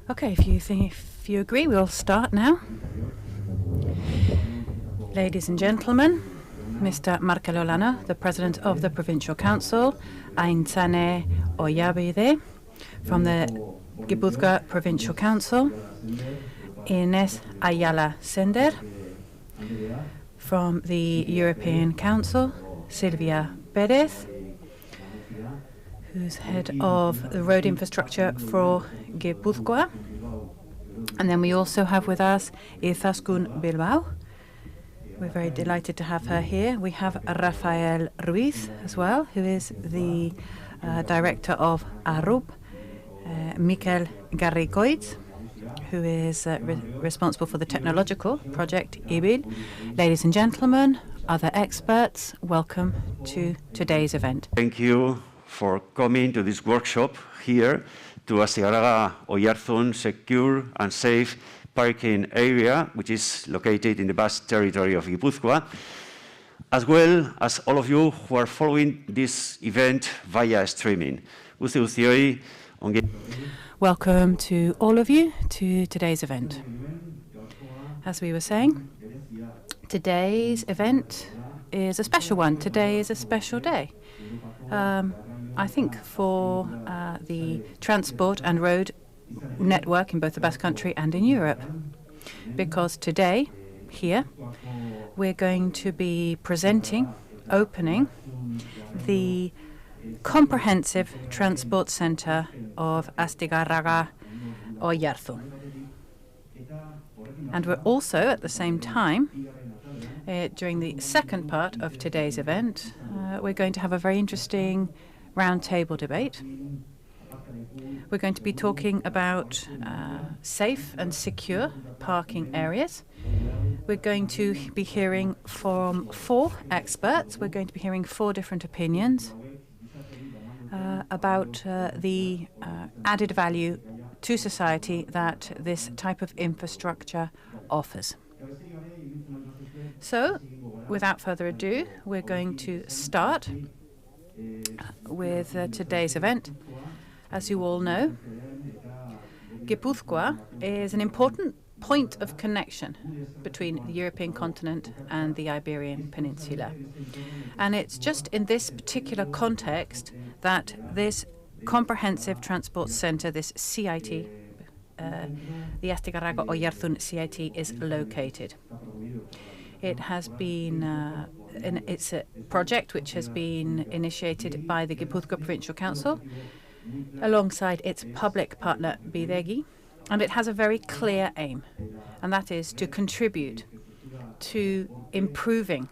Okay, if you agree, we'll start now. Ladies and gentlemen, Mr. Markelolana, the President of the Provincial Council, Astigarraga-Oiartzun from the Gipuzkoa Provincial Council, Ines Ayala Sender. From the European Council, Silvia Perez, who's head of the road infrastructure for Gipuzkoa. And then we also have with us Izaskun Bilbao. We're very delighted to have her here. We have Rafael Ruiz as well, who is the director of ARUB, Mikel Garrigoitz, who is responsible for the technological project IBIL. Ladies and gentlemen, other experts, welcome to today's event. Thank you for coming to this workshop here to Astigarraga-Oiartzun secure and safe parking area, which is located in the vast territory of Gipuzkoa, as well as all of you who are following this event via streaming. Welcome to all of you to today's event. As we were saying, today's event is a special one. Today is a special day. I think for the transport and road network in both the Basque Country and in Europe. Because today, here, we're going to be presenting, opening the comprehensive transport center of Astigarraga-Oiartzun. And we're also, at the same time, during the second part of today's event, we're going to have a very interesting roundtable debate. We're going to be talking about safe and secure parking areas. We're going to be hearing from 4 experts. We're going to be hearing 4 different opinions about the added value to society that this type of infrastructure offers. So, without further ado, we're going to start with today's event. As you all know, Gipuzkoa is an important point of connection between the European continent and the Iberian Peninsula. And it's just in this particular context that this comprehensive transport center, this CIT, the Astigarraga-Oiartzun CIT, is located. It has been, it's a project which has been initiated by the Gipuzkoa Provincial Council alongside its public partner Bidegi, and it has a very clear aim, and that is to contribute to improving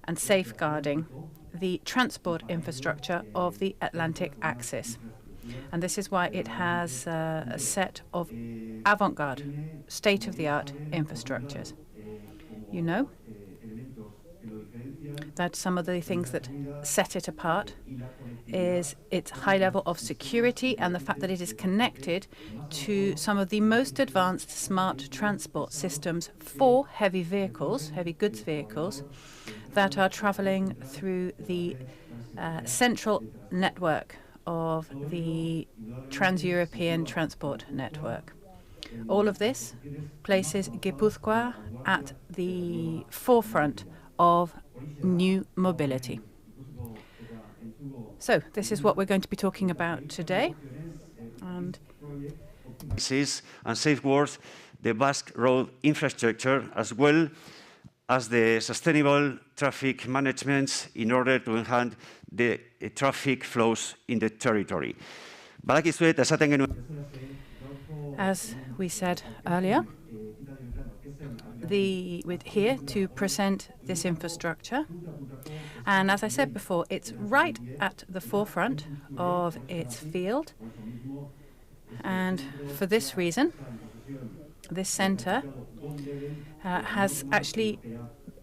and safeguarding the transport infrastructure of the Atlantic axis. And this is why it has a set of avant-garde, state-of-the-art infrastructures. You know that some of the things that set it apart is its high level of security and the fact that it is connected to some of the most advanced smart transport systems for heavy vehicles, heavy goods vehicles, that are traveling through the central network of the trans-European transport network. All of this places Gipuzkoa at the forefront of new mobility. So, this is what we're going to be talking about today. And safeguard the Basque road infrastructure as well as the sustainable traffic management in order to enhance the traffic flows in the territory. As we said earlier, we're here to present this infrastructure. And as I said before, it's right at the forefront of its field. And for this reason, this centre has actually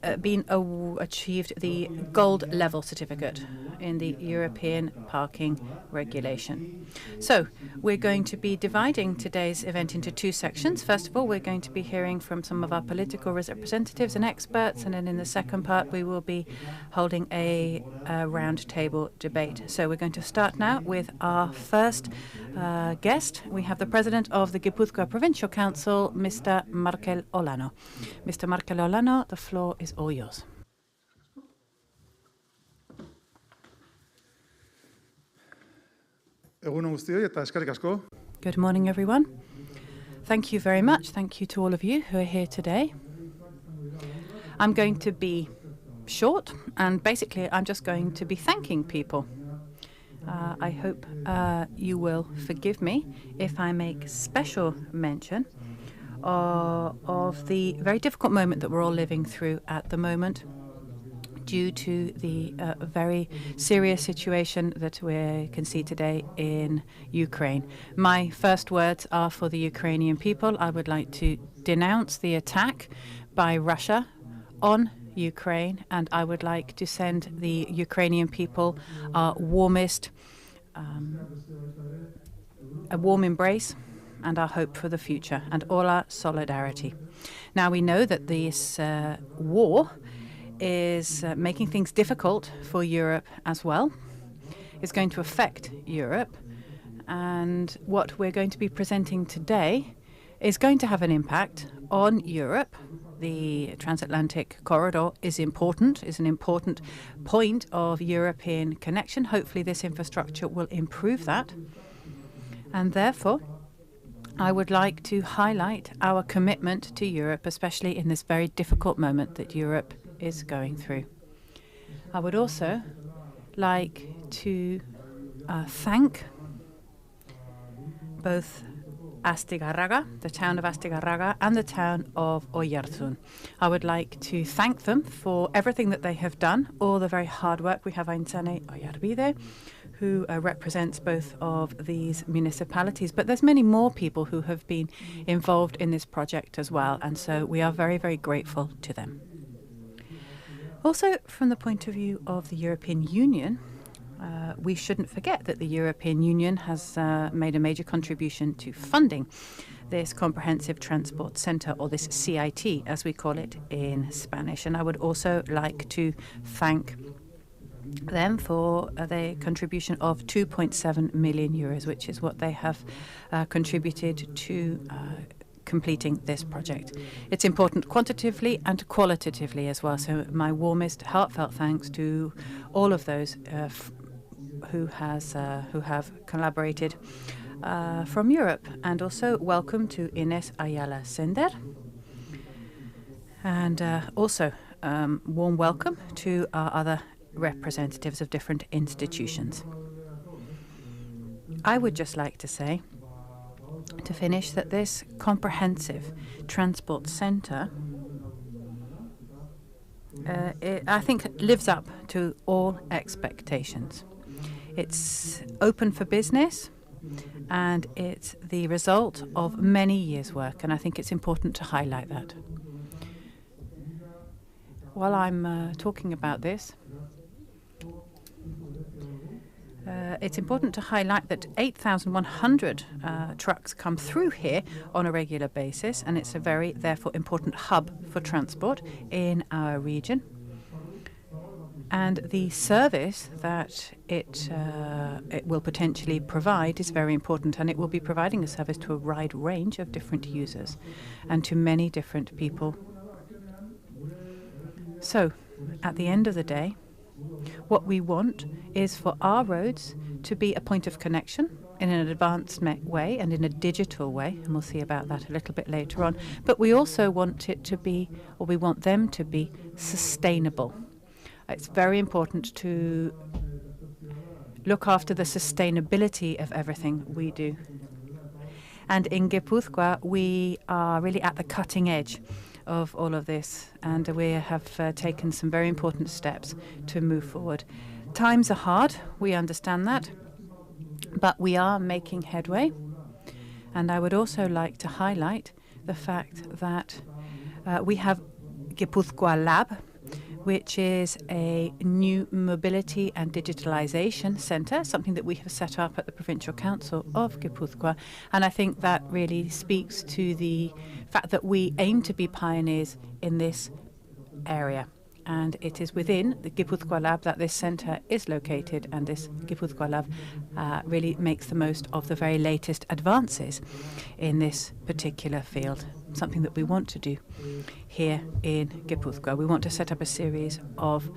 achieved the gold level certificate in the European parking regulation. So we're going to be dividing today's event into 2 sections. First of all, we're going to be hearing from some of our political representatives and experts, and then in the second part we will be holding a round-table debate. So we're going to start now with our first guest. We have the President of the Gipuzkoa Provincial Council, Mr. Markel Olano. Mr. Markel Olano, the floor is all yours. Egun on guztioi eta eskerrik asko. Good morning, everyone. Thank you very much. Thank you to all of you who are here today. I'm going to be short, and basically I'm just going to be thanking people. I hope you will forgive me if I make special mention of the very difficult moment that we're all living through at the moment, due to the very serious situation that we can see today in Ukraine. My first words are for the Ukrainian people. I would like to denounce the attack by Russia on Ukraine, and I would like to send the Ukrainian people our warmest, a warm embrace and our hope for the future, and all our solidarity. Now, we know that this war is making things difficult for Europe as well. It's going to affect Europe, and what we're going to be presenting today is going to have an impact on Europe. The transatlantic corridor is important, is an important point of European connection. Hopefully this infrastructure will improve that. And therefore, I would like to highlight our commitment to Europe, especially in this very difficult moment that Europe is going through. I would also like to thank both Astigarraga, the town of Astigarraga, and the town of Oiartzun. I would like to thank them for everything that they have done, all the very hard work. We have Aintzane Oyarbide, who represents both of these municipalities, but there's many more people who have been involved in this project as well, and so we are very, very grateful to them. Also, from the point of view of the European Union, we shouldn't forget that the European Union has made a major contribution to funding this comprehensive transport centre, or this CIT, as we call it in Spanish. And I would also like to thank them for the contribution of 2.7 million euros, which is what they have contributed to completing this project. It's important quantitatively and qualitatively as well. So my warmest, heartfelt thanks to all of those who have collaborated from Europe, and also welcome to Ines Ayala Sender, and also warm welcome to our other representatives of different institutions. I would just like to say, to finish, that this comprehensive transport centre I think lives up to all expectations. It's open for business, and it's the result of many years' work, and I think it's important to highlight that. While I'm talking about this, it's important to highlight that 8,100 trucks come through here on a regular basis, and it's a very, therefore, important hub for transport in our region. And the service that it will potentially provide is very important, and it will be providing a service to a wide range of different users and to many different people. So, at the end of the day, what we want is for our roads to be a point of connection in an advanced way and in a digital way, and we'll see about that a little bit later on. But we also want it to be, or we want them to be, sustainable. It's very important to look after the sustainability of everything we do. And in Gipuzkoa, we are really at the cutting edge of all of this, and we have taken some very important steps to move forward. Times are hard, we understand that, but we are making headway. And I would also like to highlight the fact that we have Gipuzkoa Lab, which is a new mobility and digitalization centre, something that we have set up at the Provincial Council of Gipuzkoa. And I think that really speaks to the fact that we aim to be pioneers in this area. And it is within the Gipuzkoa Lab that this centre is located, and this Gipuzkoa Lab really makes the most of the very latest advances in this particular field, something that we want to do here in Gipuzkoa. We want to set up a series of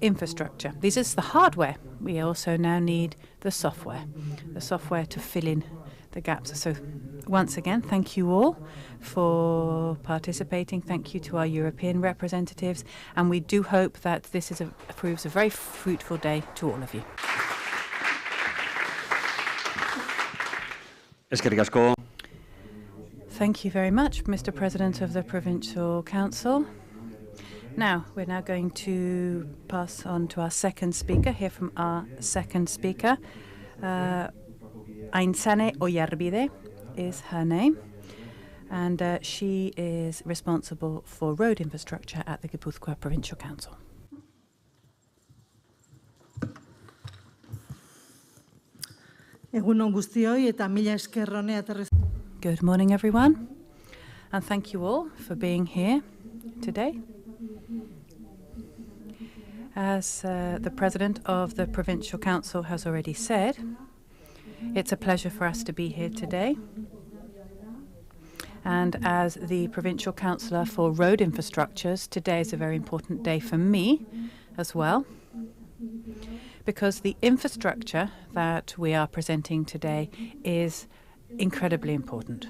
infrastructure. This is the hardware. We also now need the software to fill in the gaps. So once again, thank you all for participating. Thank you to our European representatives, and we do hope that this proves a very fruitful day to all of you. Eskerrik asko. Thank you very much, Mr. President of the Provincial Council. Now, we're now going to pass on to our second speaker, hear from our second speaker. Astigarraga-Oiartzun is her name, and she is responsible for road infrastructure at the Gipuzkoa Provincial Council. Good morning, everyone, and thank you all for being here today. As the President of the Provincial Council has already said, it's a pleasure for us to be here today. And as the Provincial Councillor for Road Infrastructures, today is a very important day for me as well, because the infrastructure that we are presenting today is incredibly important.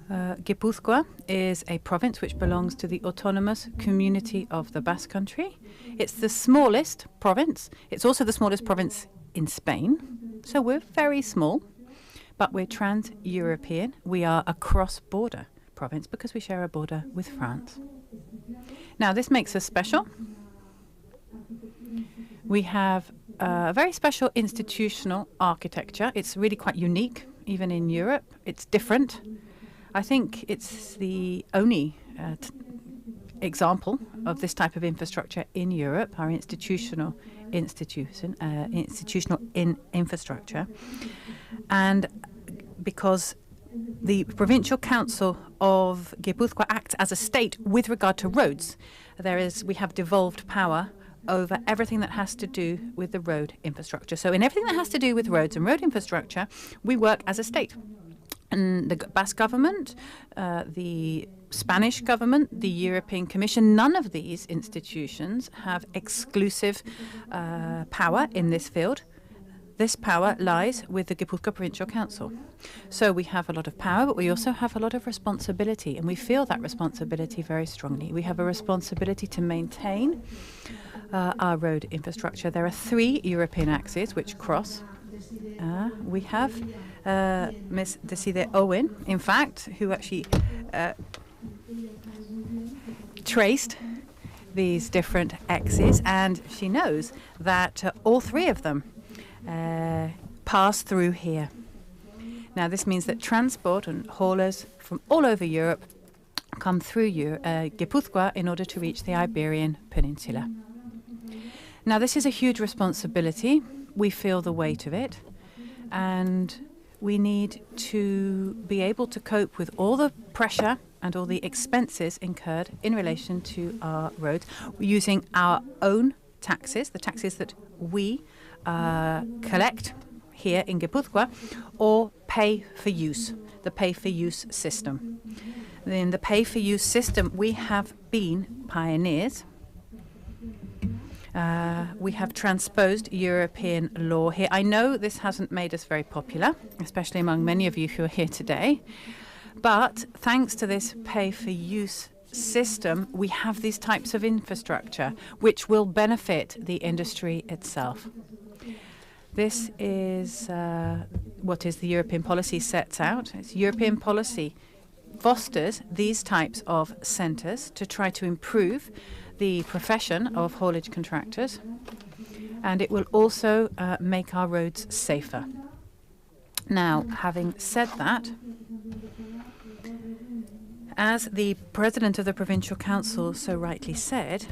Gipuzkoa is a province which belongs to the autonomous community of the Basque Country. It's the smallest province. It's also the smallest province in Spain. So we're very small, but we're trans-European. We are a cross-border province because we share a border with France. Now, this makes us special. We have a very special institutional architecture. It's really quite unique, even in Europe. It's different. I think it's the only example of this type of infrastructure in Europe, our institutional infrastructure. And because the Provincial Council of Gipuzkoa acts as a state with regard to roads, we have devolved power over everything that has to do with the road infrastructure. So in everything that has to do with roads and road infrastructure, we work as a state. And the Basque government, the Spanish government, the European Commission, none of these institutions have exclusive power in this field. This power lies with the Gipuzkoa Provincial Council. So we have a lot of power, but we also have a lot of responsibility, and we feel that responsibility very strongly. We have a responsibility to maintain our road infrastructure. There are 3 European axes which cross. We have Ms. Decide Owen, in fact, who actually traced these different axes, and she knows that all 3 of them pass through here. Now, this means that transport and haulers from all over Europe come through Gipuzkoa in order to reach the Iberian Peninsula. Now, this is a huge responsibility. We feel the weight of it, and we need to be able to cope with all the pressure and all the expenses incurred in relation to our roads using our own taxes, the taxes that we collect here in Gipuzkoa, or pay for use, the pay for use system. In the pay for use system, we have been pioneers. We have transposed European law here. I know this hasn't made us very popular, especially among many of you who are here today. But thanks to this pay-for-use system, we have these types of infrastructure which will benefit the industry itself. This is what the European policy sets out. European policy fosters these types of centres to try to improve the profession of haulage contractors, and it will also make our roads safer. Now, having said that, as the President of the Provincial Council so rightly said,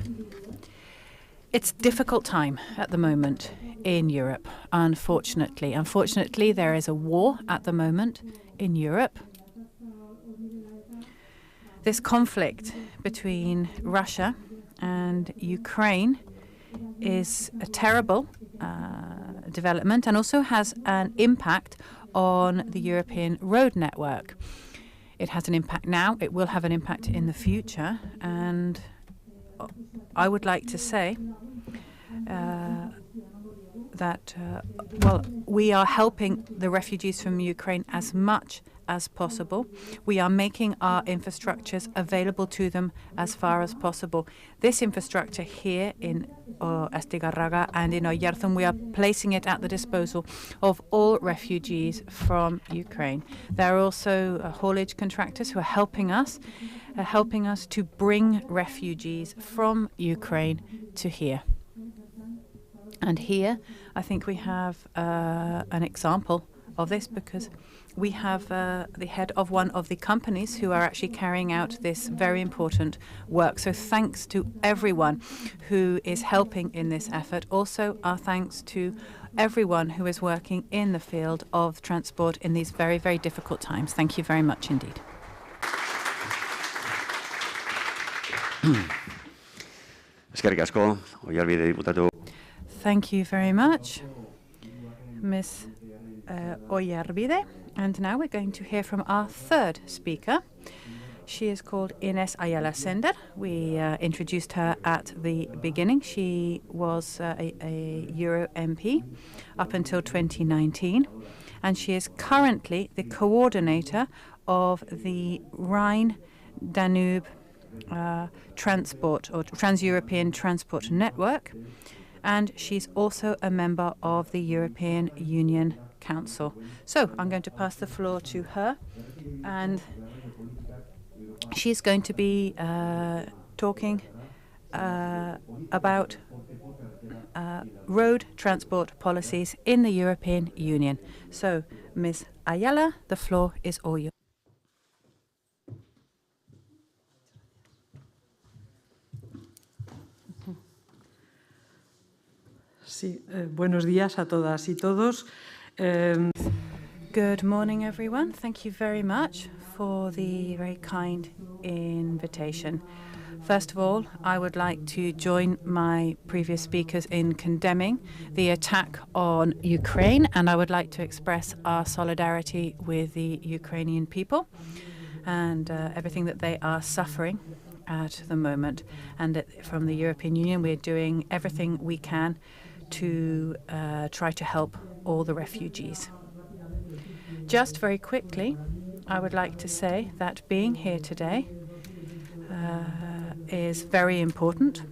it's a difficult time at the moment in Europe, unfortunately. Unfortunately, there is a war at the moment in Europe. This conflict between Russia and Ukraine is a terrible development and also has an impact on the European road network. It has an impact now, it will have an impact in the future, and I would like to say that, well, we are helping the refugees from Ukraine as much as possible. We are making our infrastructures available to them as far as possible. This infrastructure here in Astigarraga and in Oiartzun, we are placing it at the disposal of all refugees from Ukraine. There are also haulage contractors who are helping us to bring refugees from Ukraine to here. And here, I think we have an example of this, because we have the head of one of the companies who are actually carrying out this very important work. So thanks to everyone who is helping in this effort. Also, our thanks to everyone who is working in the field of transport in these very, very difficult times. Thank you very much indeed. Thank you very much, Ms. Oiartzun. And now we're going to hear from our third speaker. She is called Ines Ayala Sender. We introduced her at the beginning. She was a Euro MP up until 2019, and she is currently the coordinator of the Rhine-Danube transport or Trans-European Transport Network, and she's also a member of the European Union Council. So I'm going to pass the floor to her, and she's going to be talking about road transport policies in the European Union. So, Ms. Ayala, the floor is all yours. Sí, buenos días a todas y todos. Good morning, everyone. Thank you very much for the very kind invitation. First of all, I would like to join my previous speakers in condemning the attack on Ukraine, and I would like to express our solidarity with the Ukrainian people and everything that they are suffering at the moment. And from the European Union, we're doing everything we can to try to help all the refugees. Just very quickly, I would like to say that being here today is very important.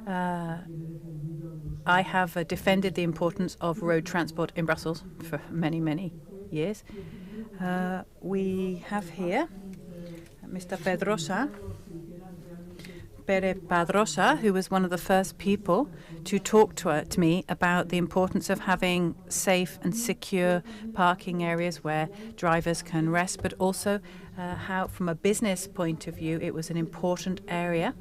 I have defended the importance of road transport in Brussels for many, many years. We have here Mr. Pere Padrosa, who was one of the first people to talk to me about the importance of having safe and secure parking areas where drivers can rest, but also how, from a business point of view, it was an important area,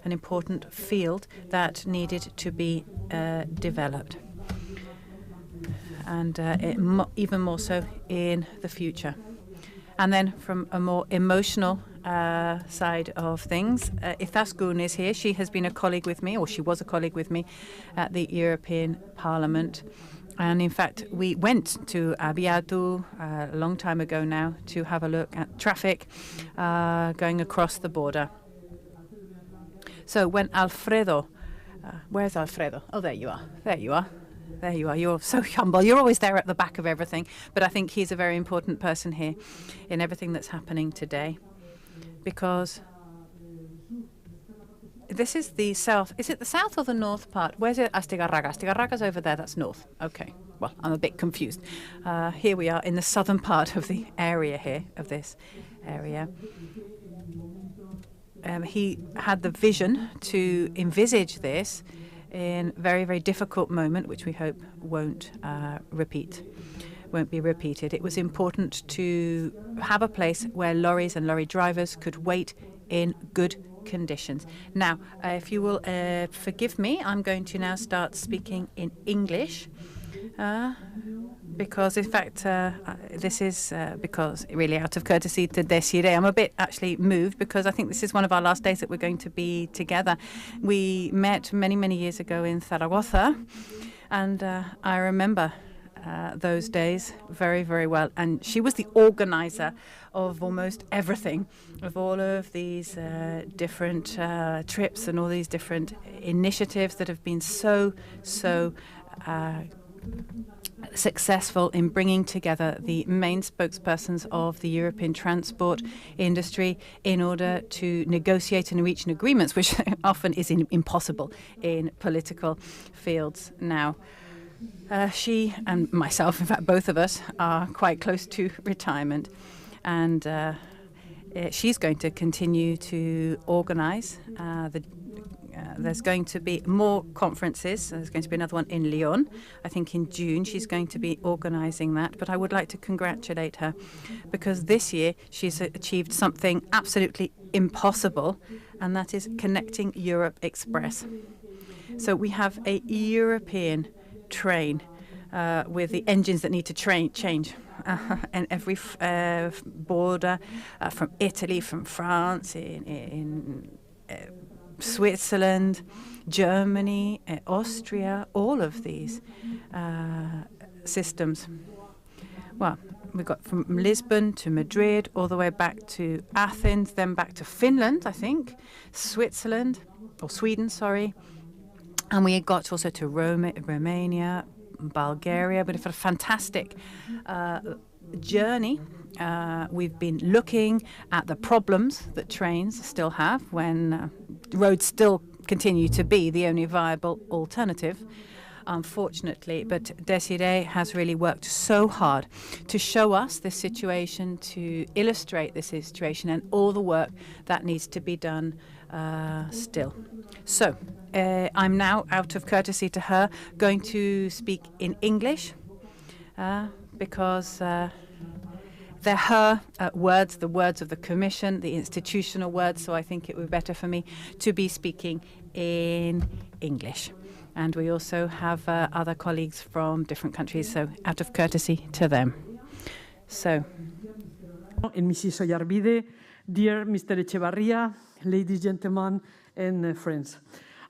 an important field that needed to be developed. And even more so in the future. And then from a more emotional side of things, Izaskun is here. She has been a colleague with me, or she was a colleague with me at the European Parliament. And in fact, we went to Abiatu a long time ago now to have a look at traffic going across the border. So when Alfredo, where's Alfredo? Oh, there you are. There you are. There you are. You're so humble. You're always there at the back of everything. But I think he's a very important person here in everything that's happening today. Because this is the south. Is it the south or the north part? Where's it? Astigarraga. Astigarraga's over there. That's north. Okay. Well, I'm a bit confused. Here we are in the southern part of the area here, of this area. He had the vision to envisage this in a very, very difficult moment, which we hope won't be repeated. It was important to have a place where lorries and lorry drivers could wait in good conditions. Now, if you will forgive me, I'm going to now start speaking in English. Because, in fact, this is because, really, out of courtesy to Desiree, I'm a bit actually moved because I think this is one of our last days that we're going to be together. We met many, many years ago in Zaragoza, and I remember those days very, very well. And she was the organizer of almost everything, of all of these different trips and all these different initiatives that have been so successful in bringing together the main spokespersons of the European transport industry in order to negotiate and reach agreements, which often is impossible in political fields now. She and myself, in fact, both of us, are quite close to retirement, and she's going to continue to organize there's going to be more conferences. There's going to be another one in Lyon. I think in June she's going to be organising that. But I would like to congratulate her because this year she's achieved something absolutely impossible, and that is connecting Europe Express. So we have a European train with the engines that need to change. And every border from Italy, from France, in Switzerland, Germany, Austria, all of these systems. Well, we got from Lisbon to Madrid, all the way back to Athens, then back to Finland, I think, Sweden, sorry. And we got also to Romania, Bulgaria. But it's a fantastic journey. We've been looking at the problems that trains still have when roads still continue to be the only viable alternative, unfortunately. But Desiree has really worked so hard to show us this situation, to illustrate this situation and all the work that needs to be done still. So I'm now, out of courtesy to her, going to speak in English because they're her words, the words of the Commission, the institutional words, so I think it would be better for me to be speaking in English. And we also have other colleagues from different countries, so out of courtesy to them. So. And Mrs. Oyarbide, dear Mr. Echevarria, ladies, gentlemen, and friends.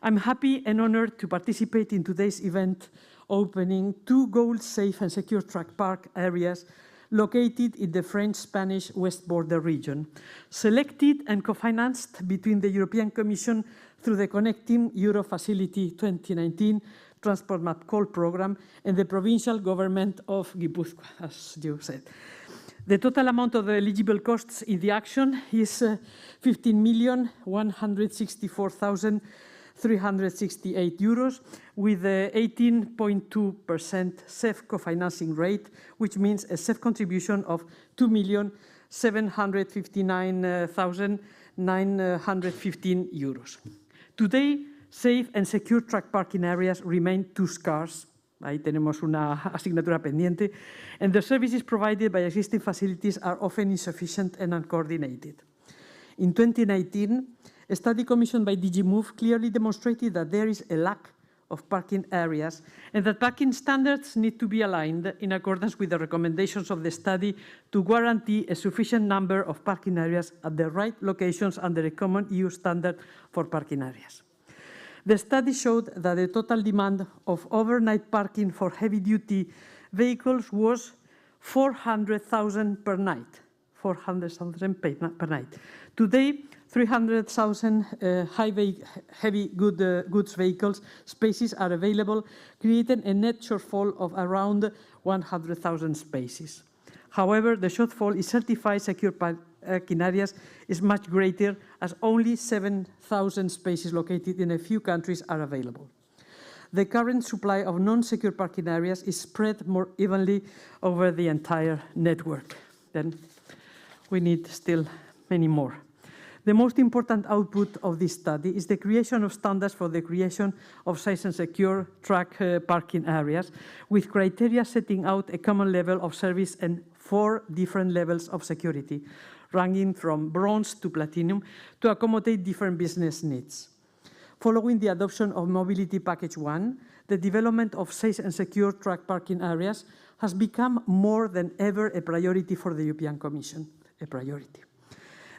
I'm happy and honored to participate in today's event opening 2 gold-safe and secure track park areas located in the French-Spanish West Border region, selected and co-financed between the European Commission through the Connecting Europe Facility 2019 Transport Map Call program and the provincial government of Gipuzkoa, as you said. The total amount of the eligible costs in the action is 15,164,368 euros with a 18.2% CEF co-financing rate, which means a CEF contribution of 2,759,915 euros. Today, safe and secure track parking areas remain too scarce. Ahí tenemos una asignatura pendiente. And the services provided by existing facilities are often insufficient and uncoordinated. In 2019, a study commissioned by DG Move clearly demonstrated that there is a lack of parking areas and that parking standards need to be aligned in accordance with the recommendations of the study to guarantee a sufficient number of parking areas at the right locations under a common EU standard for parking areas. The study showed that the total demand of overnight parking for heavy-duty vehicles was 400,000 per night. 400,000 per night. Today, 300,000 heavy goods vehicles spaces are available, creating a net shortfall of around 100,000 spaces. However, the shortfall in certified secure parking areas is much greater, as only 7,000 spaces located in a few countries are available. The current supply of non-secure parking areas is spread more evenly over the entire network. Then we need still many more. The most important output of this study is the creation of standards for the creation of safe and secure track parking areas, with criteria setting out a common level of service and 4 different levels of security, ranging from bronze to platinum, to accommodate different business needs. Following the adoption of Mobility Package 1, the development of safe and secure track parking areas has become more than ever a priority for the European Commission, a priority.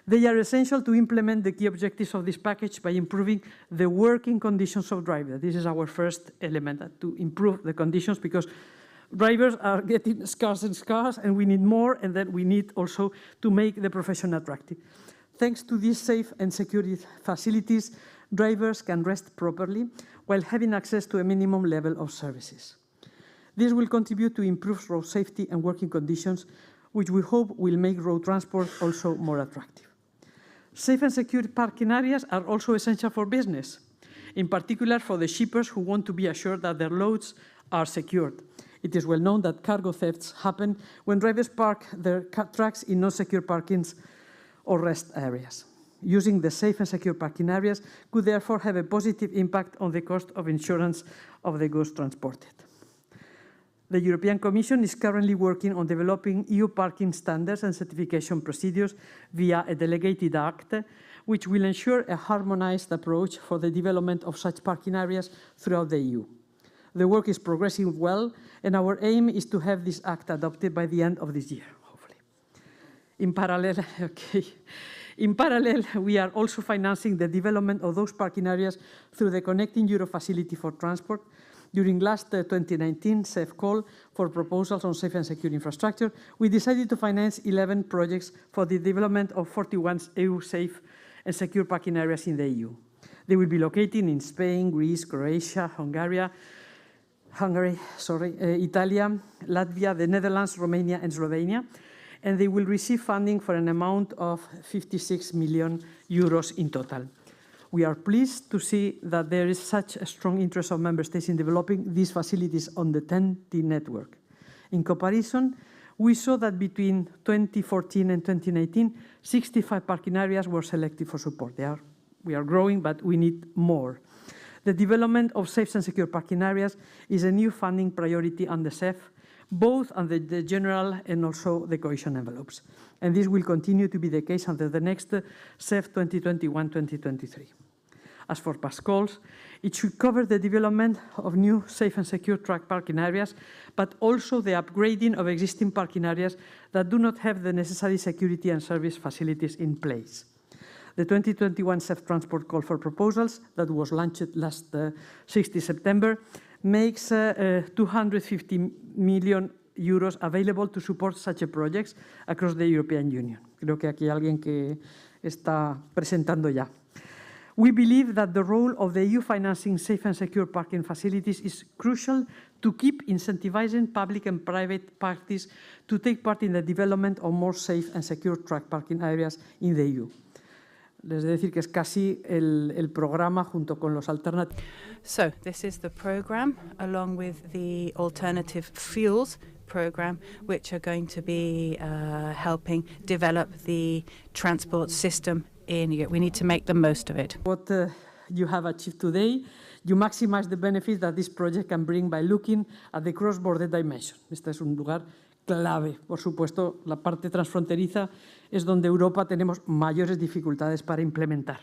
They are essential to implement the key objectives of this package by improving the working conditions of drivers. This is our first element, to improve the conditions, because Drivers are getting scarce and scarce, and we need more, and then we need also to make the profession attractive. Thanks to these safe and secure facilities, drivers can rest properly while having access to a minimum level of services. This will contribute to improved road safety and working conditions, which we hope will make road transport also more attractive. Safe and secure parking areas are also essential for business, in particular for the shippers who want to be assured that their loads are secured. It is well known that cargo thefts happen when drivers park their trucks in non-secure parkings or rest areas. Using the safe and secure parking areas could therefore have a positive impact on the cost of insurance of the goods transported. The European Commission is currently working on developing EU parking standards and certification procedures via a delegated act, which will ensure a harmonized approach for the development of such parking areas throughout the EU. The work is progressing well, and our aim is to have this act adopted by the end of this year, hopefully. In parallel, we are also financing the development of those parking areas through the Connecting Europe Facility for Transport. During last 2019 CEF call for proposals on safe and secure infrastructure, we decided to finance 11 projects for the development of 41 EU safe and secure parking areas in the EU. They will be located in Spain, Greece, Croatia, Italy, Latvia, the Netherlands, Romania, and Slovenia, and they will receive funding for an amount of 56 million euros in total. We are pleased to see that there is such a strong interest of member states in developing these facilities on the TEN-T network. In comparison, we saw that between 2014 and 2019, 65 parking areas were selected for support. We are growing, but we need more. The development of safe and secure parking areas is a new funding priority under CEF, both under the general and also the cohesion envelopes. And this will continue to be the case under the next CEF 2021-2023. As for past calls, it should cover the development of new safe and secure truck parking areas, but also the upgrading of existing parking areas that do not have the necessary security and service facilities in place. The 2021 CEF Transport Call for Proposals that was launched last 60 September makes 250 million euros available to support such projects across the European Union. Creo que aquí hay alguien que está presentando ya. We believe that the role of the EU financing safe and secure parking facilities is crucial to keep incentivizing public and private parties to take part in the development of more safe and secure truck parking areas in the EU. Les he de decir que es casi el programa junto con los alternativos. So this is the program along with the alternative fuels program, which are going to be helping develop the transport system in Europe. We need to make the most of it. What you have achieved today, you maximize the benefits that this project can bring by looking at the cross-border dimension. Este es un lugar clave. Por supuesto, la parte transfronteriza es donde Europa tenemos mayores dificultades para implementar.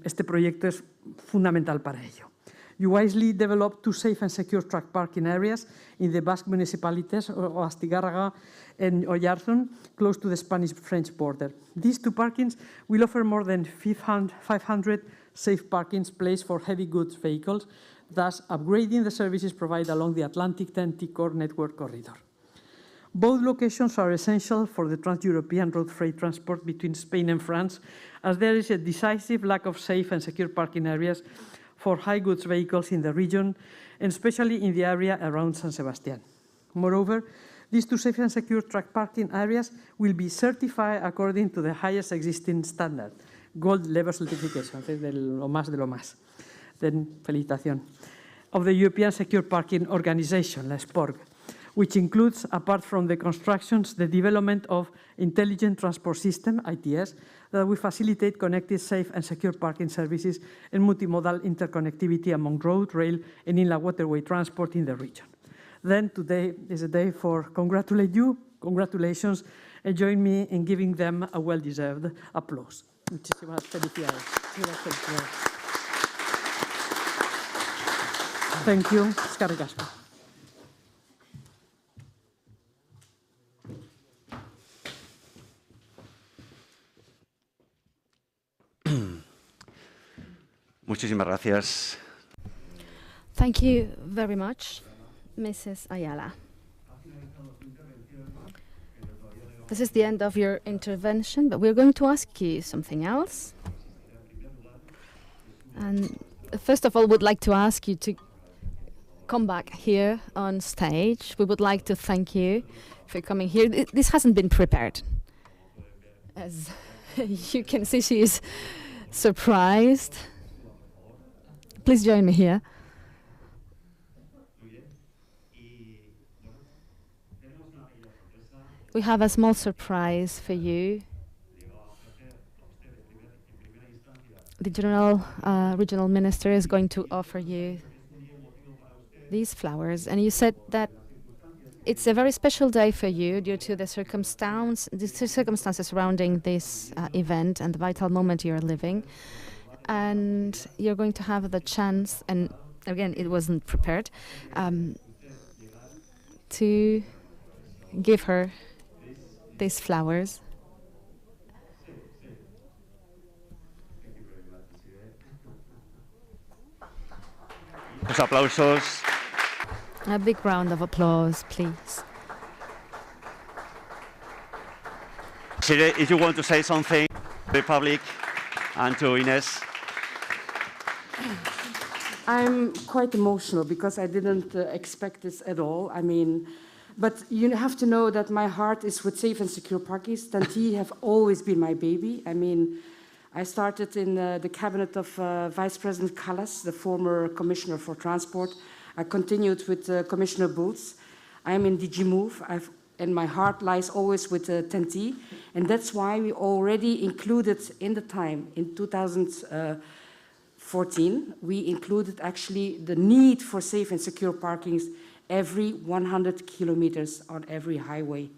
Este proyecto es fundamental para ello. You wisely developed two safe and secure truck parking areas in the Basque municipalities of Astigarraga and Oiartzun, close to the Spanish-French border. These two parkings will offer more than 500 safe parking places for heavy goods vehicles, thus upgrading the services provided along the Atlantic TEN-T core network corridor. Both locations are essential for the trans-European road freight transport between Spain and France, as there is a decisive lack of safe and secure parking areas for high goods vehicles in the region, and especially in the area around San Sebastián. Moreover, these two safe and secure truck parking areas will be certified according to the highest existing standard, gold level certification, de lo más de lo más. Then, felicitación. Of the European Secure Parking Organization, la SPORG, which includes, apart from the constructions, the development of Intelligent Transport System, ITS, that will facilitate connected, safe and secure parking services and multimodal interconnectivity among road, rail and inland waterway transport in the region. Then today is a day for congratulate you, congratulations, and join me in giving them a well-deserved applause. Muchísimas felicidades. Thank you. Eskerrik asko. Muchísimas gracias. Thank you very much, Mrs. Ayala. This is the end of your intervention, but we're going to ask you something else. And first of all, would like to ask you to come back here on stage. We would like to thank you for coming here. This hasn't been prepared. As you can see, she is surprised. Please join me here. We have a small surprise for you. The regional minister is going to offer you these flowers, and you said that it's a very special day for you due to the circumstances surrounding this event and the vital moment you're living, and you're going to have the chance, and again it wasn't prepared, to give her these flowers. Los aplausos. A big round of applause, please. If you want to say something to the public and to Ines. I'm quite emotional because I didn't expect this at all. I mean, but you have to know that my heart is with safe and secure parkings. Tanti have always been my baby. I mean, I started in the cabinet of Vice President Callas, the former Commissioner for Transport. I continued with Commissioner Bulc. I am in DG Move, and my heart lies always with Tanti. And that's why we already included in the time, in 2014, we included actually the need for safe and secure parkings every 100 kilometers on every highway.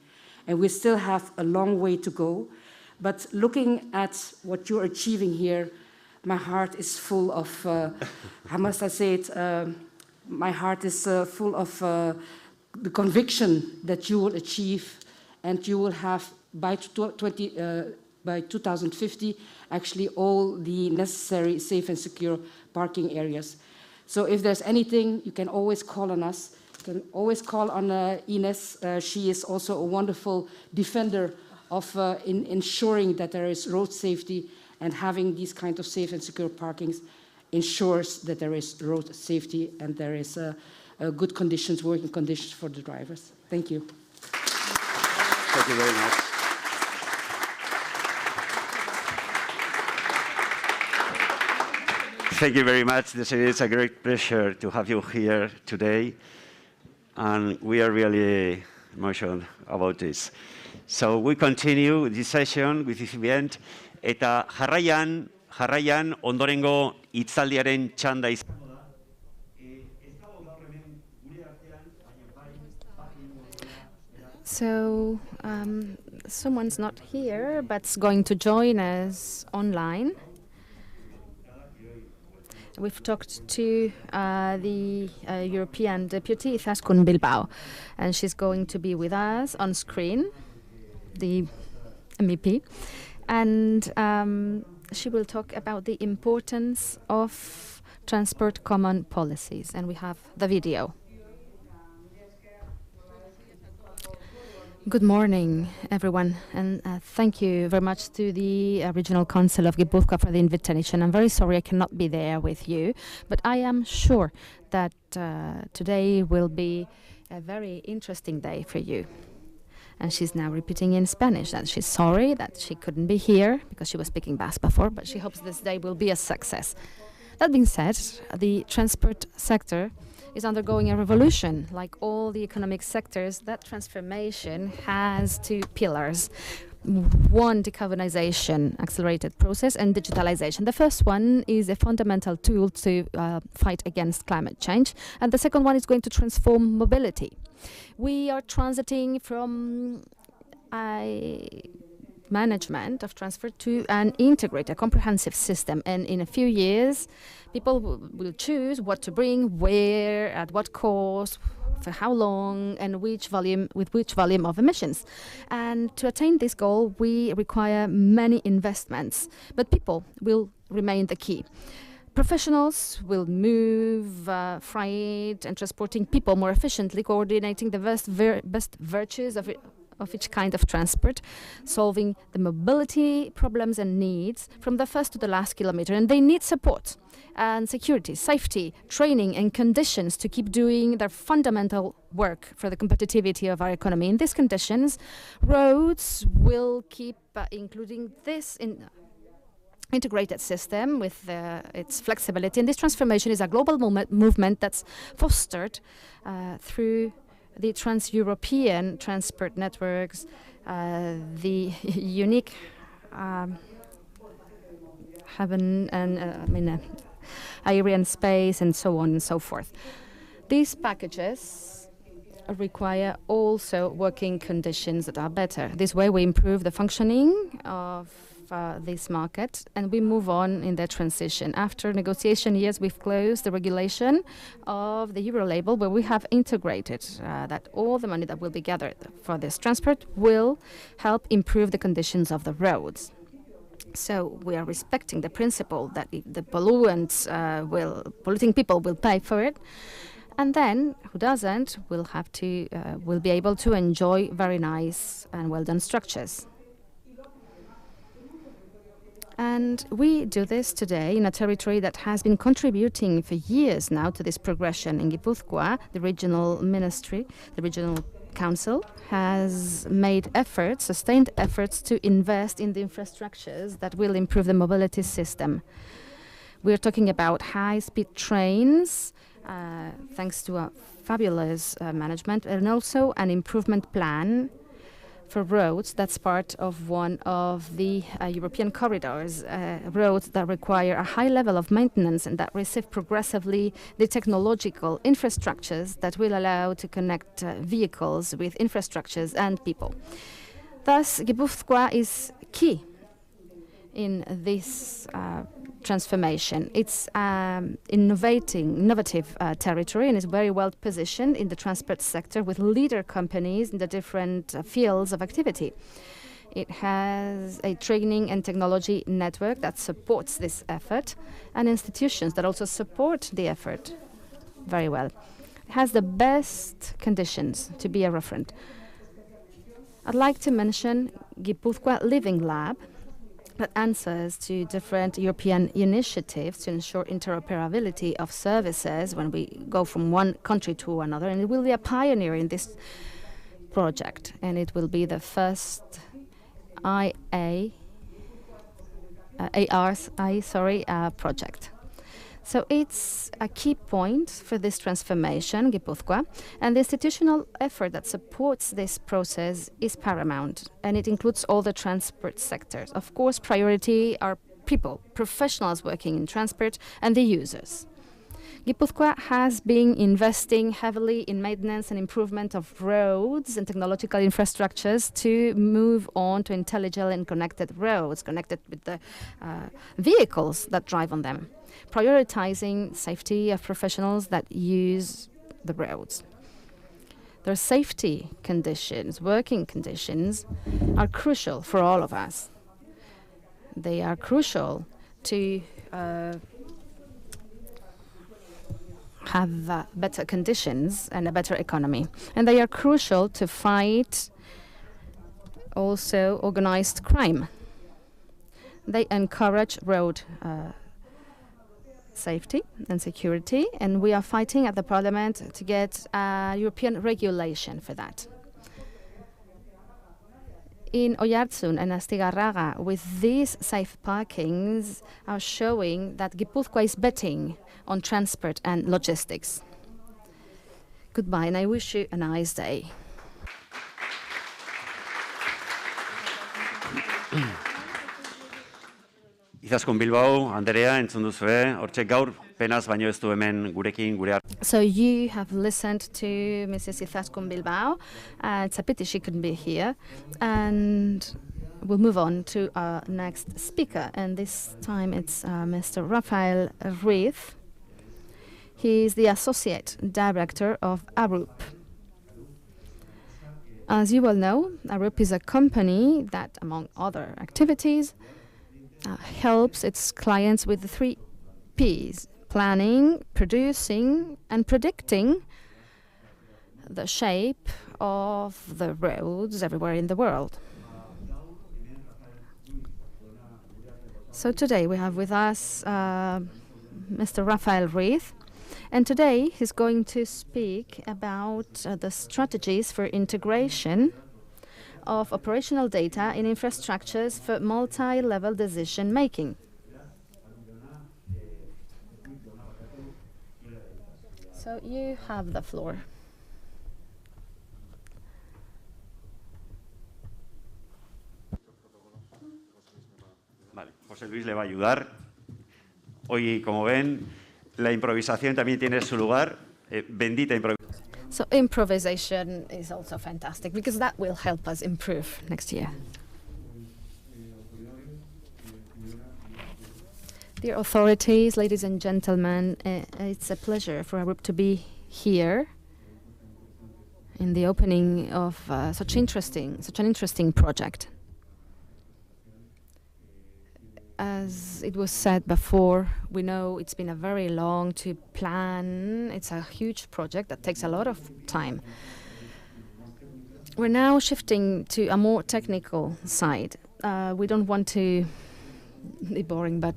And we still have a long way to go. But looking at what you're achieving here, my heart is full of, how must I say it? My heart is full of the conviction that you will achieve, and you will have by 2050 actually all the necessary safe and secure parking areas. So if there's anything, you can always call on us. You can always call on Ines. She is also a wonderful defender of ensuring that there is road safety, and having these kind of safe and secure parkings ensures that there is road safety and there is good conditions, working conditions for the drivers. Thank you. Thank you very much. Thank you very much. It's a great pleasure to have you here today, and we are really emotional about this. So we continue this session with this event, eta jarraian ondorengo hitzaldiaren txanda izango da. So someone's not here, but's going to join us online. We've talked to the European Deputy, Izaskun Bilbao, and she's going to be with us on screen, the MEP, and she will talk about the importance of transport common policies, and we have the video. Good morning, everyone, and thank you very much to the Regional Council of Gipuzkoa for the invitation. I'm very sorry I cannot be there with you, but I am sure that today will be a very interesting day for you. And she's now repeating in Spanish that she's sorry that she couldn't be here because she was speaking Basque before, but she hopes this day will be a success. That being said, the transport sector is undergoing a revolution. Like all the economic sectors, that transformation has two pillars. One, decarbonization, accelerated process, and digitalization. The first one is a fundamental tool to fight against climate change, and the second one is going to transform mobility. We are transiting from a management of transport to an integrated, comprehensive system, and in a few years, people will choose what to bring, where, at what cost, for how long, and with which volume of emissions. And to attain this goal, we require many investments, but people will remain the key. Professionals will move freight and transporting people more efficiently, coordinating the best virtues of each kind of transport, solving the mobility problems and needs from the first to the last kilometer. And they need support and security, safety, training and conditions to keep doing their fundamental work for the competitivity of our economy. In these conditions, roads will keep including this in integrated system with its flexibility. And this transformation is a global movement that's fostered through the trans-European transport networks, the unique heaven and aerian space, and so on and so forth. These packages require also working conditions that are better. This way we improve the functioning of this market, and we move on in the transition. After negotiation years, we've closed the regulation of the Euro label, where we have integrated that all the money that will be gathered for this transport will help improve the conditions of the roads. So we are respecting the principle that the polluting people will pay for it, and then who doesn't will be able to enjoy very nice and well done structures. And we do this today in a territory that has been contributing for years now to this progression. In Gipuzkoa, the regional ministry, the regional council, has made efforts, sustained efforts to invest in the infrastructures that will improve the mobility system. We're talking about high-speed trains, thanks to a fabulous management, and also an improvement plan for roads. That's part of one of the European corridors, roads that require a high level of maintenance and that receive progressively the technological infrastructures that will allow to connect vehicles with infrastructures and people. Thus, Gipuzkoa is key in this transformation. It's innovative territory, and is very well positioned in the transport sector with leader companies in the different fields of activity. It has a training and technology network that supports this effort, and institutions that also support the effort very well. It has the best conditions to be a referent. I'd like to mention Gipuzkoa Living Lab, that answers to different European initiatives to ensure interoperability of services when we go from one country to another. And it will be a pioneer in this project. And it will be the first project. So it's a key point for this transformation, Gipuzkoa, and the institutional effort that supports this process is paramount, and it includes all the transport sectors. Of course, priority are people, professionals working in transport, and the users. Gipuzkoa has been investing heavily in maintenance and improvement of roads and technological infrastructures to move on to intelligent and connected roads, connected with the vehicles that drive on them, prioritizing safety of professionals that use the roads. Their safety conditions, working conditions, are crucial for all of us. They are crucial to have better conditions and a better economy. And they are crucial to fight also organized crime. They encourage road safety and security, and we are fighting at the Parliament to get European regulation for that. In Oiartzun and Astigarraga, with these safe parkings, are showing that Gipuzkoa is betting on transport and logistics. Goodbye, and I wish you a nice day. Izaskun Bilbao, Andrea, entzun duzue, hortxe gaur, penaz baino ez du hemen gurekin, gure So you have listened to Mrs. Izaskun Bilbao. It's a pity she couldn't be here. And we'll move on to our next speaker. And this time it's Mr. Rafael Ruiz. He's the Associate Director of ARUP. As you well know, ARUP is a company that, among other activities, helps its clients with the three P's: planning, producing, and predicting the shape of the roads everywhere in the world. So today we have with us Mr. Rafael Ruiz, and today he's going to speak about the strategies for integration of operational data in infrastructures for multi-level decision making. So you have the floor. Vale, José Luis le va a ayudar. Hoy, como ven, la improvisación también tiene su lugar. Bendita improvisación. So improvisation is also fantastic because that will help us improve next year. Dear authorities, ladies and gentlemen, it's a pleasure for our group to be here in the opening of such an interesting project. As it was said before, we know it's been a very long to plan. It's a huge project that takes a lot of time. We're now shifting to a more technical side. We don't want to be boring, but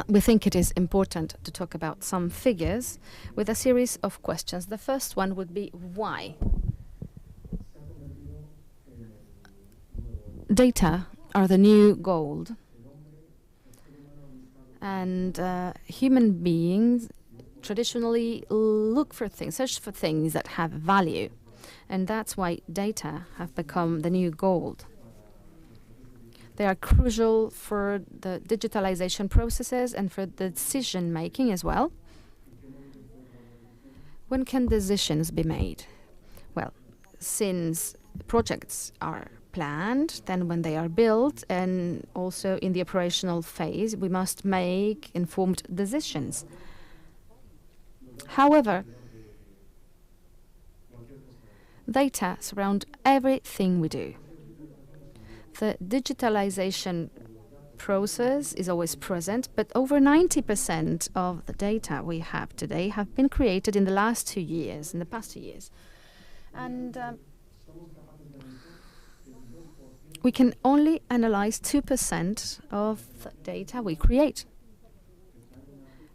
we think it is important to talk about some figures with a series of questions. The first one would be why? Data are the new gold, and human beings traditionally look for things, search for things that have value, and that's why data have become the new gold. They are crucial for the digitalization processes and for the decision making as well. When can decisions be made? Well, since projects are planned, then when they are built, and also in the operational phase, we must make informed decisions. However, data surround everything we do. The digitalization process is always present, but over 90% of the data we have today have been created in the past 2 years. And we can only analyze 2% of the data we create.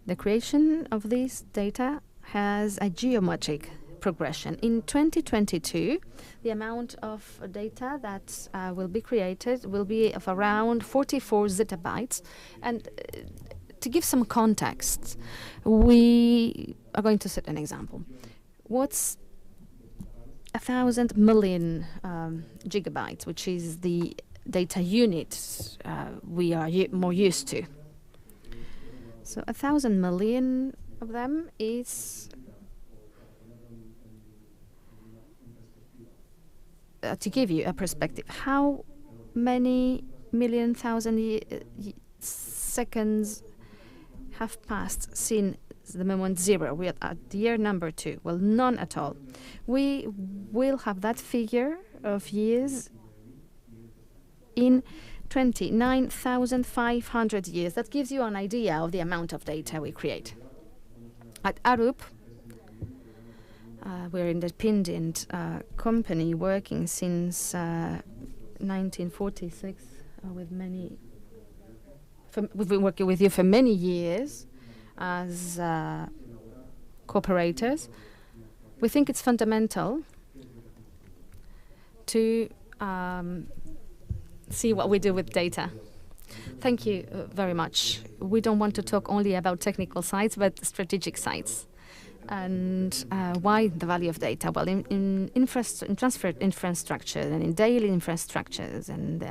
The creation of this data has a geometric progression. In 2022, the amount of data that will be created will be of around 44 zettabytes. And to give some context, we are going to set an example. What's 1,000 million gigabytes, which is the data unit we are more used to. So 1,000 million of them is, to give you a perspective, how many million thousand seconds have passed since the moment zero? We are at year number 2. Well, none at all. We will have that figure of years in 29,500 years. That gives you an idea of the amount of data we create. At Arup, we're an independent company working since 1946 with many. We've been working with you for many years as cooperators. We think it's fundamental to see what we do with data. Thank you very much. We don't want to talk only about technical sides, but strategic sides. And why the value of data? Well, in transferred infrastructure and in daily infrastructures and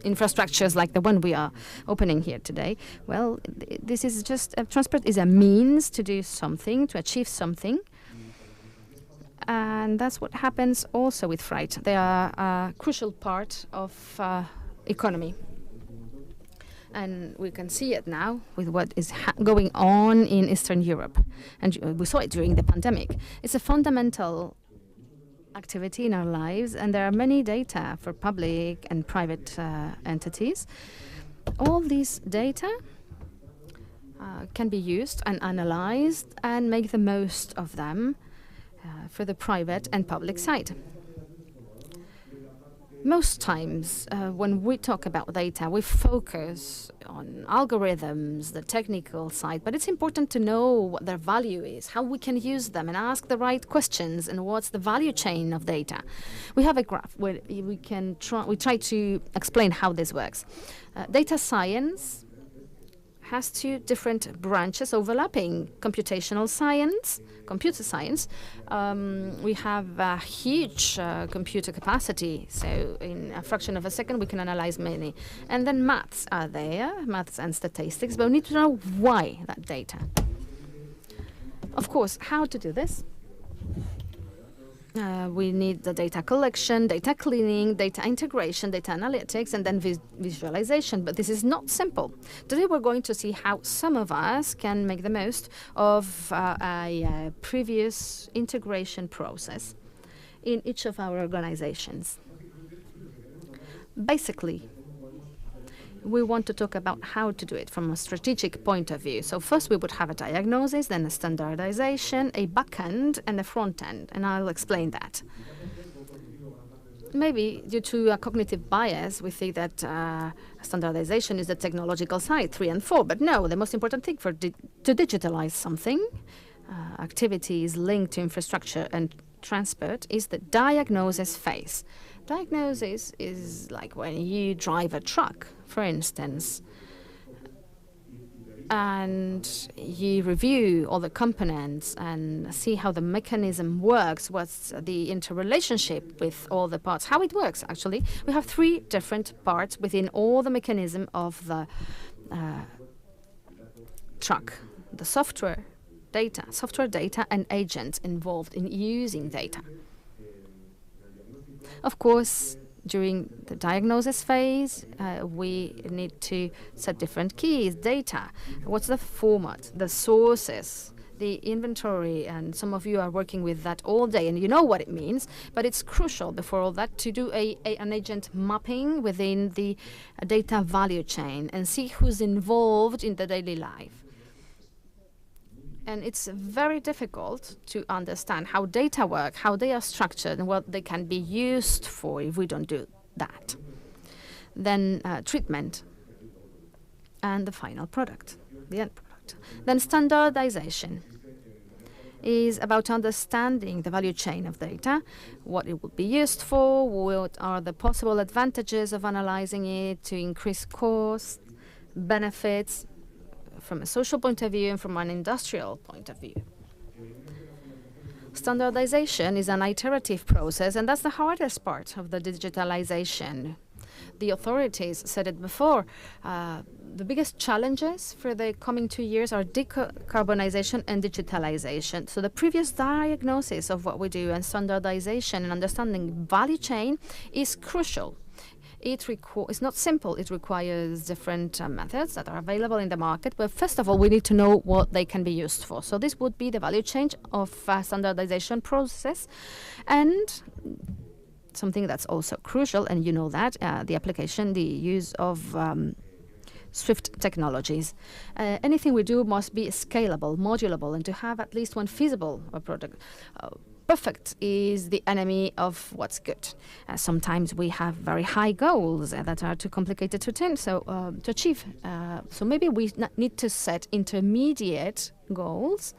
infrastructures like the one we are opening here today, well, this is just, transport is a means to do something, to achieve something. And that's what happens also with freight. They are a crucial part of economy. And we can see it now with what is going on in Eastern Europe. And we saw it during the pandemic. It's a fundamental activity in our lives, and there are many data for public and private entities. All these data can be used and analyzed and make the most of them for the private and public side. Most times, when we talk about data, we focus on algorithms, the technical side, but it's important to know what their value is, how we can use them, and ask the right questions, and what's the value chain of data. We have a graph where we try to explain how this works. Data science has two different branches overlapping: computational science, computer science. We have a huge computer capacity, so in a fraction of a second we can analyze many. And then maths are there, maths and statistics, but we need to know why that data. Of course, how to do this? We need the data collection, data cleaning, data integration, data analytics, and then visualization. But this is not simple. Today we're going to see how some of us can make the most of a previous integration process in each of our organizations. Basically, we want to talk about how to do it from a strategic point of view. So first we would have a diagnosis, then a standardization, a back-end, and a front-end, and I'll explain that. Maybe due to a cognitive bias, we think that standardization is the technological side, 3 and 4, but no, the most important thing to digitalize something, activities linked to infrastructure and transport, is the diagnosis phase. Diagnosis is like when you drive a truck, for instance, and you review all the components and see how the mechanism works, what's the interrelationship with all the parts, how it works, actually. We have 3 different parts within all the mechanism of the truck: the software data, and agents involved in using data. Of course, during the diagnosis phase, we need to set different keys: data, what's the format, the sources, the inventory, and some of you are working with that all day, and you know what it means, but it's crucial before all that to do an agent mapping within the data value chain and see who's involved in the daily life. And it's very difficult to understand how data work, how they are structured, and what they can be used for if we don't do that. Then treatment, and the final product, the end product. Then standardization is about understanding the value chain of data, what it will be used for, what are the possible advantages of analyzing it to increase cost, benefits, from a social point of view and from an industrial point of view. Standardization is an iterative process, and that's the hardest part of the digitalization. The authorities said it before. The biggest challenges for the coming 2 years are decarbonization and digitalization. So the previous diagnosis of what we do and standardization and understanding value chain is crucial. It's not simple. It requires different methods that are available in the market. But first of all, we need to know what they can be used for. So this would be the value chain of standardization process. And something that's also crucial, and you know that, the application, the use of Swift technologies. Anything we do must be scalable, modulable, and to have at least one feasible product. Perfect is the enemy of what's good. Sometimes we have very high goals that are too complicated to achieve. So maybe we need to set intermediate goals,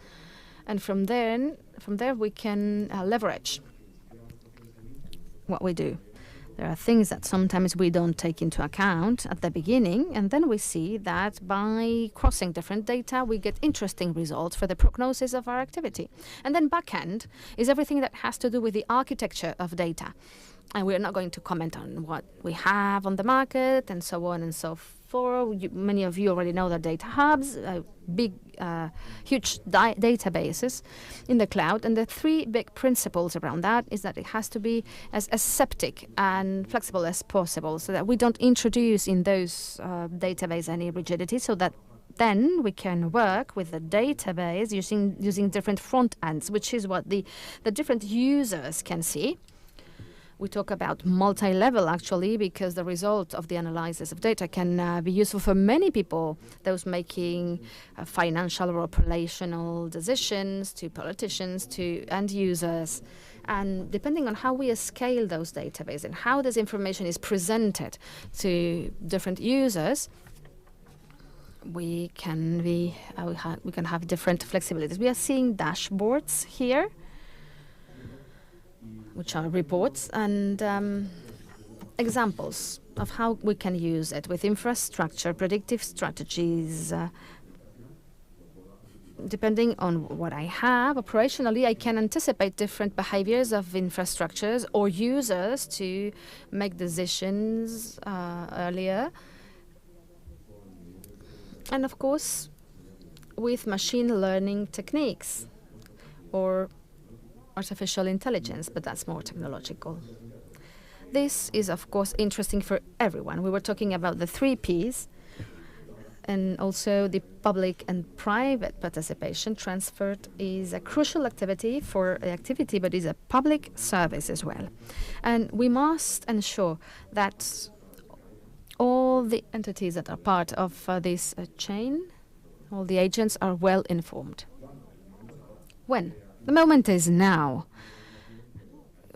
and from there we can leverage what we do. There are things that sometimes we don't take into account at the beginning, and then we see that by crossing different data, we get interesting results for the prognosis of our activity. And then backend is everything that has to do with the architecture of data. And we're not going to comment on what we have on the market and so on and so forth. Many of you already know that data hubs, big, huge databases in the cloud. And the 3 big principles around that is that it has to be as aseptic and flexible as possible, so that we don't introduce in those databases any rigidity, so that then we can work with the database using different front ends, which is what the different users can see. We talk about multi-level, actually, because the result of the analysis of data can be useful for many people, those making financial or operational decisions, to politicians, to end users. And depending on how we scale those databases and how this information is presented to different users, we can have different flexibilities. We are seeing dashboards here, which are reports and examples of how we can use it with infrastructure, predictive strategies. Depending on what I have, operationally, I can anticipate different behaviors of infrastructures or users to make decisions earlier. And of course, with machine learning techniques or artificial intelligence, but that's more technological. This is, of course, interesting for everyone. We were talking about the 3 Ps, and also the public and private participation. Transferred is a crucial activity for the activity, but is a public service as well. And we must ensure that all the entities that are part of this chain, all the agents, are well informed. When? The moment is now.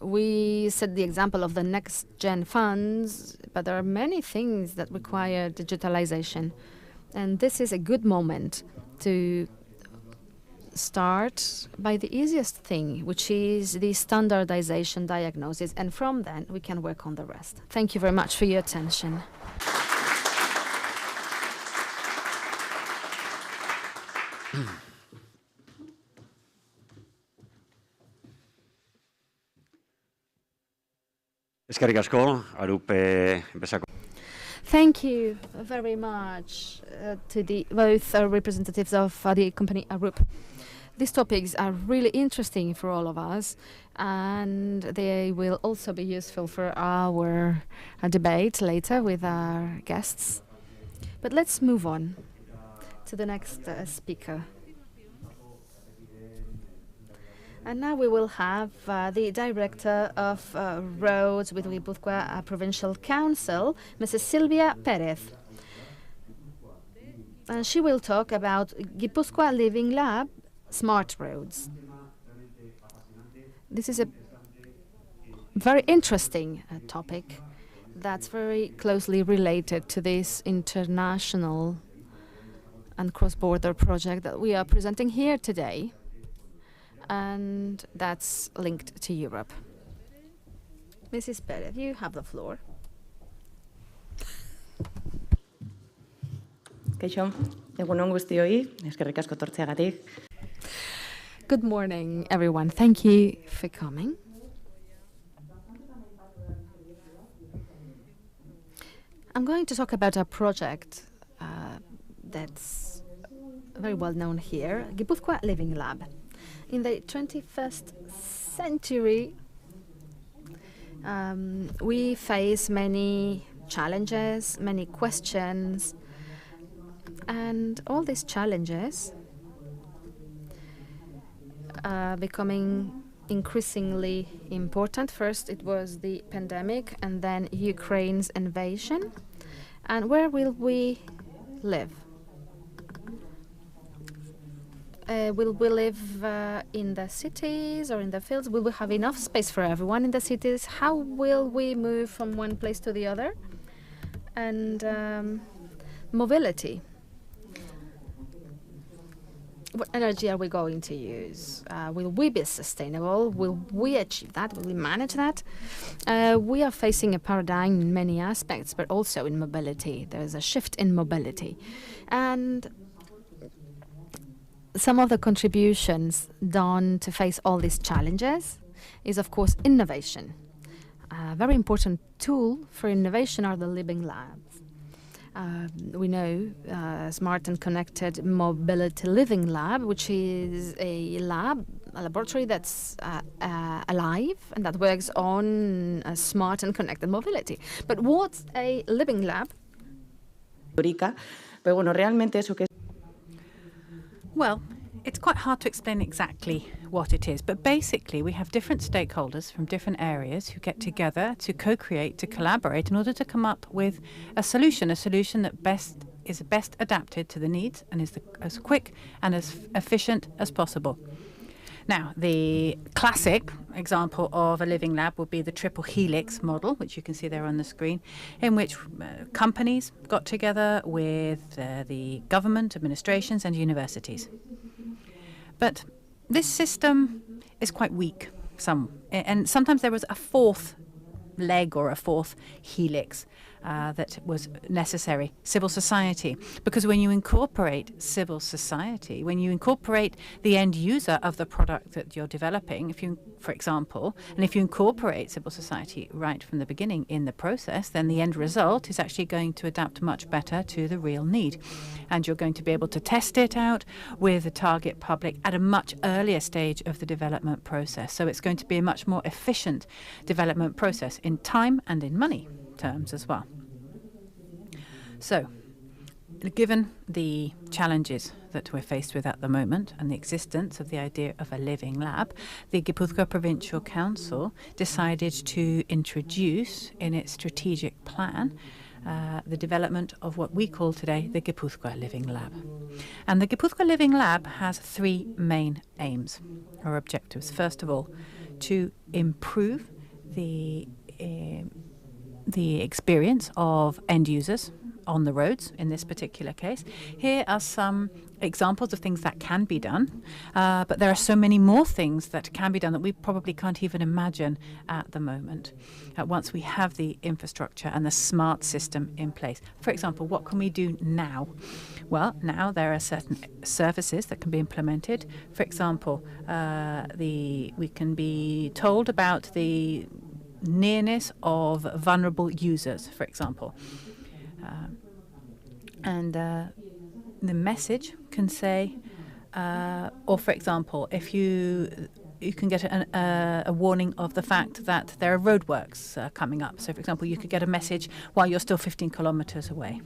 We set the example of the next-gen funds, but there are many things that require digitalization. And this is a good moment to start by the easiest thing, which is the standardization diagnosis. And from then, we can work on the rest. Thank you very much for your attention. Eskerrik asko, Arup enpresako. Thank you very much to both representatives of the company Arup. These topics are really interesting for all of us, and they will also be useful for our debate later with our guests. But let's move on to the next speaker. And now we will have the Director of Roads with Gipuzkoa Provincial Council, Mrs. Silvia Perez. And she will talk about Gipuzkoa Living Lab, Smart Roads. This is a very interesting topic that's very closely related to this international and cross-border project that we are presenting here today, and that's linked to Europe. Mrs. Perez, you have the floor. Kaixo, egun on guztioi, eskerrik asko tortzeagatik. Good morning, everyone. Thank you for coming. I'm going to talk about a project that's very well known here, Gipuzkoa Living Lab. In the 21st century, we face many challenges, many questions, and all these challenges are becoming increasingly important. First, it was the pandemic, and then Ukraine's invasion. And where will we live? Will we live in the cities or in the fields? Will we have enough space for everyone in the cities? How will we move from one place to the other? And mobility. What energy are we going to use? Will we be sustainable? Will we achieve that? Will we manage that? We are facing a paradigm in many aspects, but also in mobility. There is a shift in mobility. And some of the contributions done to face all these challenges is, of course, innovation. A very important tool for innovation are the living labs. We know Smart and Connected Mobility Living Lab, which is a laboratory that's alive and that works on smart and connected mobility. But what's a living lab? Well, It's quite hard to explain exactly what it is, but basically we have different stakeholders from different areas who get together to co-create, to collaborate in order to come up with a solution that is best adapted to the needs and is as quick and as efficient as possible. Now, the classic example of a living lab would be the triple helix model, which you can see there on the screen, in which companies got together with the government, administrations and universities. But this system is quite weak, and sometimes there was a fourth leg or a fourth helix that was necessary, civil society. Because when you incorporate civil society, when you incorporate the end user of the product that you're developing, for example, and if you incorporate civil society right from the beginning in the process, then the end result is actually going to adapt much better to the real need. And you're going to be able to test it out with the target public at a much earlier stage of the development process. So it's going to be a much more efficient development process in time and in money terms as well. So, given the challenges that we're faced with at the moment and the existence of the idea of a living lab, the Gipuzkoa Provincial Council decided to introduce in its strategic plan the development of what we call today the Gipuzkoa Living Lab. And the Gipuzkoa Living Lab has three main aims or objectives. First of all, to improve the experience of end users on the roads in this particular case. Here are some examples of things that can be done, but there are so many more things that can be done that we probably can't even imagine at the moment once we have the infrastructure and the smart system in place. For example, what can we do now? Well, now there are certain services that can be implemented. For example, we can be told about the nearness of vulnerable users, for example. And the message can say, or for example, if you can get a warning of the fact that there are roadworks coming up. So, for example, you could get a message while you're still 15 kilometers away.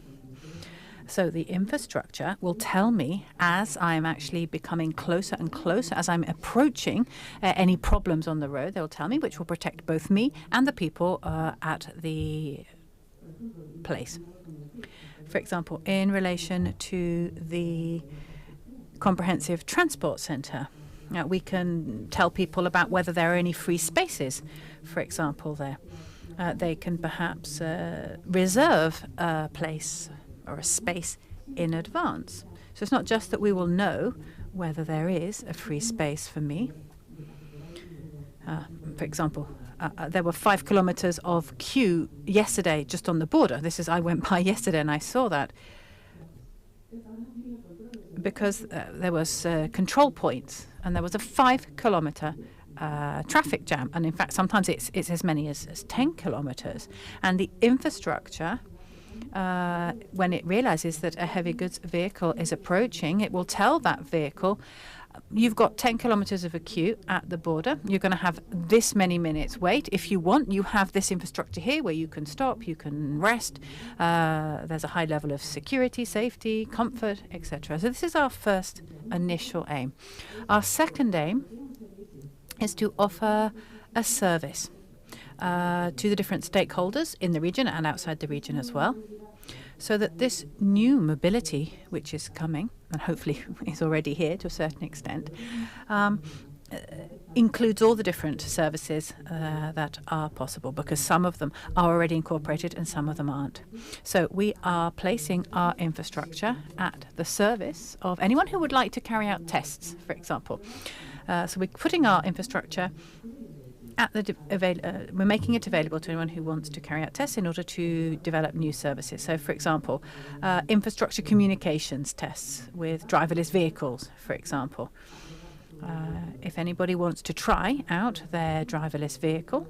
So the infrastructure will tell me as I'm actually becoming closer and closer, as I'm approaching any problems on the road, they'll tell me, which will protect both me and the people at the place. For example, in relation to the comprehensive transport centre, we can tell people about whether there are any free spaces, for example, there. They can perhaps reserve a place or a space in advance. So it's not just that we will know whether there is a free space for me. For example, there were 5 kilometers of queue yesterday just on the border. I went by yesterday and I saw that because there was control points and there was a 5-kilometer traffic jam. And in fact, sometimes it's as many as 10 kilometers. And the infrastructure, when it realizes that a heavy goods vehicle is approaching, it will tell that vehicle, you've got 10 kilometers of a queue at the border. You're going to have this many minutes wait. If you want, you have this infrastructure here where you can stop, you can rest. There's a high level of security, safety, comfort, etc. So this is our first initial aim. Our second aim is to offer a service to the different stakeholders in the region and outside the region as well, so that this new mobility, which is coming, and hopefully is already here to a certain extent, includes all the different services that are possible, because some of them are already incorporated and some of them aren't. So we are placing our infrastructure at the service of anyone who would like to carry out tests, for example. So we're putting our infrastructure we're making it available to anyone who wants to carry out tests in order to develop new services. So, for example, infrastructure communications tests with driverless vehicles, for example. If anybody wants to try out their driverless vehicle,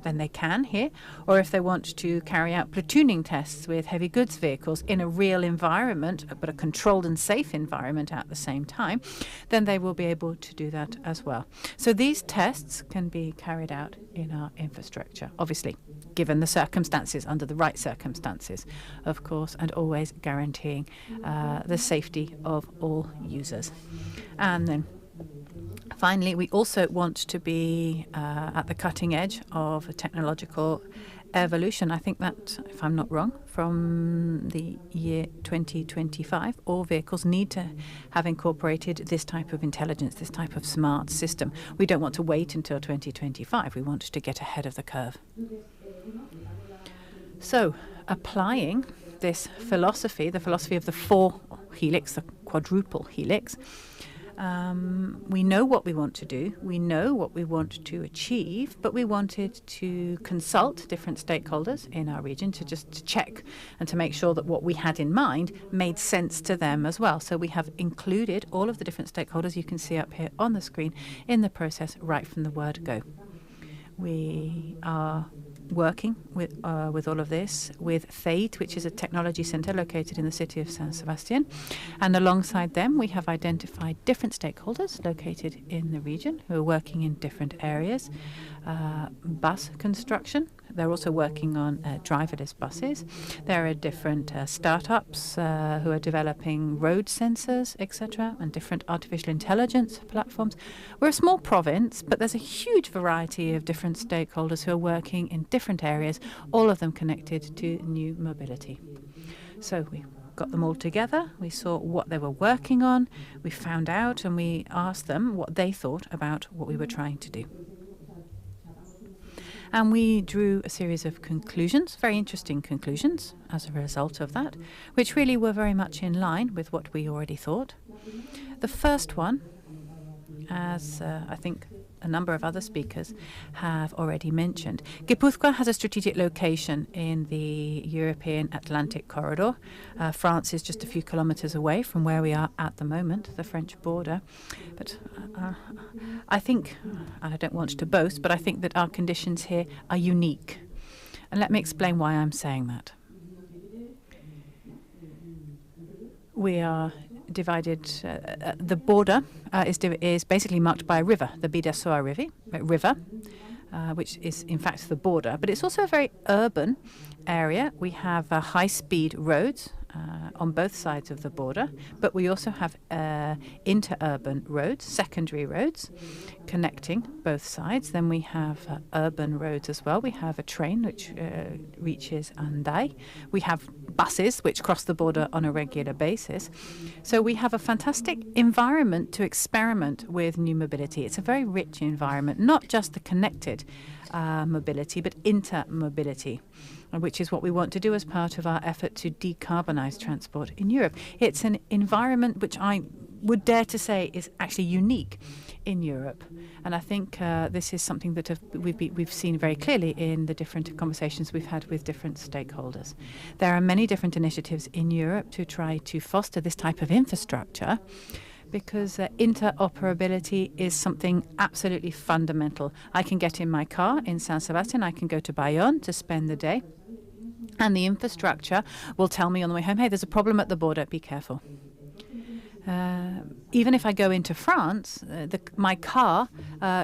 then they can here. Or if they want to carry out platooning tests with heavy goods vehicles in a real environment, but a controlled and safe environment at the same time, then they will be able to do that as well. So these tests can be carried out in our infrastructure, obviously, given the circumstances, under the right circumstances, of course, and always guaranteeing the safety of all users. And then finally, we also want to be at the cutting edge of technological evolution. I think that, if I'm not wrong, from the year 2025, all vehicles need to have incorporated this type of intelligence, this type of smart system. We don't want to wait until 2025. We want to get ahead of the curve. So, applying this philosophy, the philosophy of the four helix, the quadruple helix, we know what we want to do, we know what we want to achieve, but we wanted to consult different stakeholders in our region to check and to make sure that what we had in mind made sense to them as well. So we have included all of the different stakeholders you can see up here on the screen in the process right from the word go. We are working with all of this with FEIT, which is a technology center located in the city of San Sebastian. And alongside them, we have identified different stakeholders located in the region who are working in different areas. Bus construction. They're also working on driverless buses. There are different startups who are developing road sensors, etc., and different artificial intelligence platforms. We're a small province, but there's a huge variety of different stakeholders who are working in different areas, all of them connected to new mobility. So we got them all together, we saw what they were working on, we found out, and we asked them what they thought about what we were trying to do. And we drew a series of conclusions, very interesting conclusions as a result of that, which really were very much in line with what we already thought. The first one, as I think a number of other speakers have already mentioned, Gipuzkoa has a strategic location in the European Atlantic corridor. France is just a few kilometers away from where we are at the moment, the French border. But I think, and I don't want to boast, but I think that our conditions here are unique. And let me explain why I'm saying that. We are divided, the border is basically marked by a river, the Bidasoa River, which is in fact the border, but it's also a very urban area. We have high-speed roads on both sides of the border, but we also have interurban roads, secondary roads, connecting both sides. Then we have urban roads as well. We have a train which reaches Andai. We have buses which cross the border on a regular basis. So we have a fantastic environment to experiment with new mobility. It's a very rich environment, not just the connected mobility, but intermobility, which is what we want to do as part of our effort to decarbonize transport in Europe. It's an environment which I would dare to say is actually unique in Europe. And I think this is something that we've seen very clearly in the different conversations we've had with different stakeholders. There are many different initiatives in Europe to try to foster this type of infrastructure, because interoperability is something absolutely fundamental. I can get in my car in San Sebastian, I can go to Bayonne to spend the day, and the infrastructure will tell me on the way home, hey, there's a problem at the border, be careful. Even if I go into France, my car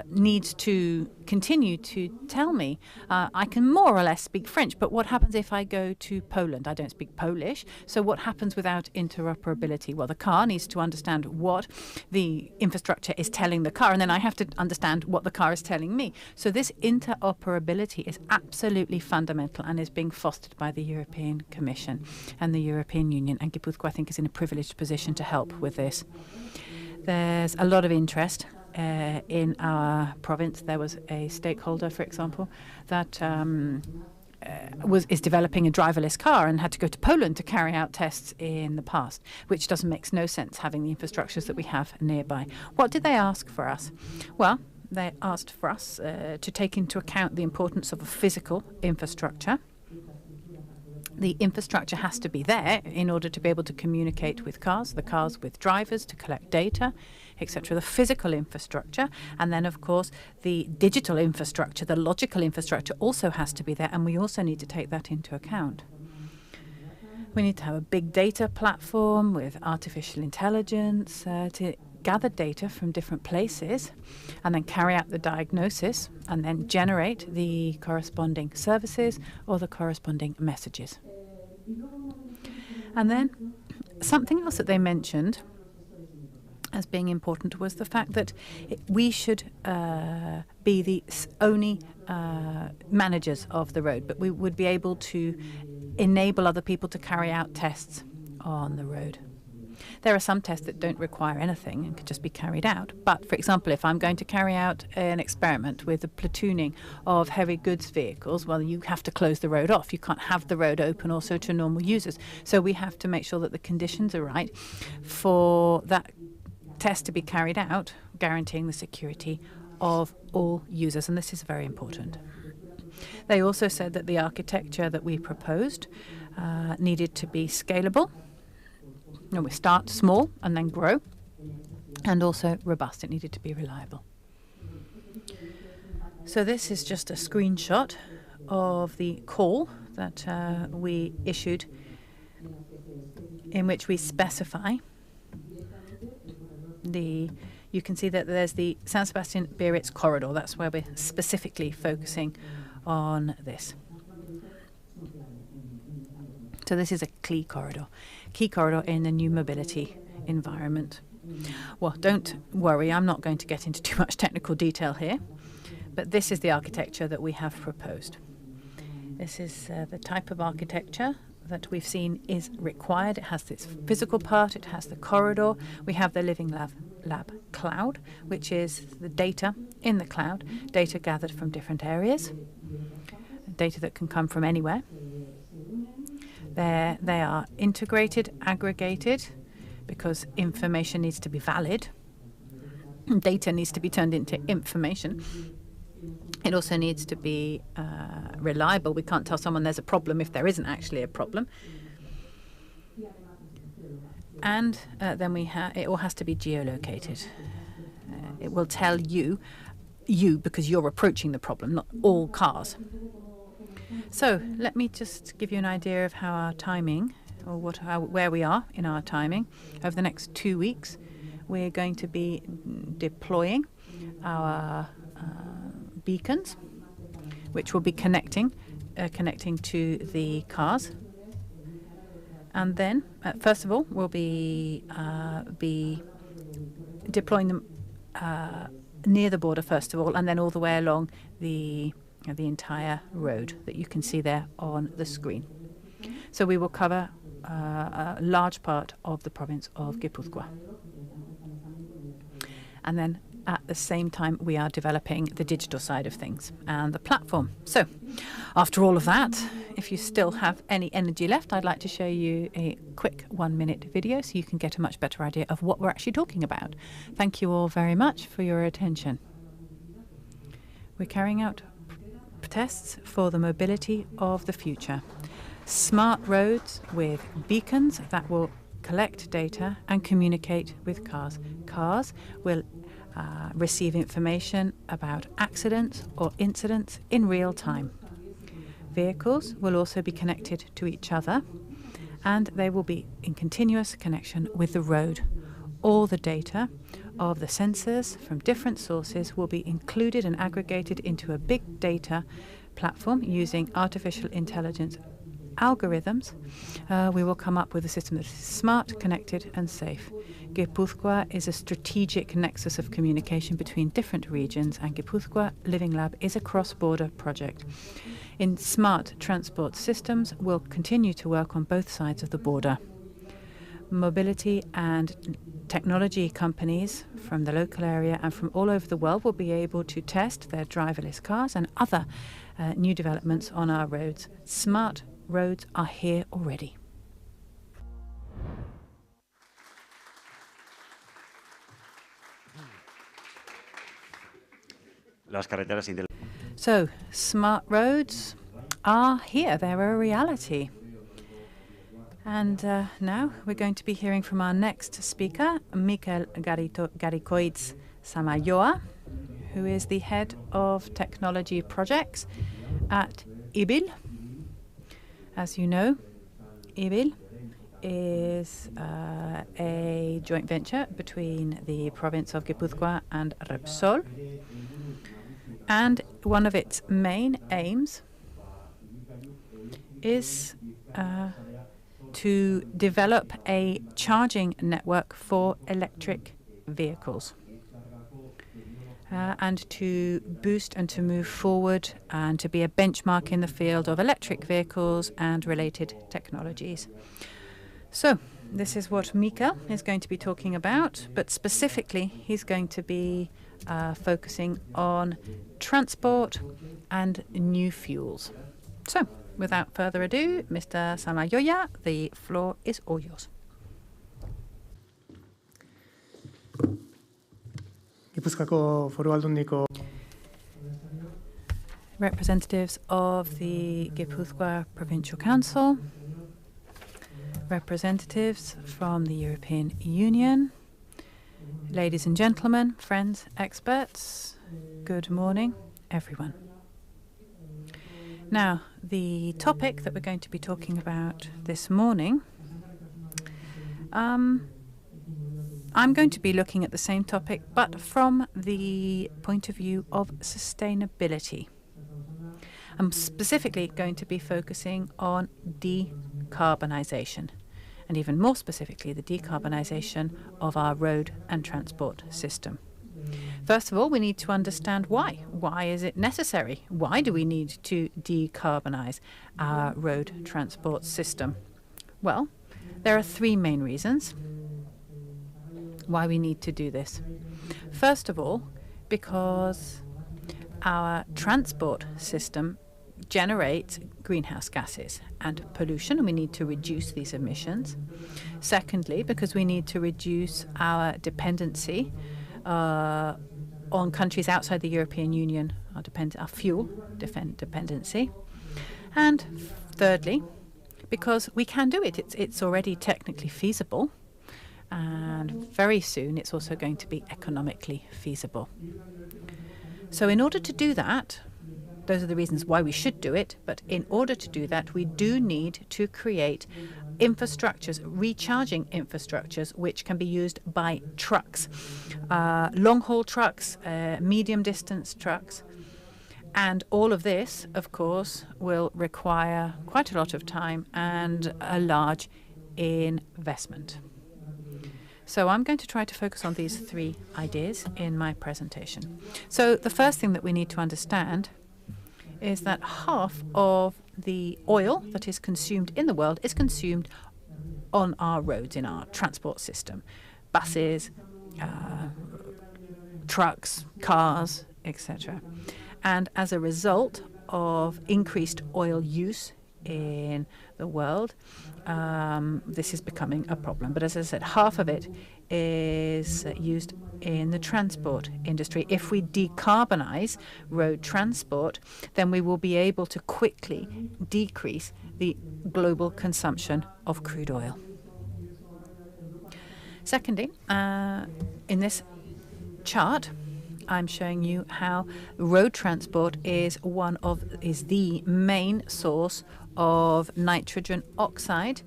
needs to continue to tell me. I can more or less speak French, but what happens if I go to Poland? I don't speak Polish, so what happens without interoperability? Well, the car needs to understand what the infrastructure is telling the car, and then I have to understand what the car is telling me. So this interoperability is absolutely fundamental and is being fostered by the European Commission and the European Union, and Gipuzkoa, I think, is in a privileged position to help with this. There's a lot of interest in our province. There was a stakeholder, for example, that is developing a driverless car and had to go to Poland to carry out tests in the past, which makes no sense having the infrastructures that we have nearby. What did they ask for us? Well, they asked for us to take into account the importance of a physical infrastructure The infrastructure has to be there in order to be able to communicate with cars, the cars with drivers to collect data, etc. The physical infrastructure, and then of course the digital infrastructure, the logical infrastructure also has to be there, and we also need to take that into account. We need to have a big data platform with artificial intelligence to gather data from different places and then carry out the diagnosis and then generate the corresponding services or the corresponding messages. And then something else that they mentioned as being important was the fact that we should be the only managers of the road, but we would be able to enable other people to carry out tests on the road. There are some tests that don't require anything and could just be carried out. But, for example, if I'm going to carry out an experiment with the platooning of heavy goods vehicles, well, you have to close the road off. You can't have the road open also to normal users. So we have to make sure that the conditions are right for that test to be carried out, guaranteeing the security of all users. And this is very important. They also said that the architecture that we proposed needed to be scalable. And we start small and then grow, and also robust. It needed to be reliable. So this is just a screenshot of the call that we issued, in which we specify you can see that there's the San Sebastian-Biarritz corridor. That's where we're specifically focusing on this. So this is a key corridor in the new mobility environment. Well, don't worry, I'm not going to get into too much technical detail here, but this is the architecture that we have proposed. This is the type of architecture that we've seen is required. It has this physical part, it has the corridor, we have the Living Lab cloud, which is the data in the cloud, data gathered from different areas, data that can come from anywhere. They are integrated, aggregated, because information needs to be valid. Data needs to be turned into information. It also needs to be reliable. We can't tell someone there's a problem if there isn't actually a problem. And then it all has to be geolocated. It will tell you because you're approaching the problem, not all cars. So let me just give you an idea of how our timing, or where we are in our timing. Over the next 2 weeks, we're going to be deploying our beacons, which will be connecting to the cars. And then, first of all, we'll be deploying them near the border, first of all, and then all the way along the entire road that you can see there on the screen. So we will cover a large part of the province of Gipuzkoa. And then at the same time, we are developing the digital side of things and the platform. So after all of that, if you still have any energy left, I'd like to show you a quick 1-minute video so you can get a much better idea of what we're actually talking about. Thank you all very much for your attention. We're carrying out tests for the mobility of the future. Smart roads with beacons that will collect data and communicate with cars. Cars will receive information about accidents or incidents in real time. Vehicles will also be connected to each other, and they will be in continuous connection with the road. All the data of the sensors from different sources will be included and aggregated into a big data platform using artificial intelligence algorithms. We will come up with a system that is smart, connected and safe. Gipuzkoa is a strategic nexus of communication between different regions, and Gipuzkoa Living Lab is a cross-border project. In smart transport systems, we'll continue to work on both sides of the border. Mobility and technology companies from the local area and from all over the world will be able to test their driverless cars and other new developments on our roads. Smart roads are here already. So, smart roads are here. They're a reality. And now we're going to be hearing from our next speaker, Mikel Garikoitz-Samayoa, who is the head of technology projects at IBIL. As you know, IBIL is a joint venture between the province of Gipuzkoa and Repsol. And one of its main aims is to develop a charging network for electric vehicles and to boost and to move forward and to be a benchmark in the field of electric vehicles and related technologies. So this is what Mikel is going to be talking about, but specifically he's going to be focusing on transport and new fuels. So without further ado, Mr. Samayoa, the floor is all yours. Gipuzkoako Foru Aldundiko Representatives of the Gipuzkoa Provincial Council, representatives from the European Union, ladies and gentlemen, friends, experts, good morning, everyone. Now, the topic that we're going to be talking about this morning, I'm going to be looking at the same topic, but from the point of view of sustainability. I'm specifically going to be focusing on decarbonisation, and even more specifically, the decarbonisation of our road and transport system. First of all, we need to understand why. Why is it necessary? Why do we need to decarbonise our road transport system? Well, there are three main reasons why we need to do this. First of all, because our transport system generates greenhouse gases and pollution, and we need to reduce these emissions. Secondly, because we need to reduce our dependency on countries outside the European Union, our fuel dependency. And thirdly, because we can do it. It's already technically feasible, and very soon it's also going to be economically feasible. So in order to do that, those are the reasons why we should do it, but in order to do that, we do need to create infrastructures, recharging infrastructures, which can be used by trucks, long-haul trucks, medium-distance trucks. And all of this, of course, will require quite a lot of time and a large investment. So I'm going to try to focus on these three ideas in my presentation. So the first thing that we need to understand is that half of the oil that is consumed in the world is consumed on our roads, in our transport system. Buses, trucks, cars, etc. And as a result of increased oil use in the world, this is becoming a problem. But as I said, half of it is used in the transport industry. If we decarbonize road transport, then we will be able to quickly decrease the global consumption of crude oil. Secondly, in this chart, I'm showing you how road transport is the main source of nitrogen oxide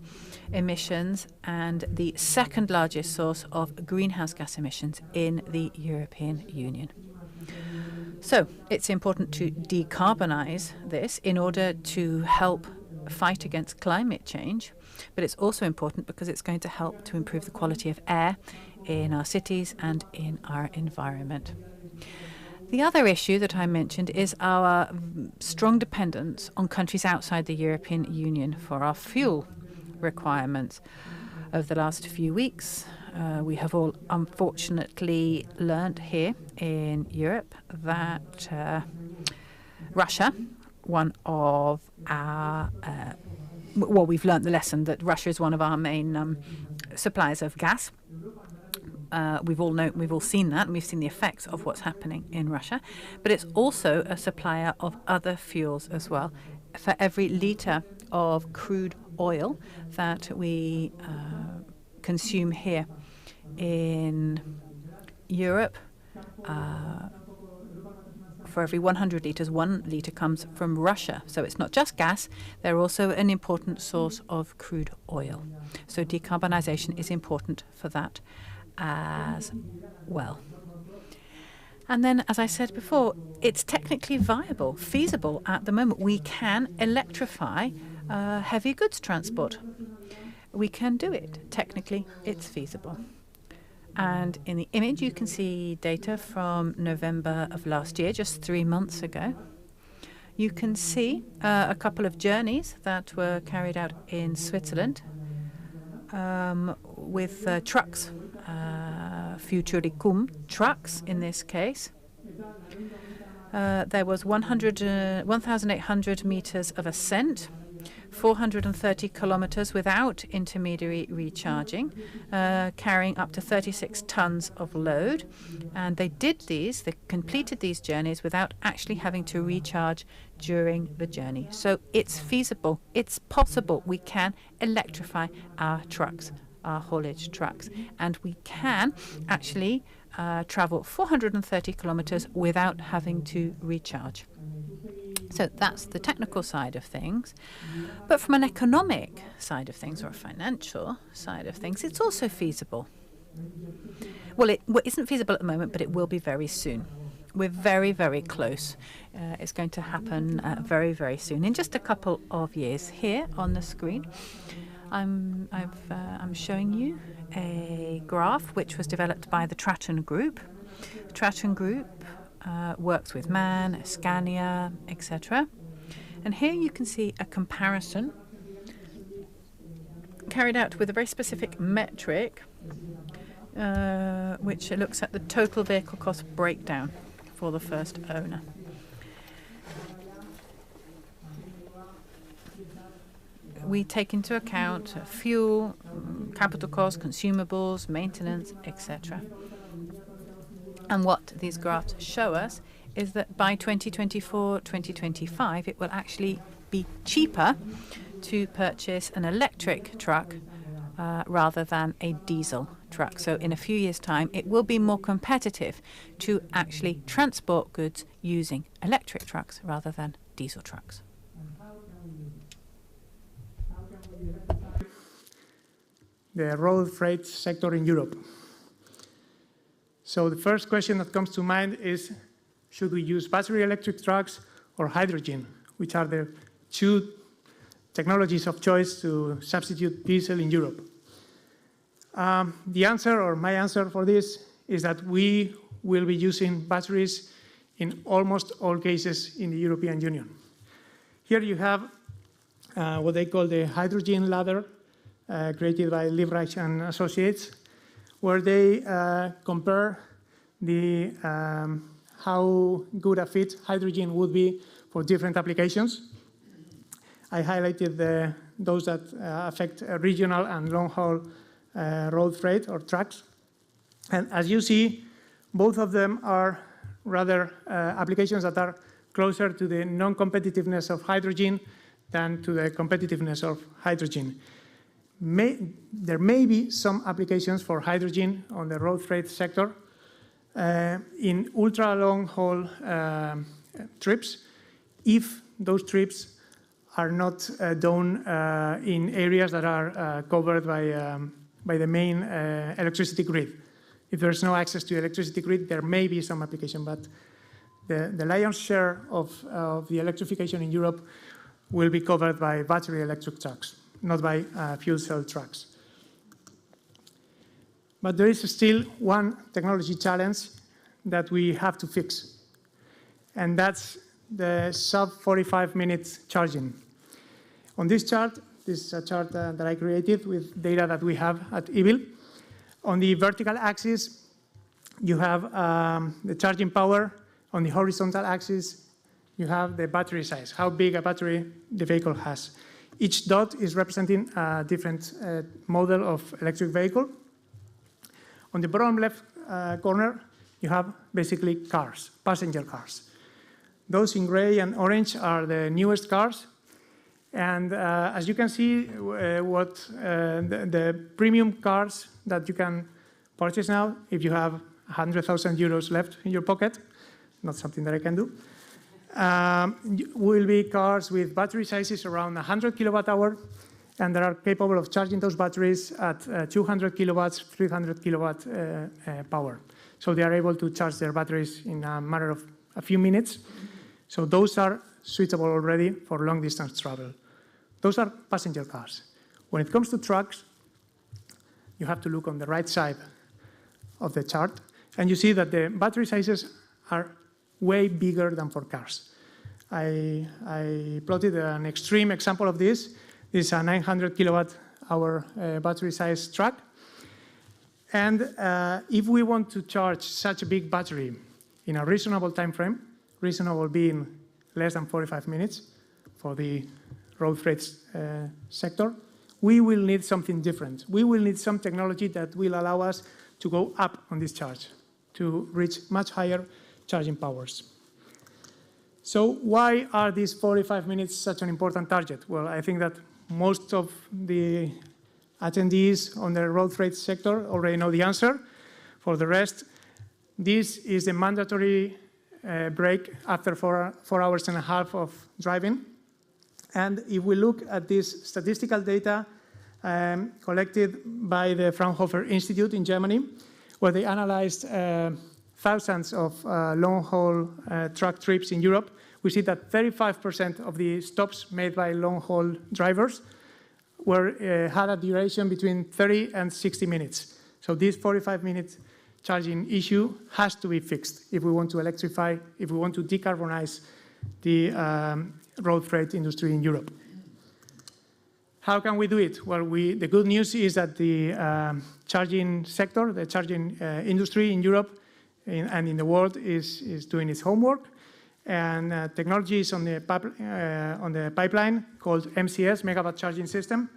emissions and the second largest source of greenhouse gas emissions in the European Union. So it's important to decarbonize this in order to help fight against climate change, but it's also important because it's going to help to improve the quality of air in our cities and in our environment. The other issue that I mentioned is our strong dependence on countries outside the European Union for our fuel requirements. Over the last few weeks, we have all unfortunately learnt here in Europe that Russia, one of our we've learnt the lesson that Russia is one of our main suppliers of gas. We've all seen that, and we've seen the effects of what's happening in Russia. But it's also a supplier of other fuels as well. For every litre of crude oil that we consume here in Europe. For every 100 litres, 1 litre comes from Russia. So it's not just gas, they're also an important source of crude oil. So decarbonisation is important for that as well. And then, as I said before, it's technically viable, feasible at the moment. We can electrify heavy goods transport. We can do it. Technically, it's feasible. And in the image, you can see data from November of last year, just 3 months ago. You can see a couple of journeys that were carried out in Switzerland with trucks, Futuricum trucks in this case. There was 1,800 meters of ascent, 430 kilometers without intermediary recharging, carrying up to 36 tons of load. And they completed these journeys without actually having to recharge during the journey. So it's feasible, it's possible. We can electrify our trucks, our haulage trucks, and we can actually travel 430 kilometers without having to recharge. So that's the technical side of things. But from an economic side of things, or a financial side of things, it's also feasible. Well, it isn't feasible at the moment, but it will be very soon. We're very, very close. It's going to happen very, very soon, in just a couple of years. Here on the screen, I'm showing you a graph which was developed by the Tratton Group. The Tratton Group works with MAN, Scania, etc. And here you can see a comparison carried out with a very specific metric, which looks at the total vehicle cost breakdown for the first owner. We take into account fuel, capital costs, consumables, maintenance, etc. And what these graphs show us is that by 2024, 2025, it will actually be cheaper to purchase an electric truck rather than a diesel truck. So in a few years' time, it will be more competitive to actually transport goods using electric trucks rather than diesel trucks. The road freight sector in Europe. So the first question that comes to mind is, should we use battery electric trucks or hydrogen, which are the two technologies of choice to substitute diesel in Europe? The answer, or my answer for this, is that we will be using batteries in almost all cases in the European Union. Here you have what they call the hydrogen ladder, created by Liebreich and Associates, where they compare how good a fit hydrogen would be for different applications. I highlighted those that affect regional and long-haul road freight or trucks. And as you see, both of them are rather applications that are closer to the non-competitiveness of hydrogen than to the competitiveness of hydrogen. There may be some applications for hydrogen on the road freight sector in ultra-long-haul trips, if those trips are not done in areas that are covered by the main electricity grid. If there's no access to electricity grid, there may be some application, but the lion's share of the electrification in Europe will be covered by battery electric trucks, not by fuel cell trucks. But there is still one technology challenge that we have to fix, and that's the sub-45 minutes charging. On this chart, this is a chart that I created with data that we have at EVIL. On the vertical axis, you have the charging power. On the horizontal axis, you have the battery size, how big a battery the vehicle has. Each dot is representing a different model of electric vehicle. On the bottom left corner, you have basically cars, passenger cars. Those in gray and orange are the newest cars. And as you can see, the premium cars that you can purchase now, if you have 100,000 euros left in your pocket, not something that I can do, will be cars with battery sizes around 100 kilowatt hour, and that are capable of charging those batteries at 200 kilowatts, 300 kilowatt power. So they are able to charge their batteries in a matter of a few minutes. So those are suitable already for long distance travel. Those are passenger cars. When it comes to trucks, you have to look on the right side of the chart, and you see that the battery sizes are way bigger than for cars. I plotted an extreme example of this. This is a 900 kilowatt hour battery size truck. And if we want to charge such a big battery in a reasonable time frame, reasonable being less than 45 minutes for the road freight sector, we will need something different. We will need some technology that will allow us to go up on this charge, to reach much higher charging powers. So why are these 45 minutes such an important target? Well, I think that most of the attendees on the road freight sector already know the answer. For the rest, this is the mandatory break after 4 hours and a half of driving. And if we look at this statistical data collected by the Fraunhofer Institute in Germany, where they analyzed thousands of long-haul truck trips in Europe, we see that 35% of the stops made by long-haul drivers had a duration between 30 and 60 minutes. So this 45-minute charging issue has to be fixed if we want to electrify, if we want to decarbonize the road freight industry in Europe. How can we do it? Well, the good news is that the charging sector, the charging industry in Europe and in the world is doing its homework. And technology is on the pipeline called MCS, Megawatt Charging System.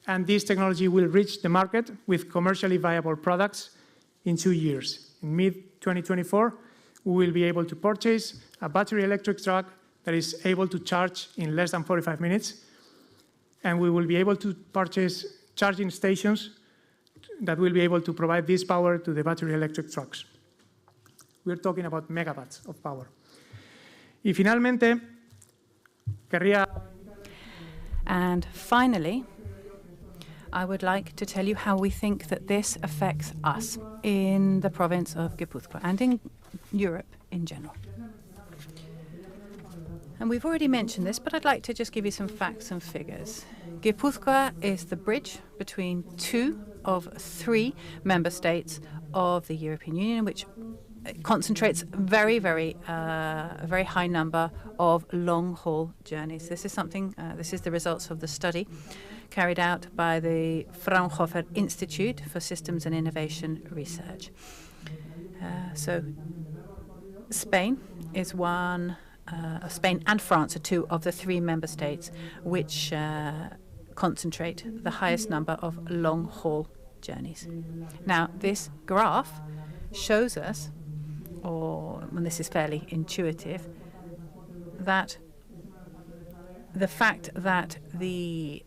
And this technology will reach the market with commercially viable products in 2 years. In mid-2024, we will be able to purchase a battery electric truck that is able to charge in less than 45 minutes. And we will be able to purchase charging stations that will be able to provide this power to the battery electric trucks. We're talking about megawatts of power. Y finalmente, And finally, I would like to tell you how we think that this affects us in the province of Gipuzkoa and in Europe in general. And we've already mentioned this, but I'd like to just give you some facts and figures. Gipuzkoa is the bridge between 2 of 3 member states of the European Union, which concentrates a very high number of long-haul journeys. This is this is the results of the study carried out by the Fraunhofer Institute for Systems and Innovation Research. So Spain is one, Spain and France are 2 of the 3 member states which concentrate the highest number of long-haul journeys. Now, this graph shows us, and this is fairly intuitive, that the fact that the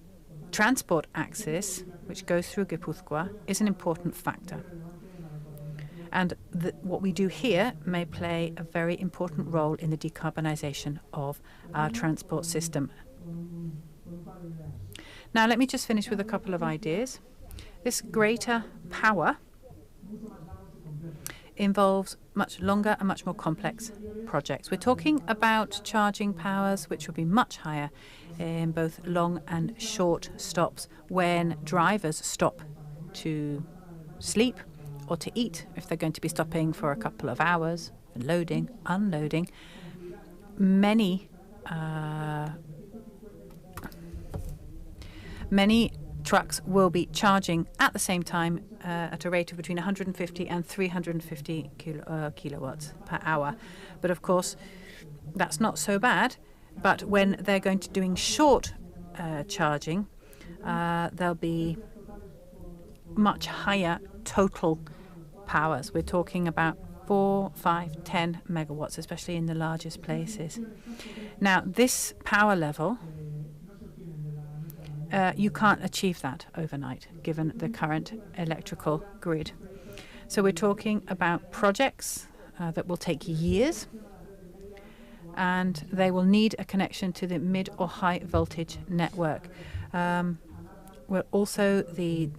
transport axis, which goes through Gipuzkoa, is an important factor. And what we do here may play a very important role in the decarbonization of our transport system. Now, let me just finish with a couple of ideas. This greater power involves much longer and much more complex projects. We're talking about charging powers which will be much higher in both long and short stops when drivers stop to sleep or to eat, if they're going to be stopping for a couple of hours, loading, unloading. Many trucks will be charging at the same time at a rate of between 150 and 350 kilowatts per hour. But of course, that's not so bad. But when they're going to doing short charging, there'll be much higher total powers. We're talking about 4, 5, 10 megawatts, especially in the largest places. Now, this power level you can't achieve that overnight, given the current electrical grid. So we're talking about projects that will take years, and they will need a connection to the mid or high voltage network. Well, also the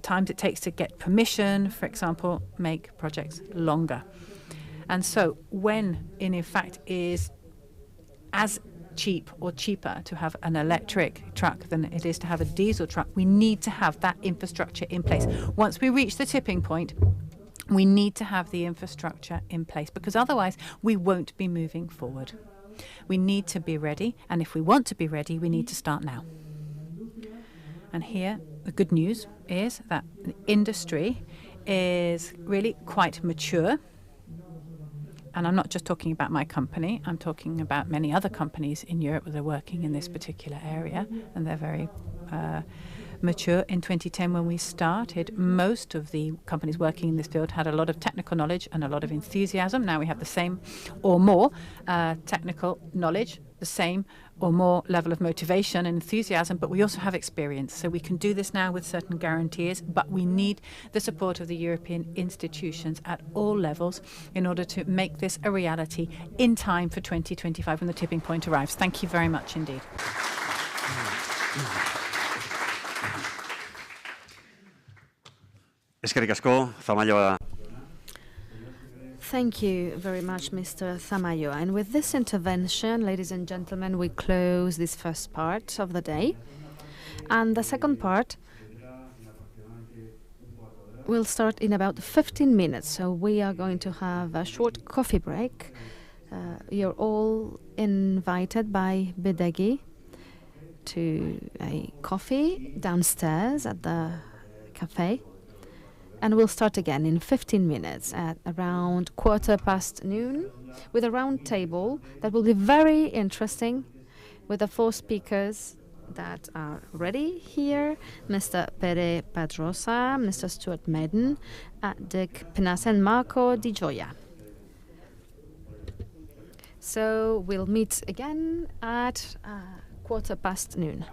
times it takes to get permission, for example, make projects longer. And so when, in fact, is as cheap or cheaper to have an electric truck than it is to have a diesel truck, we need to have that infrastructure in place. Once we reach the tipping point, we need to have the infrastructure in place, because otherwise we won't be moving forward. We need to be ready, and if we want to be ready, we need to start now. And here, the good news is that the industry is really quite mature. And I'm not just talking about my company, I'm talking about many other companies in Europe that are working in this particular area, and they're very mature. In 2010, when we started, most of the companies working in this field had a lot of technical knowledge and a lot of enthusiasm. Now we have the same or more technical knowledge, the same or more level of motivation and enthusiasm, but we also have experience. So we can do this now with certain guarantees, but we need the support of the European institutions at all levels in order to make this a reality in time for 2025 when the tipping point arrives. Thank you very much indeed. Eskerrik asko, Zamayo. Thank you very much, Mr. Zamayo. And with this intervention, ladies and gentlemen, we close this first part of the day. And the second part will start in about 15 minutes. So we are going to have a short coffee break. You're all invited by Bidegi to a coffee downstairs at the cafe. And we'll start again in 15 minutes at around noon with a round table that will be very interesting with the 4 speakers that are ready here: Mr. Pere Padrosa, Mr. Stuart Madden, Dick Pinasa, and Marco Di Gioia. So we'll meet again at noon.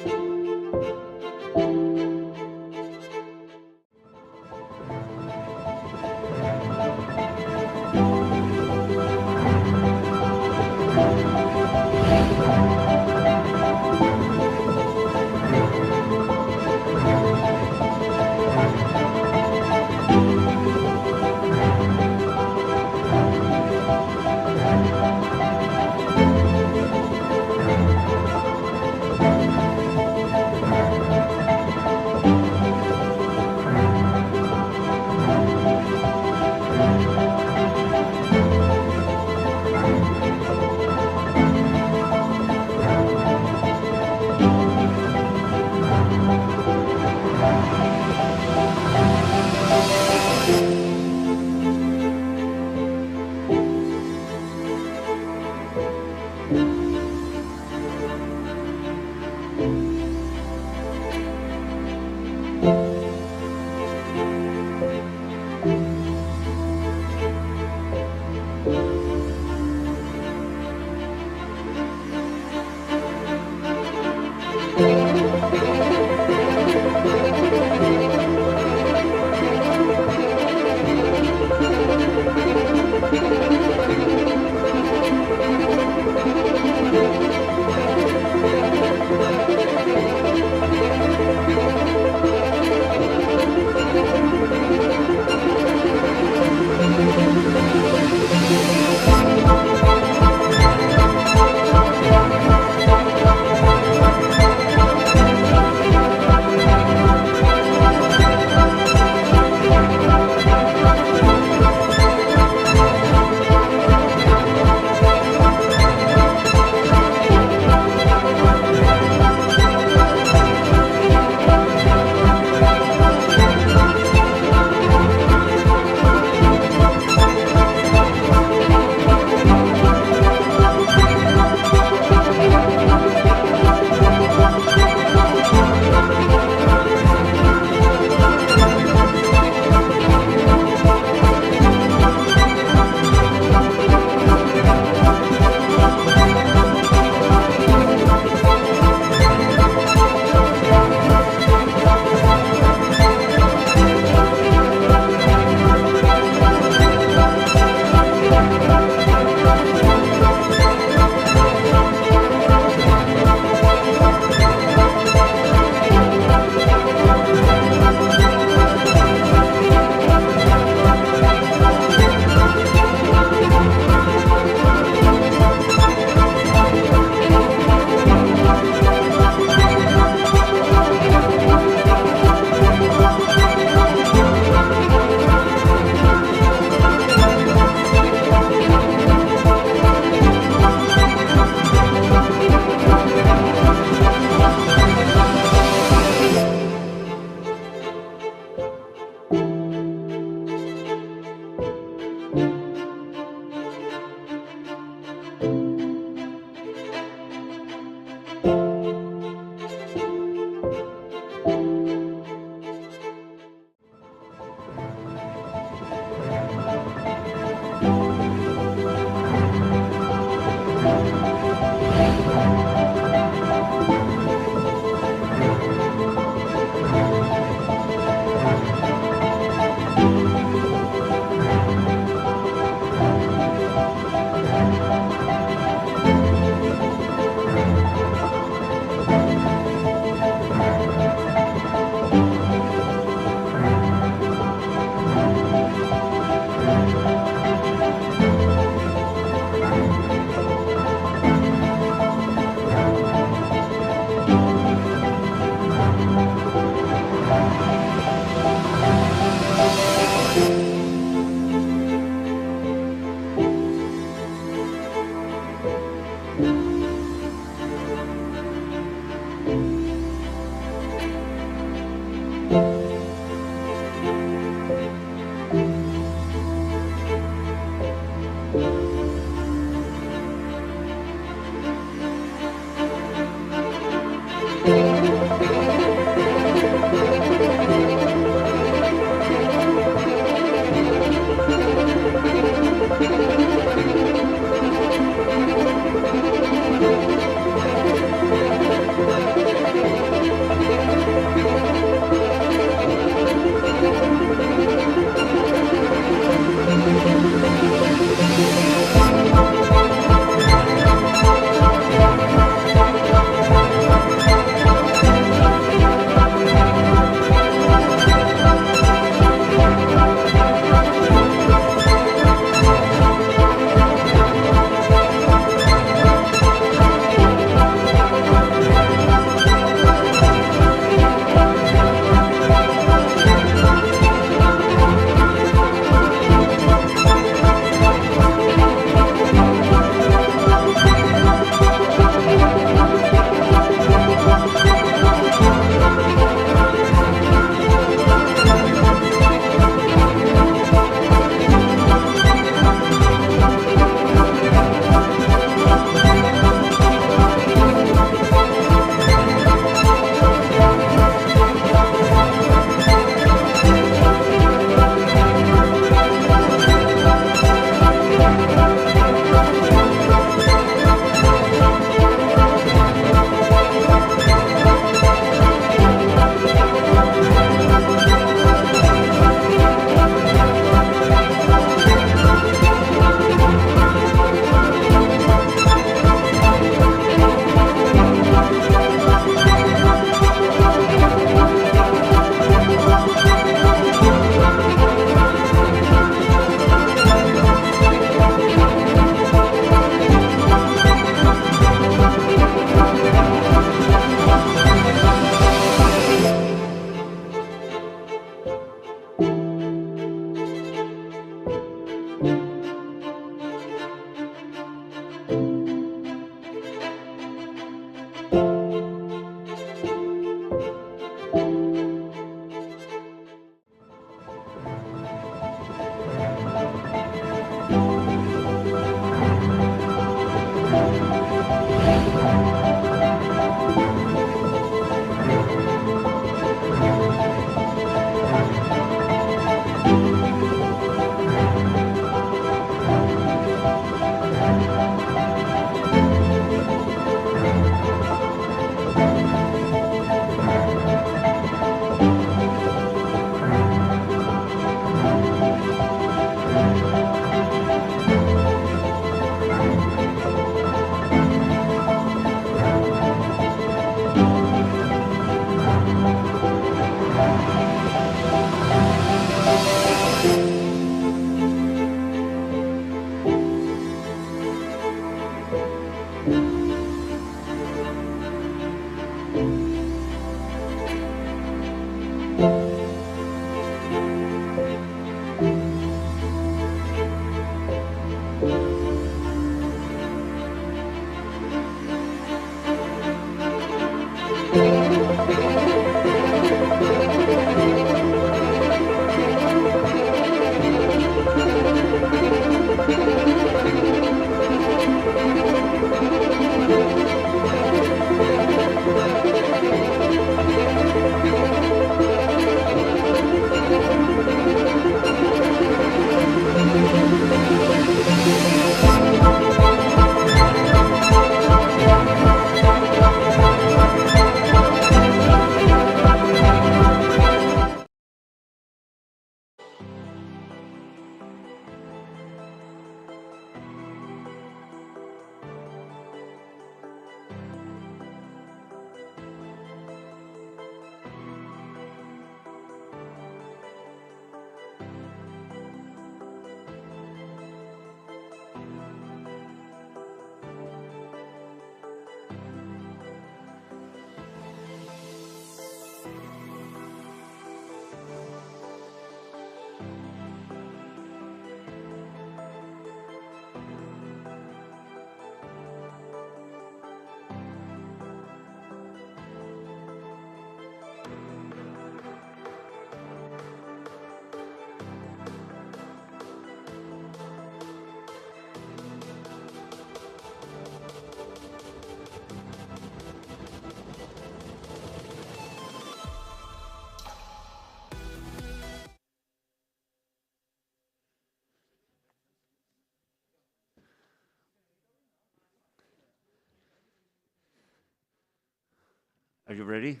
Are you ready?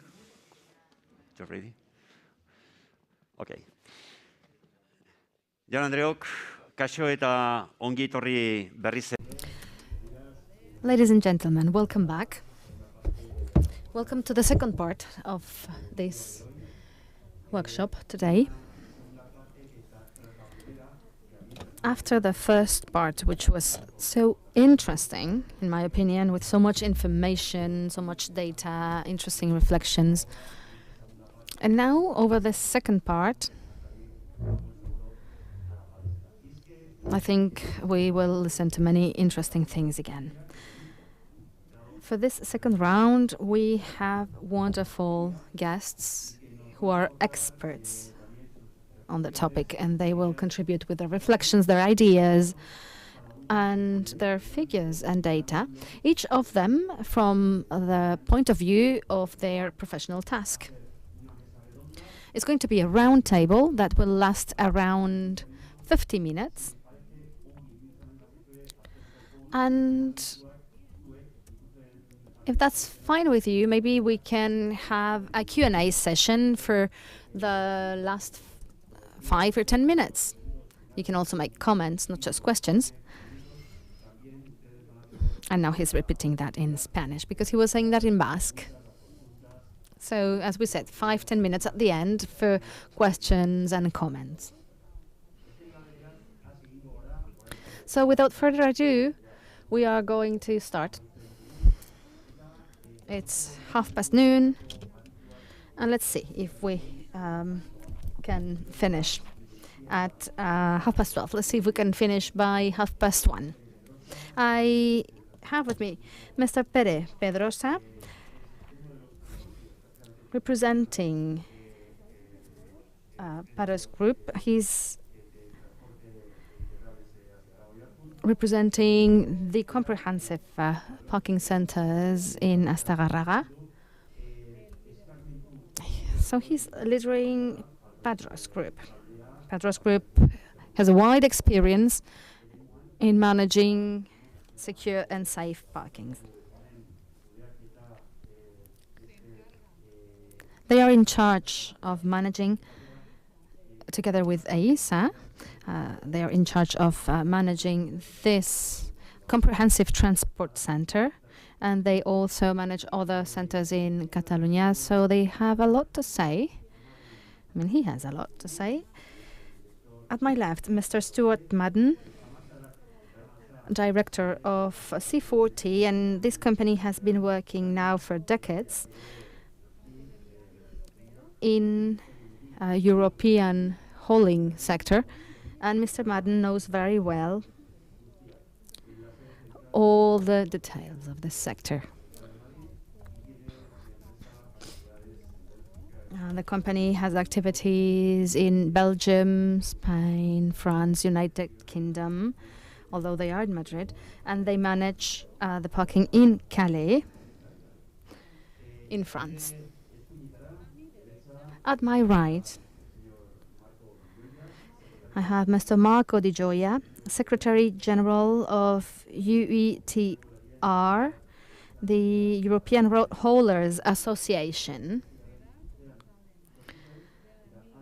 You're ready? Okay. Jaun-Andreok, kaixo eta ongi etorri berriz. Ladies and gentlemen, welcome back. Welcome to the second part of this workshop today. After the first part, which was so interesting, in my opinion, with so much information, so much data, interesting reflections. And now, over the second part, I think we will listen to many interesting things again. For this second round, we have wonderful guests who are experts on the topic, and they will contribute with their reflections, their ideas, and their figures and data, each of them from the point of view of their professional task. It's going to be a round table that will last around 50 minutes. And if that's fine with you, maybe we can have a Q&A session for the last 5 or 10 minutes. You can also make comments, not just questions. And now he's repeating that in Spanish because he was saying that in Basque. So, as we said, 5-10 minutes at the end for questions and comments. So, without further ado, we are going to start. It's noon, and let's see if we can finish at 12:30. Let's see if we can finish by 1:30. I have with me Mr. Pere Pedrosa, representing Paros Group. He's representing the comprehensive parking centers in Astigarraga. So he's leading Paros Group. Paros Group has a wide experience in managing secure and safe parkings. They are in charge of managing, together with AISA, they are in charge of managing this comprehensive transport center, and they also manage other centers in Catalonia, so they have a lot to say. I mean, he has a lot to say. At my left, Mr. Stuart Madden, director of C40, and this company has been working now for decades in European hauling sector, and Mr. Madden knows very well all the details of this sector. The company has activities in Belgium, Spain, France, United Kingdom, although they are in Madrid, and they manage the parking in Calais, in France. At my right, I have Mr. Marco Di Gioia, Secretary General of UETR, the European Road Haulers Association.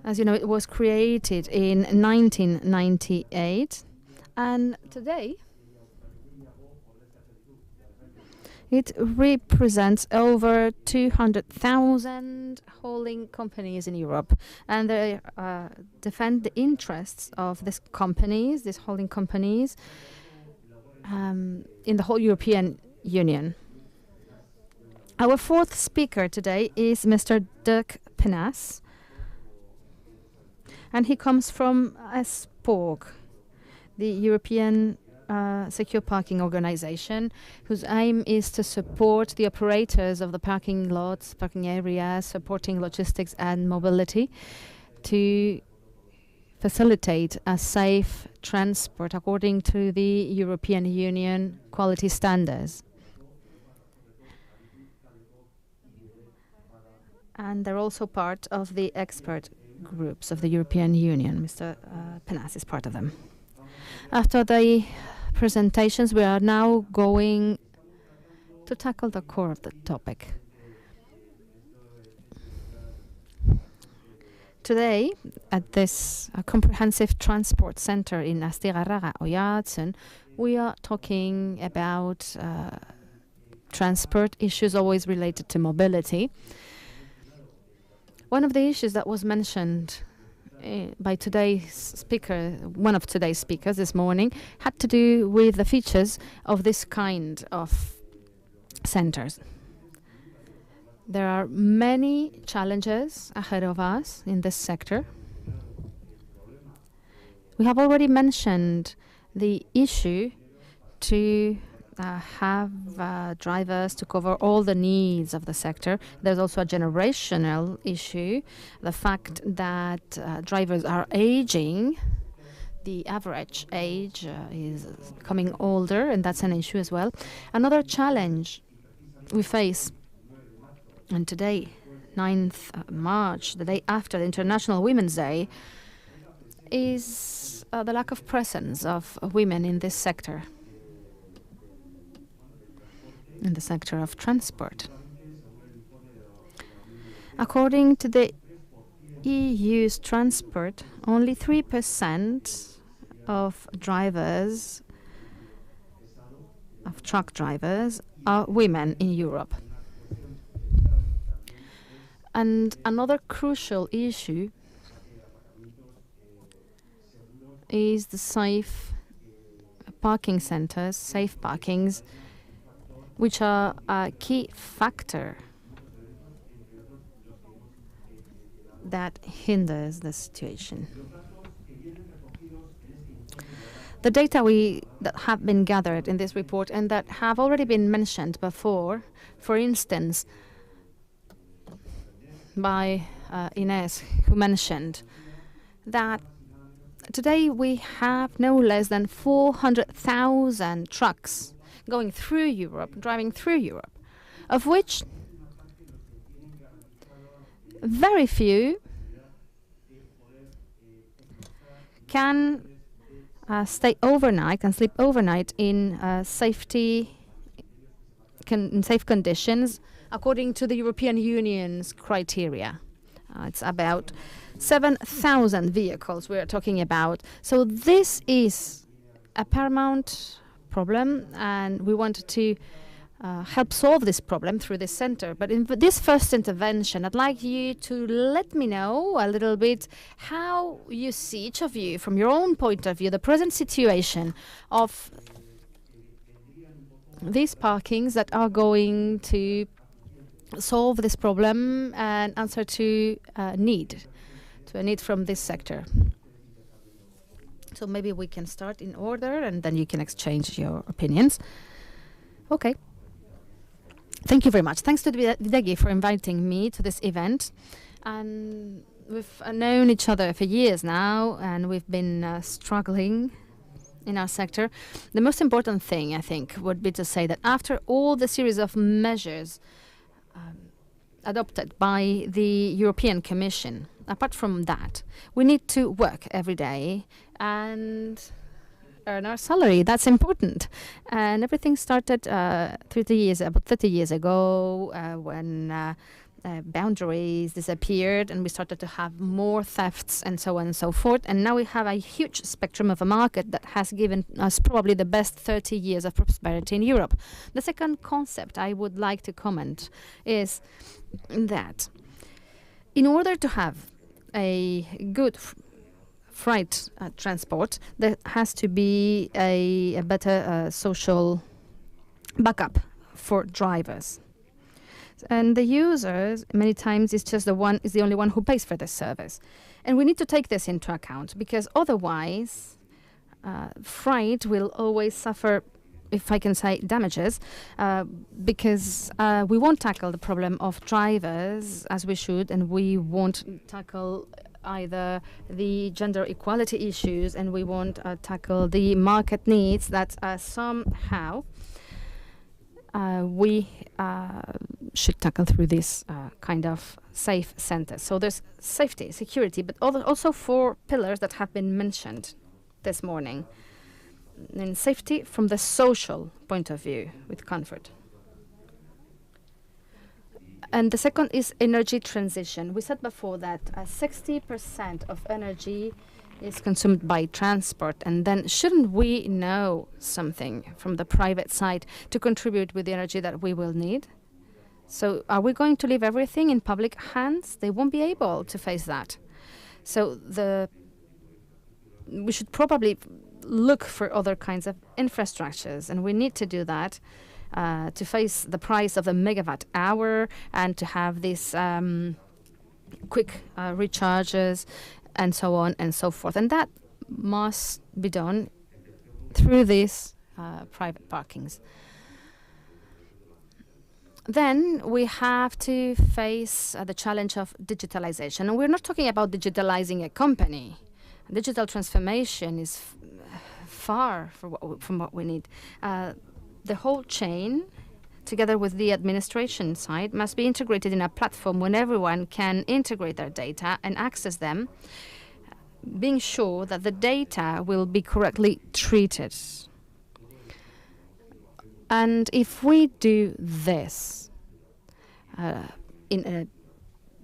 As you know, it was created in 1998, and today it represents over 200,000 hauling companies in Europe, and they defend the interests of these companies, these hauling companies, in the whole European Union. Our fourth speaker today is Mr. Dirk Penas, and he comes from SPORG, the European Secure Parking Organization, whose aim is to support the operators of the parking lots, parking areas, supporting logistics and mobility to facilitate a safe transport according to the European Union quality standards. And they're also part of the expert groups of the European Union. Mr. Penas is part of them. After the presentations, we are now going to tackle the core of the topic. Today, at this comprehensive transport center in Astigarraga-Oiartzun, we are talking about transport issues always related to mobility. One of the issues that was mentioned by today's speaker, one of today's speakers this morning, had to do with the features of this kind of centers. There are many challenges ahead of us in this sector. We have already mentioned the issue to have drivers to cover all the needs of the sector. There's also a generational issue, the fact that drivers are aging. The average age is becoming older, and that's an issue as well. Another challenge we face, and today, 9th March, the day after the International Women's Day, is the lack of presence of women in this sector, in the sector of transport. According to the EU's transport, only 3% of drivers, of truck drivers, are women in Europe. And another crucial issue is the safe parking centers, safe parkings, which are a key factor that hinders the situation. The data that have been gathered in this report and that have already been mentioned before, for instance, by Ines, who mentioned that today we have no less than 400,000 trucks going through Europe, driving through Europe, of which very few can stay overnight, can sleep overnight in safe conditions according to the European Union's criteria. It's about 7,000 vehicles we are talking about. So this is a paramount problem, and we want to help solve this problem through this center. But in this first intervention, I'd like you to let me know a little bit how you see, each of you, from your own point of view, the present situation of these parkings that are going to solve this problem and answer to a need from this sector. So maybe we can start in order, and then you can exchange your opinions. Okay. Thank you very much. Thanks to Videgi for inviting me to this event. And we've known each other for years now, and we've been struggling in our sector. The most important thing, I think, would be to say that after all the series of measures adopted by the European Commission, apart from that, we need to work every day and earn our salary. That's important. And everything started about 30 years ago when boundaries disappeared and we started to have more thefts and so on and so forth. And now we have a huge spectrum of a market that has given us probably the best 30 years of prosperity in Europe. The second concept I would like to comment is that in order to have a good freight transport, there has to be a better social backup for drivers. And the users, many times, is the only one who pays for this service. And we need to take this into account, because otherwise freight will always suffer, if I can say, damages, because we won't tackle the problem of drivers as we should, and we won't tackle either the gender equality issues, and we won't tackle the market needs that somehow we should tackle through this kind of safe centers. So there's safety, security, but also 4 pillars that have been mentioned this morning. And safety from the social point of view, with comfort. And the second is energy transition. We said before that 60% of energy is consumed by transport, and then shouldn't we know something from the private side to contribute with the energy that we will need? So are we going to leave everything in public hands? They won't be able to face that. So we should probably look for other kinds of infrastructures, and we need to do that to face the price of the megawatt hour and to have these quick recharges and so on and so forth. And that must be done through these private parkings. Then we have to face the challenge of digitalization. And we're not talking about digitalizing a company. Digital transformation is far from what we need. The whole chain, together with the administration side, must be integrated in a platform when everyone can integrate their data and access them, being sure that the data will be correctly treated. And if we do this in a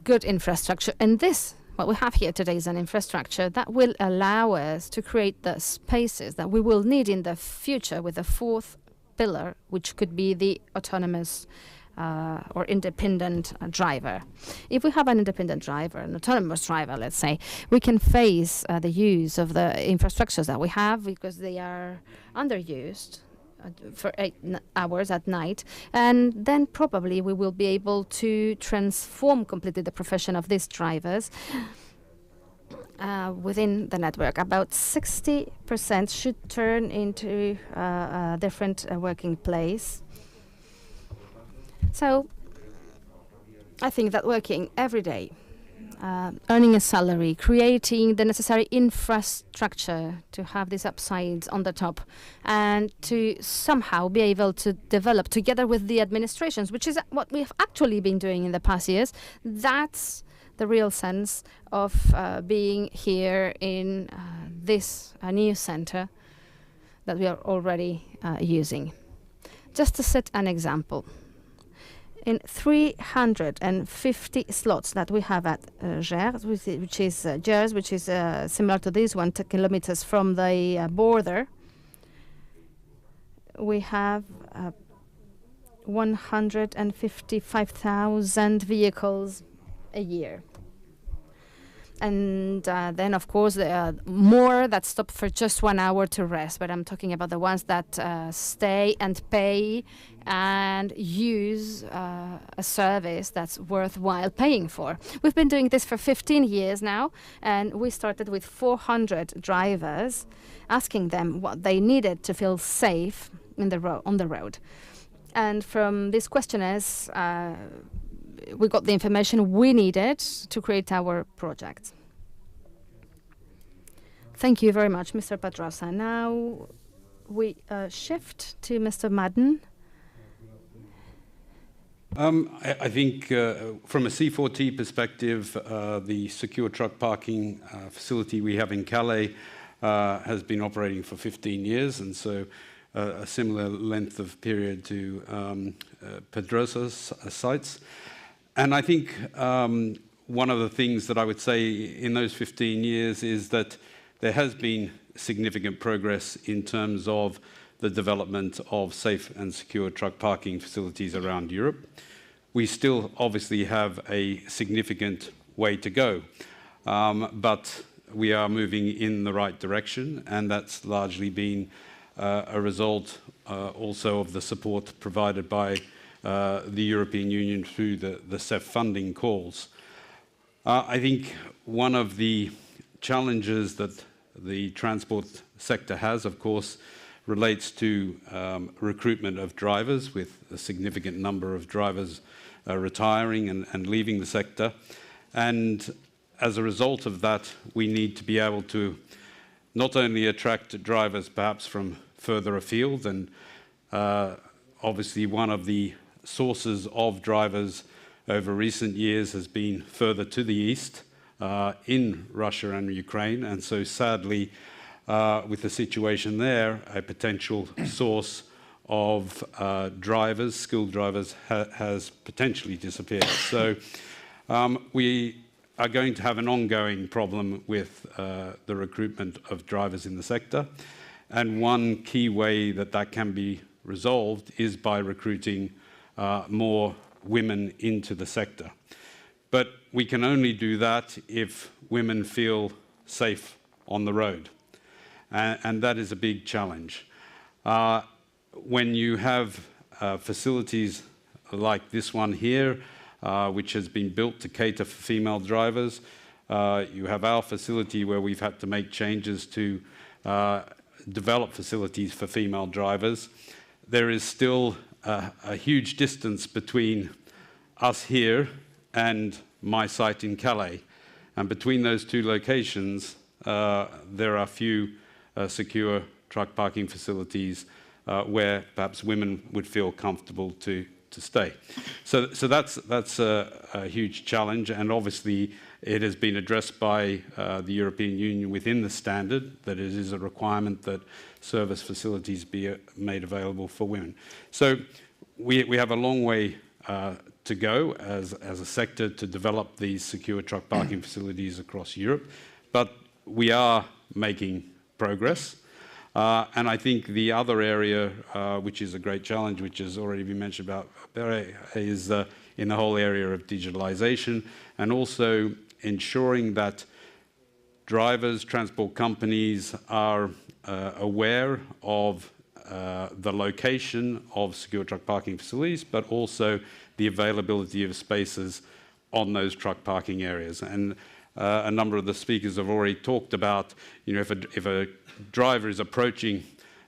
good infrastructure, and what we have here today is an infrastructure that will allow us to create the spaces that we will need in the future with the fourth pillar, which could be the autonomous or independent driver. If we have an independent driver, an autonomous driver, let's say, we can face the use of the infrastructures that we have because they are underused for 8 hours at night, and then probably we will be able to transform completely the profession of these drivers within the network. About 60% should turn into a different working place. So I think that working every day, earning a salary, creating the necessary infrastructure to have these upsides on the top, and to somehow be able to develop together with the administrations, which is what we've actually been doing in the past years. That's the real sense of being here in this new center that we are already using. Just to set an example, in 350 slots that we have at Gers, which is similar to this one, 10 kilometers from the border, we have 155,000 vehicles a year. And then, of course, there are more that stop for just 1 hour to rest. But I'm talking about the ones that stay and pay and use a service that's worthwhile paying for. We've been doing this for 15 years now, and we started with 400 drivers, asking them what they needed to feel safe on the road. And from these questionnaires, we got the information we needed to create our project. Thank you very much, Mr. Pedrosa. Now we shift to Mr. Madden. I think from a C4T perspective, the secure truck parking facility we have in Calais has been operating for 15 years, and so a similar length of period to Pedrosa's sites. And I think one of the things that I would say in those 15 years is that there has been significant progress in terms of the development of safe and secure truck parking facilities around Europe. We still obviously have a significant way to go, but we are moving in the right direction, and that's largely been a result also of the support provided by the European Union through the CEF funding calls. I think one of the challenges that the transport sector has, of course, relates to recruitment of drivers, with a significant number of drivers retiring and leaving the sector. And as a result of that, we need to be able to not only attract drivers perhaps from further afield, and obviously one of the sources of drivers over recent years has been further to the east in Russia and Ukraine, and so sadly with the situation there, a potential source of drivers, skilled drivers, has potentially disappeared. So we are going to have an ongoing problem with the recruitment of drivers in the sector. And one key way that that can be resolved is by recruiting more women into the sector. But we can only do that if women feel safe on the road. And that is a big challenge. When you have facilities like this one here, which has been built to cater for female drivers, you have our facility where we've had to make changes to develop facilities for female drivers. There is still a huge distance between us here and my site in Calais. And between those two locations, there are few secure truck parking facilities where perhaps women would feel comfortable to stay. So that's a huge challenge, and obviously it has been addressed by the European Union within the standard that it is a requirement that service facilities be made available for women. So we have a long way to go as a sector to develop these secure truck parking facilities across Europe, but we are making progress. And I think the other area, which is a great challenge, which has already been mentioned about, is in the whole area of digitalization, and also ensuring that drivers, transport companies are aware of the location of secure truck parking facilities, but also the availability of spaces on those truck parking areas. And a number of the speakers have already talked about, if a driver is approaching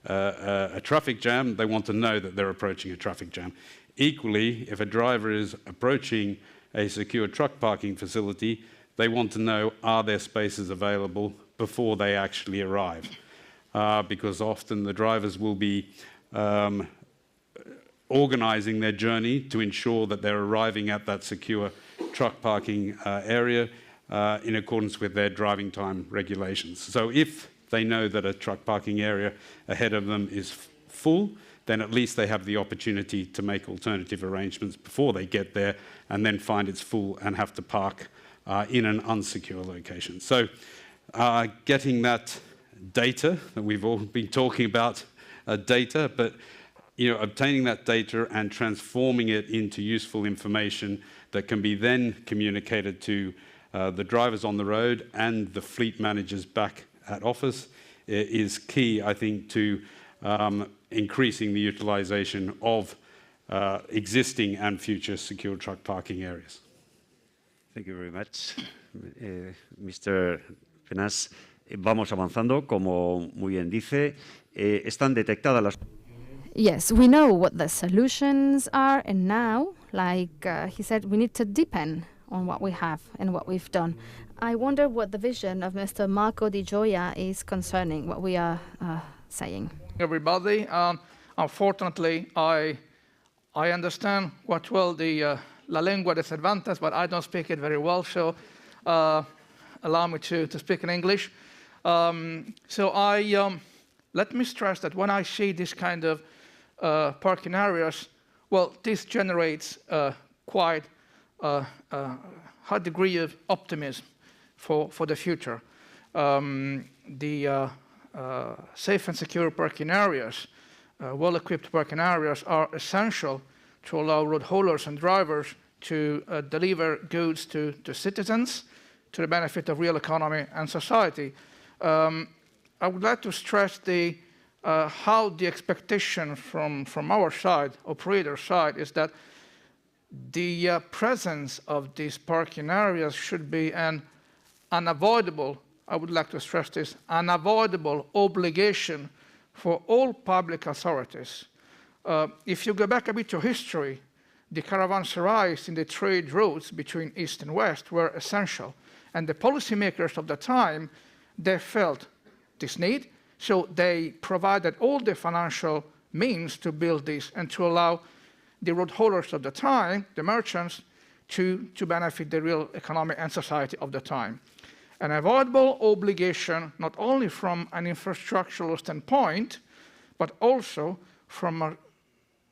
a traffic jam, they want to know that they're approaching a traffic jam. Equally, if a driver is approaching a secure truck parking facility, they want to know, are there spaces available before they actually arrive? Because often the drivers will be organizing their journey to ensure that they're arriving at that secure truck parking area in accordance with their driving time regulations. So if they know that a truck parking area ahead of them is full, then at least they have the opportunity to make alternative arrangements before they get there and then find it's full and have to park in an unsecure location. So getting that data, that we've all been talking about data, but obtaining that data and transforming it into useful information that can be then communicated to the drivers on the road and the fleet managers back at office is key, I think, to increasing the utilization of existing and future secure truck parking areas. Thank you very much, Mr. Penas. Vamos avanzando, como muy bien dice. Están detectadas las... Yes, we know what the solutions are, and now, like he said, we need to deepen on what we have and what we've done. I wonder what the vision of Mr. Marco Di Gioia is concerning what we are saying. Everybody, unfortunately, I understand quite well the La Lengua de Cervantes, but I don't speak it very well, so allow me to speak in English. Let me stress that when I see this kind of parking areas, well, this generates quite a high degree of optimism for the future. The safe and secure parking areas, well-equipped parking areas are essential to allow road haulers and drivers to deliver goods to citizens to the benefit of real economy and society. I would like to stress how the expectation from our side, operator side, is that the presence of these parking areas should be an unavoidable, I would like to stress this, unavoidable obligation for all public authorities. If you go back a bit to history, the caravanserais in the trade routes between East and West were essential. And the policymakers of the time, they felt this need, so they provided all the financial means to build this and to allow the road haulers of the time, the merchants, to benefit the real economy and society of the time. An avoidable obligation, not only from an infrastructural standpoint, but also from a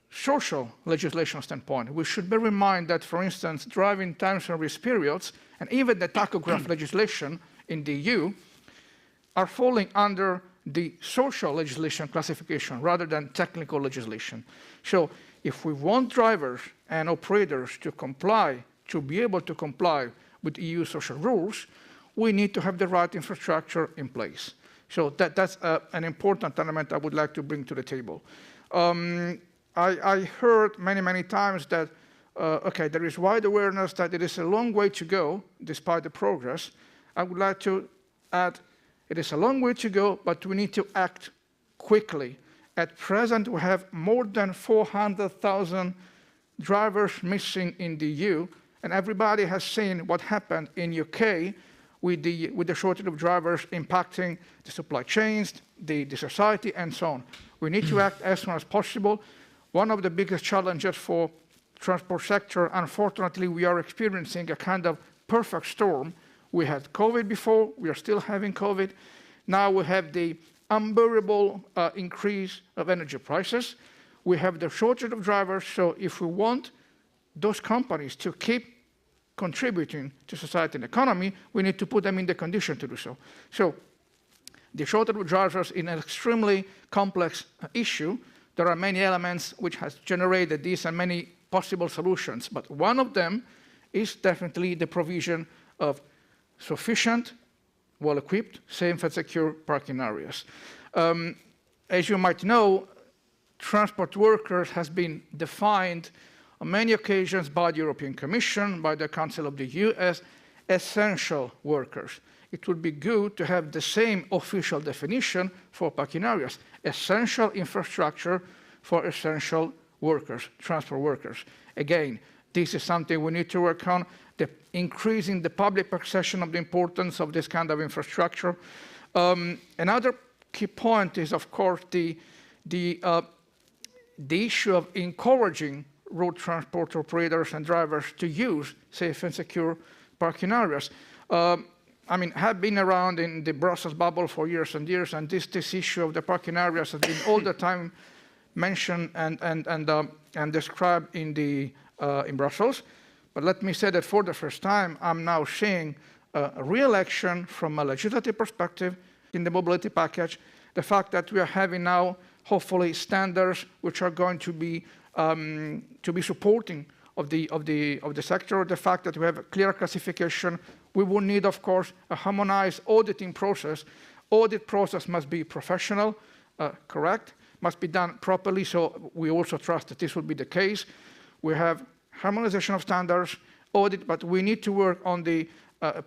social legislation standpoint, we should bear in mind that, for instance, driving time service periods and even the tachograph legislation in the EU are falling under the social legislation classification rather than technical legislation. So if we want drivers and operators to comply, to be able to comply with EU social rules, we need to have the right infrastructure in place. So that's an important element I would like to bring to the table. I heard many times that, okay, there is wide awareness that it is a long way to go, despite the progress. I would like to add, it is a long way to go, but we need to act quickly. At present, we have more than 400,000 drivers missing in the EU, and everybody has seen what happened in UK with the shortage of drivers impacting the supply chains, the society, and so on. We need to act as soon as possible. One of the biggest challenges for transport sector, unfortunately, we are experiencing a kind of perfect storm. We had COVID before, we are still having COVID. Now we have the unbearable increase of energy prices. We have the shortage of drivers, so if we want those companies to keep contributing to society and economy, we need to put them in the condition to do so. So the shortage of drivers is an extremely complex issue. There are many elements which has generated this and many possible solutions, but one of them is definitely the provision of sufficient, well-equipped, safe and secure parking areas. As you might know, transport workers has been defined on many occasions by the European Commission, by the Council of the EU, as essential workers. It would be good to have the same official definition for parking areas, essential infrastructure for essential workers, transport workers. Again, this is something we need to work on, increasing the public perception of the importance of this kind of infrastructure. Another key point is, of course, the issue of encouraging road transport operators and drivers to use safe and secure parking areas. I mean, have been around in the Brussels bubble for years and years, and this issue of the parking areas has been all the time mentioned and described in Brussels. But let me say that for the first time, I'm now seeing a real action from a legislative perspective in the mobility package. The fact that we are having now, hopefully, standards which are going to be supporting of the sector. The fact that we have a clear classification. We will need, of course, a harmonized auditing process. Audit process must be professional, correct, must be done properly, so we also trust that this will be the case. We have harmonization of standards, audit, but we need to work on the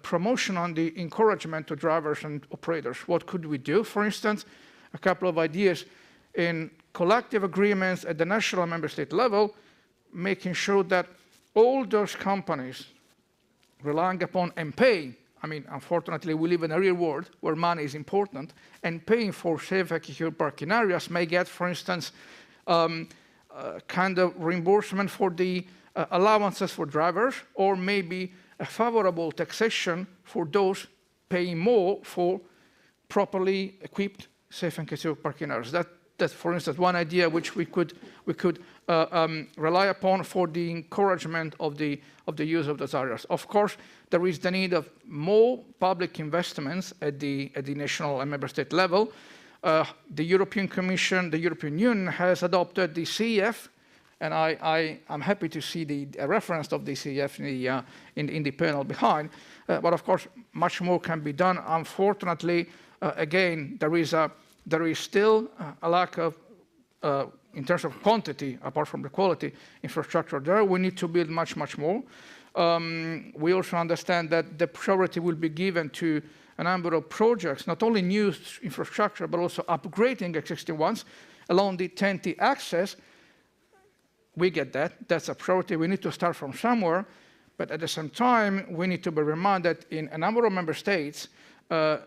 promotion, on the encouragement to drivers and operators. What could we do? For instance, a couple of ideas in collective agreements at the national member state level, making sure that all those companies relying upon and paying, I mean, unfortunately, we live in a real world where money is important, and paying for safe and secure parking areas may get, for instance, kind of reimbursement for the allowances for drivers, or maybe a favorable taxation for those paying more for properly equipped safe and secure parking areas. That's, for instance, one idea which we could rely upon for the encouragement of the use of those areas. Of course, there is the need of more public investments at the national and member state level. The European Commission, the European Union has adopted the CEF, and I'm happy to see the reference of the CEF in the panel behind. But of course, much more can be done. Unfortunately, again, there is still a lack of, in terms of quantity, apart from the quality, infrastructure there. We need to build much more. We also understand that the priority will be given to a number of projects, not only new infrastructure, but also upgrading existing ones along the TEN-T axis. We get that. That's a priority. We need to start from somewhere. But at the same time, we need to be reminded that in a number of member states, a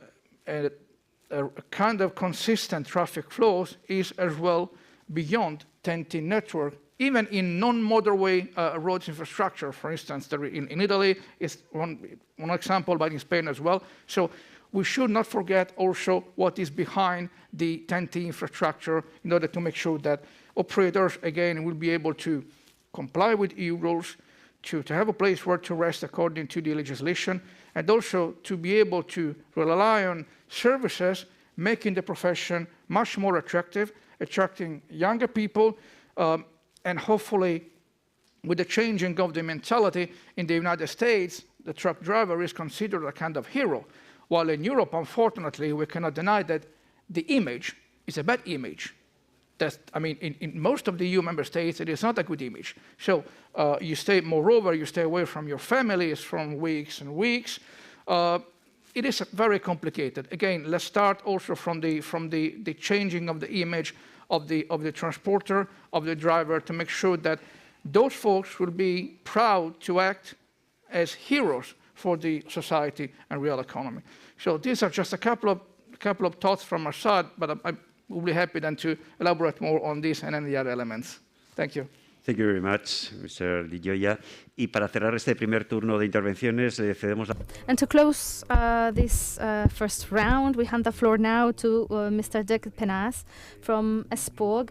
kind of consistent traffic flows is as well beyond TEN-T network, even in non-motorway roads infrastructure. For instance, in Italy is one example, but in Spain as well. So we should not forget also what is behind the TEN-T infrastructure in order to make sure that operators, again, will be able to comply with EU rules, to have a place where to rest according to the legislation, and also to be able to rely on services, making the profession much more attractive, attracting younger people, and hopefully with the changing of the mentality in the United States, the truck driver is considered a kind of hero, while in Europe, unfortunately, we cannot deny that the image is a bad image. I mean, in most of the EU member states, it is not a good image. So you stay away from your families from weeks and weeks. It is very complicated. Again, let's start also from the changing of the image of the transporter, of the driver, to make sure that those folks will be proud to act as heroes for the society and real economy. So these are just a couple of thoughts from our side, but I will be happy then to elaborate more on this and any other elements. Thank you. Thank you very much, Mr. Di Gioia. Y para cerrar este primer turno de intervenciones, le cedemos la... And to close this first round, we hand the floor now to Mr. Dirk Penas from Espog,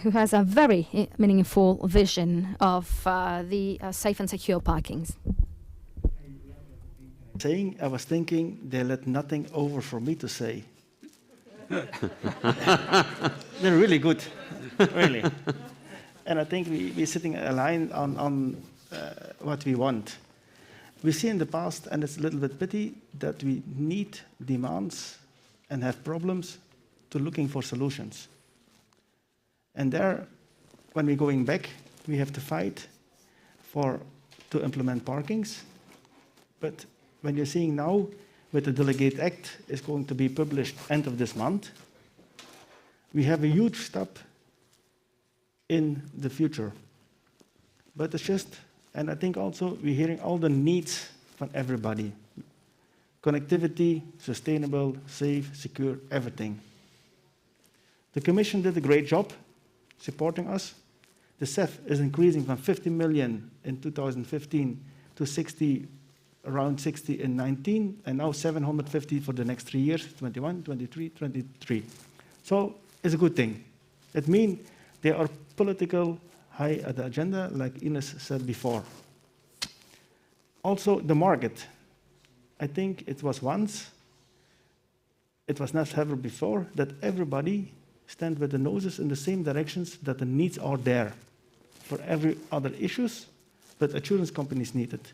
who has a very meaningful vision of the safe and secure parkings. I was thinking they let nothing over for me to say. They're really good, really. And I think we're sitting aligned on what we want. We see in the past, and it's a little bit pity, that we need demands and have problems to looking for solutions. And there, when we're going back, we have to fight to implement parkings. But when you're seeing now, with the Delegate Act is going to be published end of this month, we have a huge step in the future. But it's just, and I think also we're hearing all the needs from everybody. Connectivity, sustainable, safe, secure, everything. The Commission did a great job supporting us. The CEF is increasing from 50 million in 2015 to around 60 in 19, and now 750 for the next 3 years, 21, 23, 23. So it's a good thing. It means they are political high at the agenda, like Ines said before. Also, the market. I think it was not ever before, that everybody stand with the noses in the same directions, that the needs are there for every other issues, but insurance companies need it.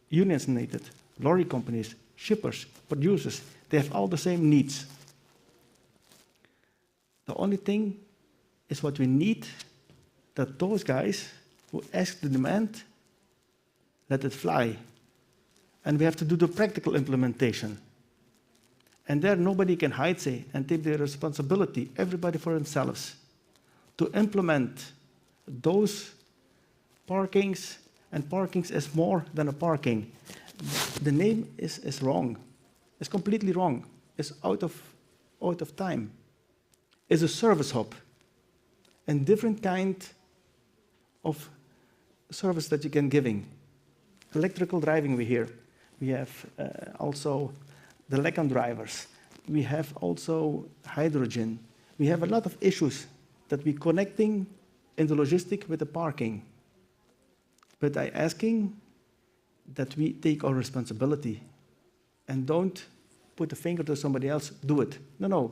Unions need it, lorry companies, shippers, producers, they have all the same needs. The only thing is what we need, that those guys who ask the demand, let it fly. And we have to do the practical implementation. And there nobody can hide, say, and take their responsibility, everybody for themselves, to implement those parkings. And parkings is more than a parking. The name is wrong. It's completely wrong. It's out of time. It's a service hub. And different kind of service that you can giving. Electrical driving we hear. We have also the Lecan drivers. We have also hydrogen. We have a lot of issues that we're connecting in the logistic with the parking. But I'm asking that we take our responsibility and don't put the finger to somebody else, do it. No.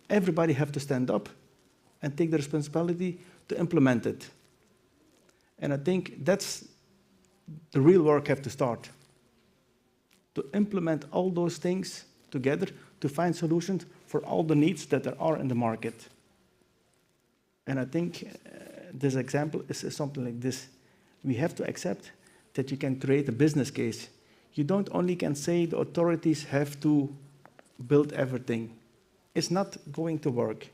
Everybody have to stand up and take the responsibility to implement it. And I think that's the real work have to start. To implement all those things together, to find solutions for all the needs that there are in the market. And I think this example is something like this. We have to accept that you can create a business case. You don't only can say the authorities have to build everything. It's not going to work.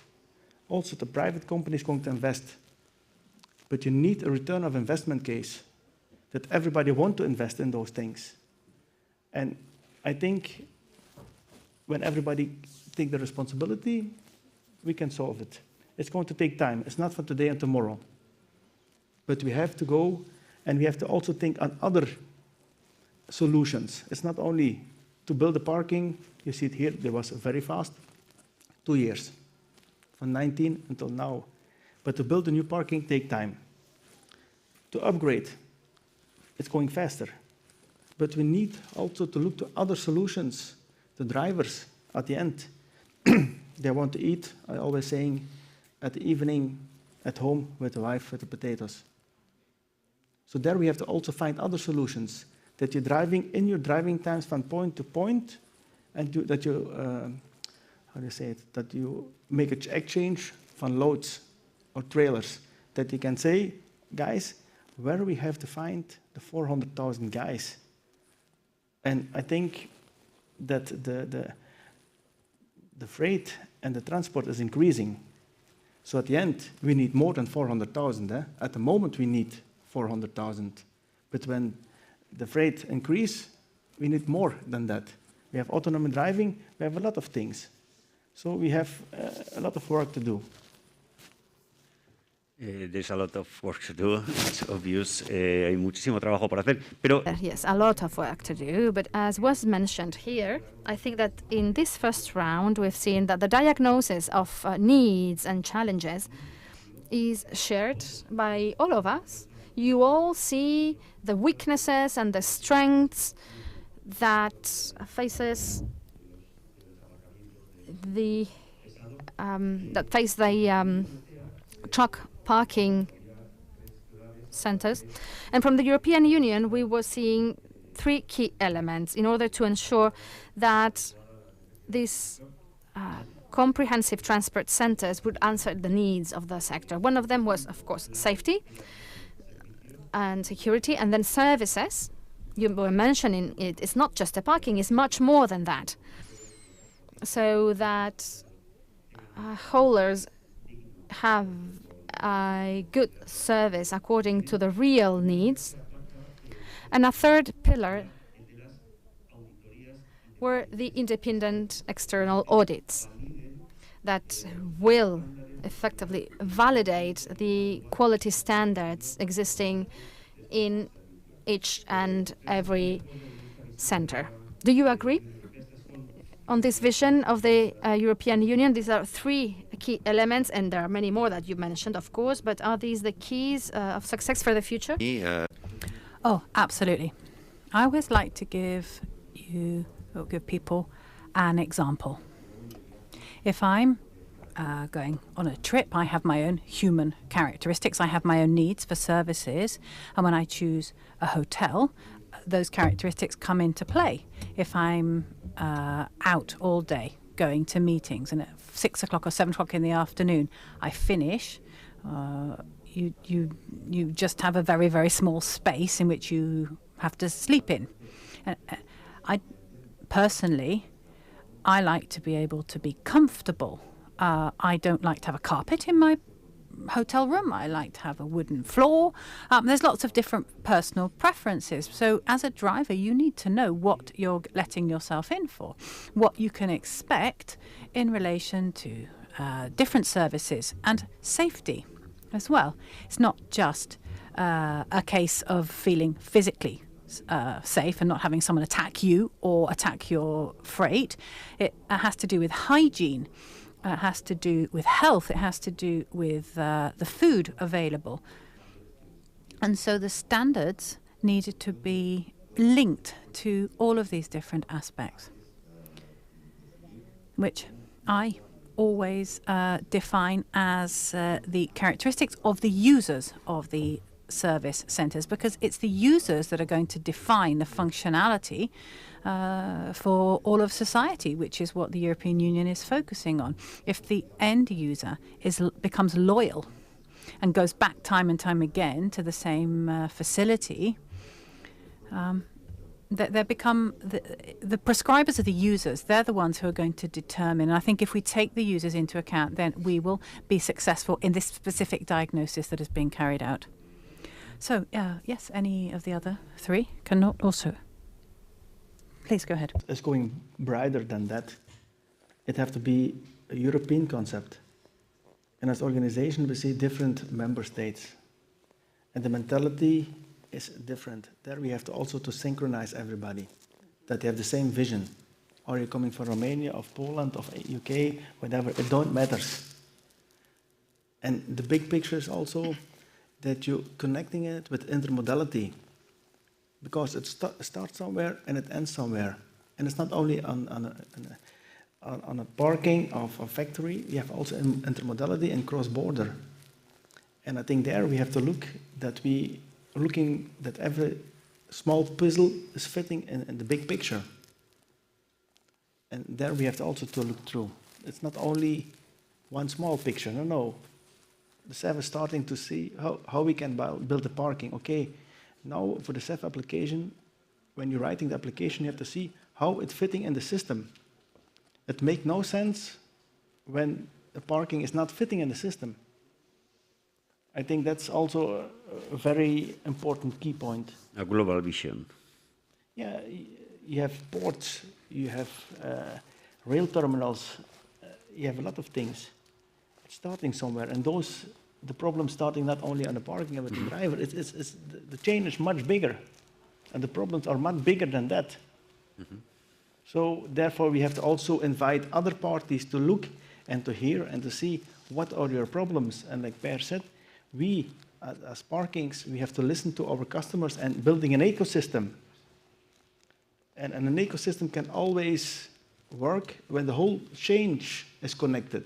Also, the private company is going to invest. But you need a return of investment case that everybody wants to invest in those things. And I think when everybody takes the responsibility, we can solve it. It's going to take time. It's not for today and tomorrow. But we have to go, and we have to also think on other solutions. It's not only to build a parking. You see it here, there was very fast, 2 years, from 19 until now. But to build a new parking takes time. To upgrade, it's going faster. But we need also to look to other solutions. The drivers, at the end, they want to eat, I always saying, at the evening, at home, with the wife, with the potatoes. So there we have to also find other solutions, that you're driving in your driving times from point to point, and that you, how do you say it, that you make an exchange from loads or trailers, that you can say, guys, where we have to find the 400,000 guys. And I think that the freight and the transport is increasing. So at the end, we need more than 400,000. At the moment, we need 400,000. But when the freight increase, we need more than that. We have autonomous driving, we have a lot of things. So we have a lot of work to do. There's a lot of work to do, it's obvious. Hay muchísimo trabajo por hacer, pero Yes, a lot of work to do, but as was mentioned here, I think that in this first round we've seen that the diagnosis of needs and challenges is shared by all of us. You all see the weaknesses and the strengths that face the truck parking centers. And from the European Union, we were seeing 3 key elements in order to ensure that these comprehensive transport centers would answer the needs of the sector. One of them was, of course, safety and security, and then services. You were mentioning it. It's not just a parking, it's much more than that. So that haulers have a good service according to the real needs. And a third pillar were the independent external audits that will effectively validate the quality standards existing in each and every center. Do you agree on this vision of the European Union? These are 3 key elements, and there are many more that you mentioned, of course, but are these the keys of success for the future? Oh, absolutely. I always like to give people an example. If I'm going on a trip, I have my own human characteristics, I have my own needs for services, and when I choose a hotel, those characteristics come into play. If I'm out all day going to meetings and at 6 o'clock or 7 o'clock in the afternoon I finish, you just have a very, very small space in which you have to sleep in. I like to be able to be comfortable. I don't like to have a carpet in my hotel room. I like to have a wooden floor. There's lots of different personal preferences. So as a driver, you need to know what you're letting yourself in for, what you can expect in relation to different services and safety as well. It's not just a case of feeling physically safe and not having someone attack you or attack your freight. It has to do with hygiene. It has to do with health. It has to do with the food available. And so the standards needed to be linked to all of these different aspects, which I always define as the characteristics of the users of the service centres, because it's the users that are going to define the functionality for all of society, which is what the European Union is focusing on. If the end user becomes loyal and goes back time and time again to the same facility, they become the prescribers are the users. They're the ones who are going to determine. And I think if we take the users into account, then we will be successful in this specific diagnosis that is being carried out. So, yes, any of the other 3 can also. Please go ahead. It's going brighter than that. It has to be a European concept. And as an organization, we see different member states. And the mentality is different. There we have to also to synchronize everybody, that they have the same vision. Are you coming from Romania, of Poland, of UK, whatever, it don't matter. And the big picture is also that you're connecting it with intermodality, because it starts somewhere and it ends somewhere. And it's not only on a parking of a factory, you have also intermodality and cross-border. And I think there we have to look that that every small puzzle is fitting in the big picture. And there we have to also to look through. It's not only one small picture, no. The CEF is starting to see how we can build the parking. Okay, now for the CEF application, when you're writing the application, you have to see how it's fitting in the system. It makes no sense when the parking is not fitting in the system. I think that's also a very important key point. A global vision. Yeah, you have ports, you have rail terminals, you have a lot of things. It's starting somewhere, and the problem starting not only on the parking and with the driver, the chain is much bigger, and the problems are much bigger than that. So therefore we have to also invite other parties to look and to hear and to see what are your problems. And like Per said, we as parkings, we have to listen to our customers and building an ecosystem. And an ecosystem can always work when the whole chain is connected.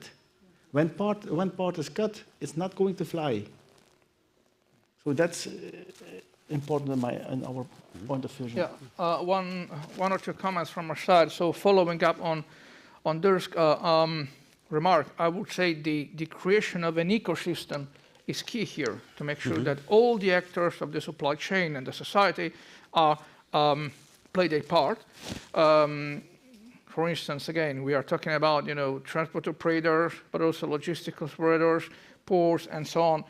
When one part is cut, it's not going to fly. So that's important in our point of view. Yeah, one or two comments from our side. So following up on Dirk's remark, I would say the creation of an ecosystem is key here to make sure that all the actors of the supply chain and the society are play their part. For instance, again, we are talking about transport operators, but also logistical operators, ports, and so on.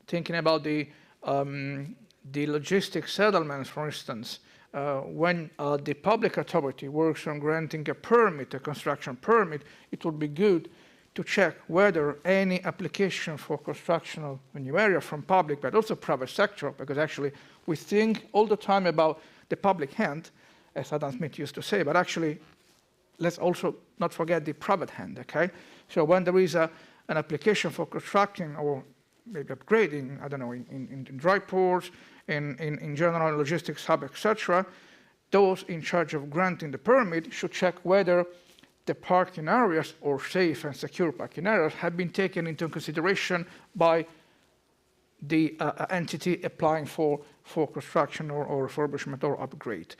Thinking about the logistic settlements, for instance, when the public authority works on granting a permit, a construction permit, it would be good to check whether any application for construction of a new area from public, but also private sector, because actually we think all the time about the public hand, as Adam Smith used to say, but actually, let's also not forget the private hand, okay? So when there is an application for constructing or maybe upgrading, I don't know, in dry ports, in general logistics hub, etc., those in charge of granting the permit should check whether the parking areas or safe and secure parking areas have been taken into consideration by the entity applying for construction or refurbishment or upgrade.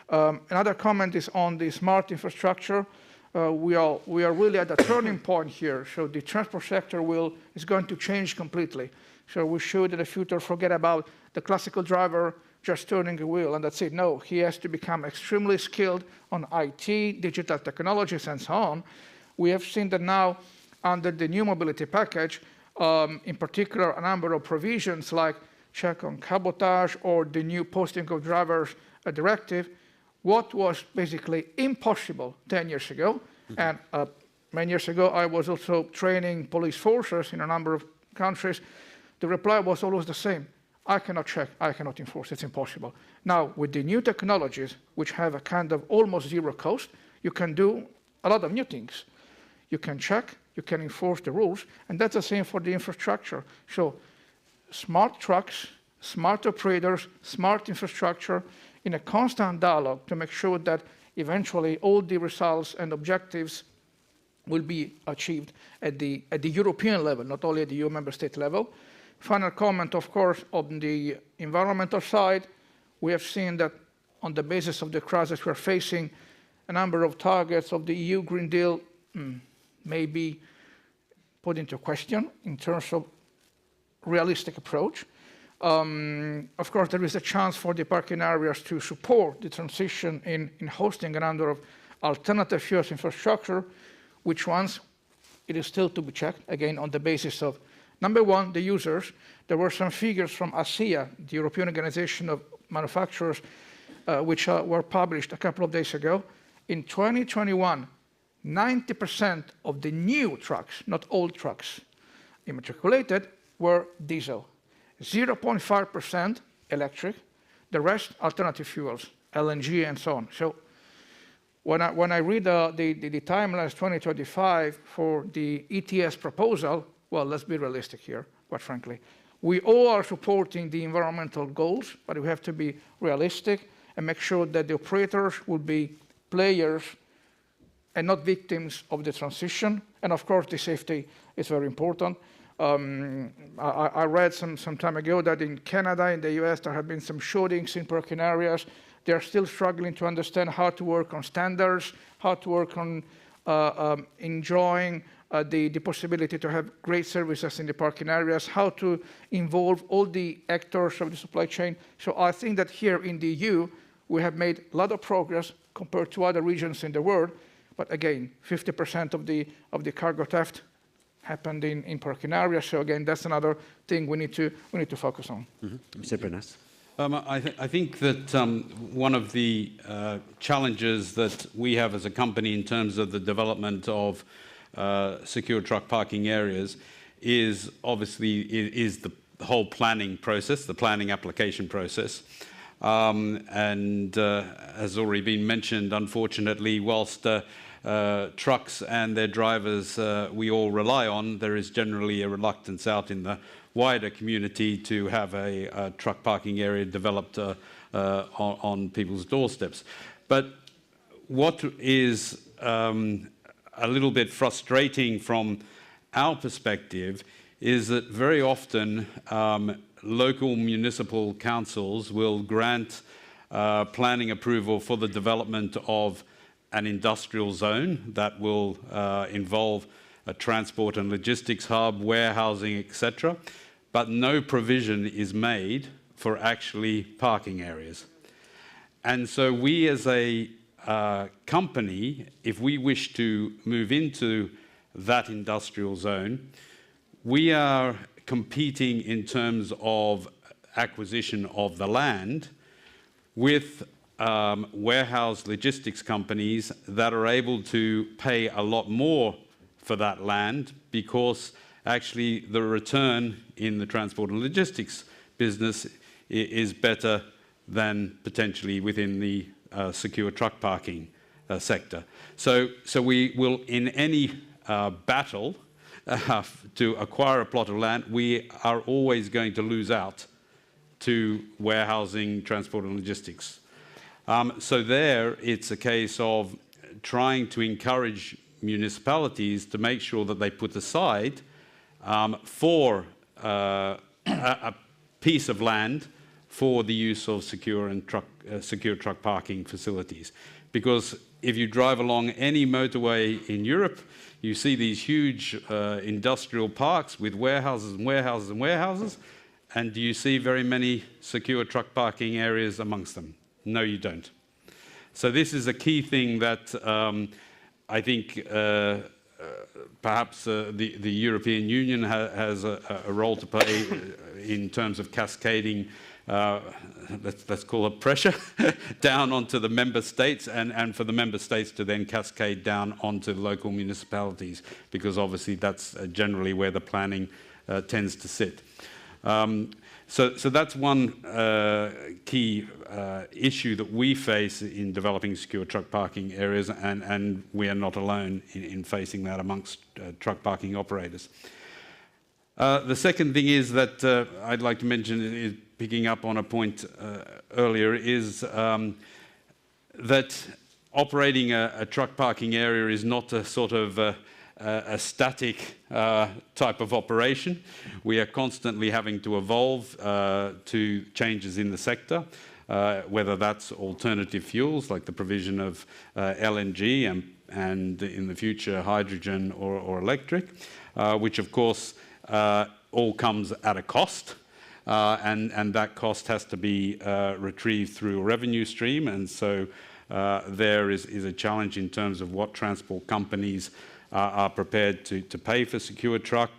Another comment is on the smart infrastructure. We are really at a turning point here. So the transport sector is going to change completely. So we should in the future forget about the classical driver just turning a wheel and that's it. No, he has to become extremely skilled on IT, digital technologies, and so on. We have seen that now under the new mobility package, in particular, a number of provisions like check on cabotage or the new posting of drivers directive, what was basically impossible 10 years ago. And many years ago, I was also training police forces in a number of countries. The reply was always the same. I cannot check, I cannot enforce, it's impossible. Now, with the new technologies, which have a kind of almost zero cost, you can do a lot of new things. You can check, you can enforce the rules, and that's the same for the infrastructure. So smart trucks, smart operators, smart infrastructure, in a constant dialogue to make sure that eventually all the results and objectives will be achieved at the European level, not only at the EU member state level. Final comment, of course, on the environmental side. We have seen that on the basis of the crisis we're facing, a number of targets of the EU Green Deal may be put into question in terms of realistic approach. Of course, there is a chance for the parking areas to support the transition in hosting a number of alternative fuels infrastructure, which ones it is still to be checked, again, on the basis of, number one, the users. There were some figures from ASEA, the European Organization of Manufacturers, which were published a couple of days ago. In 2021, 90% of the new trucks, not old trucks, immatriculated, were diesel. 0.5% electric, the rest alternative fuels, LNG and so on. So when I read the timelines 2025 for the ETS proposal, well, let's be realistic here, quite frankly. We all are supporting the environmental goals, but we have to be realistic and make sure that the operators will be players and not victims of the transition. And of course, the safety is very important. I read some time ago that in Canada, in the US, there have been some shootings in parking areas. They're still struggling to understand how to work on standards, how to work on enjoying the possibility to have great services in the parking areas, how to involve all the actors of the supply chain. So I think that here in the EU, we have made a lot of progress compared to other regions in the world. But again, 50% of the cargo theft happened in parking areas. So again, that's another thing we need to focus on. Mr. Pernas. I think that one of the challenges that we have as a company in terms of the development of secure truck parking areas is obviously the whole planning process, the planning application process. And has already been mentioned, unfortunately, whilst trucks and their drivers we all rely on, there is generally a reluctance out in the wider community to have a truck parking area developed on people's doorsteps. But what is a little bit frustrating from our perspective is that very often local municipal councils will grant planning approval for the development of an industrial zone that will involve a transport and logistics hub, warehousing, etc., but no provision is made for actually parking areas. And so we as a company, if we wish to move into that industrial zone, we are competing in terms of acquisition of the land with warehouse logistics companies that are able to pay a lot more for that land because actually the return in the transport and logistics business is better than potentially within the secure truck parking sector. So we will, in any battle to acquire a plot of land, we are always going to lose out to warehousing, transport and logistics. So there, it's a case of trying to encourage municipalities to make sure that they put aside for a piece of land for the use of secure truck parking facilities. Because if you drive along any motorway in Europe, you see these huge industrial parks with warehouses and warehouses and warehouses, and do you see very many secure truck parking areas amongst them? No, you don't. So this is a key thing that I think perhaps the European Union has a role to play in terms of cascading, let's call it pressure, down onto the member states and for the member states to then cascade down onto local municipalities, because obviously that's generally where the planning tends to sit. So that's one key issue that we face in developing secure truck parking areas, and we are not alone in facing that amongst truck parking operators. The second thing is that I'd like to mention, is picking up on a point earlier, is that operating a truck parking area is not a sort of a static type of operation. We are constantly having to evolve to changes in the sector, whether that's alternative fuels like the provision of LNG and in the future hydrogen or electric, which of course all comes at a cost. And that cost has to be retrieved through a revenue stream. And so there is a challenge in terms of what transport companies are prepared to pay for secure truck